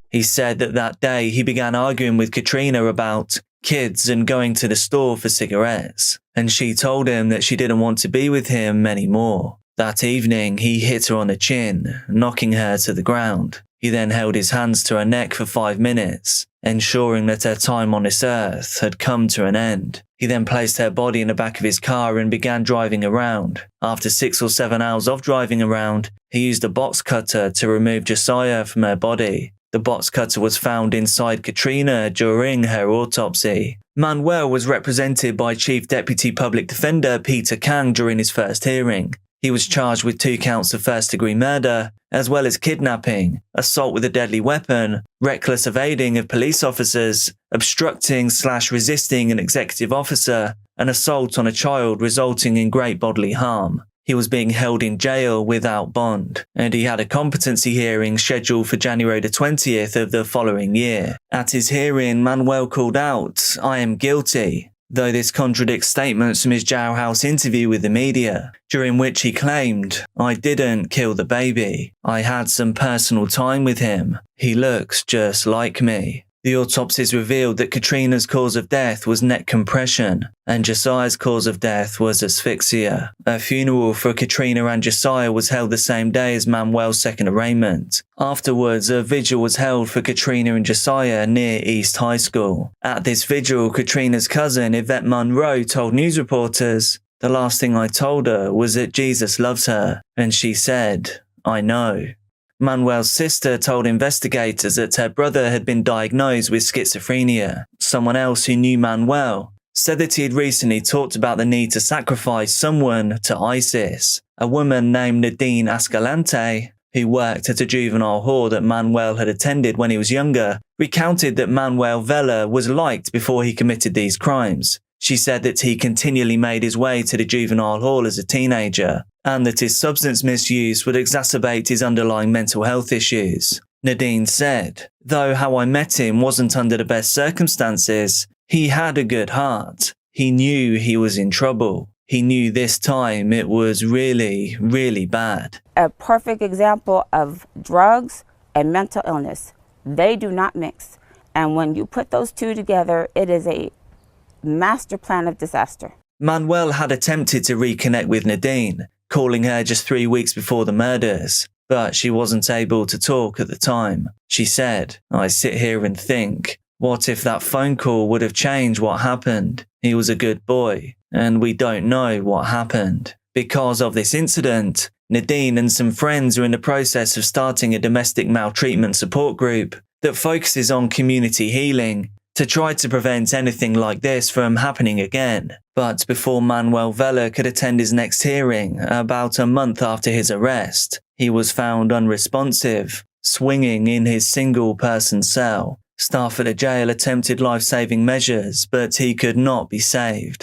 He said that day he began arguing with Katrina about kids and going to the store for cigarettes, and she told him that she didn't want to be with him anymore. That evening, he hit her on the chin, knocking her to the ground. He then held his hands to her neck for 5 minutes, ensuring that her time on this earth had come to an end. He then placed her body in the back of his car and began driving around. After 6 or 7 hours of driving around, he used a box cutter to remove Josiah from her body. The box cutter was found inside Katrina during her autopsy. Manuel was represented by Chief Deputy Public Defender Peter Kang during his first hearing. He was charged with 2 counts of first-degree murder, as well as kidnapping, assault with a deadly weapon, reckless evading of police officers, obstructing/resisting an executive officer, and assault on a child resulting in great bodily harm. He was being held in jail without bond, and he had a competency hearing scheduled for January the 20th of the following year. At his hearing, Manuel called out, "I am guilty," though this contradicts statements from his jailhouse interview with the media, during which he claimed, "I didn't kill the baby. I had some personal time with him. He looks just like me." The autopsies revealed that Katrina's cause of death was neck compression, and Josiah's cause of death was asphyxia. A funeral for Katrina and Josiah was held the same day as Manuel's second arraignment. Afterwards, a vigil was held for Katrina and Josiah near East High School. At this vigil, Katrina's cousin, Yvette Monroe, told news reporters, "The last thing I told her was that Jesus loves her, and she said, 'I know.'" Manuel's sister told investigators that her brother had been diagnosed with schizophrenia. Someone else who knew Manuel said that he had recently talked about the need to sacrifice someone to ISIS. A woman named Nadine Escalante, who worked at a juvenile hall that Manuel had attended when he was younger, recounted that Manuel Vela was liked before he committed these crimes. She said that he continually made his way to the juvenile hall as a teenager, and that his substance misuse would exacerbate his underlying mental health issues. Nadine said, "Though how I met him wasn't under the best circumstances, he had a good heart. He knew he was in trouble. He knew this time it was really, really bad." A perfect example of drugs and mental illness. They do not mix. And when you put those two together, it is a master plan of disaster. Manuel had attempted to reconnect with Nadine, calling her just 3 weeks before the murders, but she wasn't able to talk at the time. She said, "I sit here and think, what if that phone call would have changed what happened? He was a good boy, and we don't know what happened." Because of this incident, Nadine and some friends are in the process of starting a domestic maltreatment support group that focuses on community healing to try to prevent anything like this from happening again. But before Manuel Vela could attend his next hearing, about a month after his arrest, he was found unresponsive, swinging in his single-person cell. Staff at the jail attempted life-saving measures, but he could not be saved.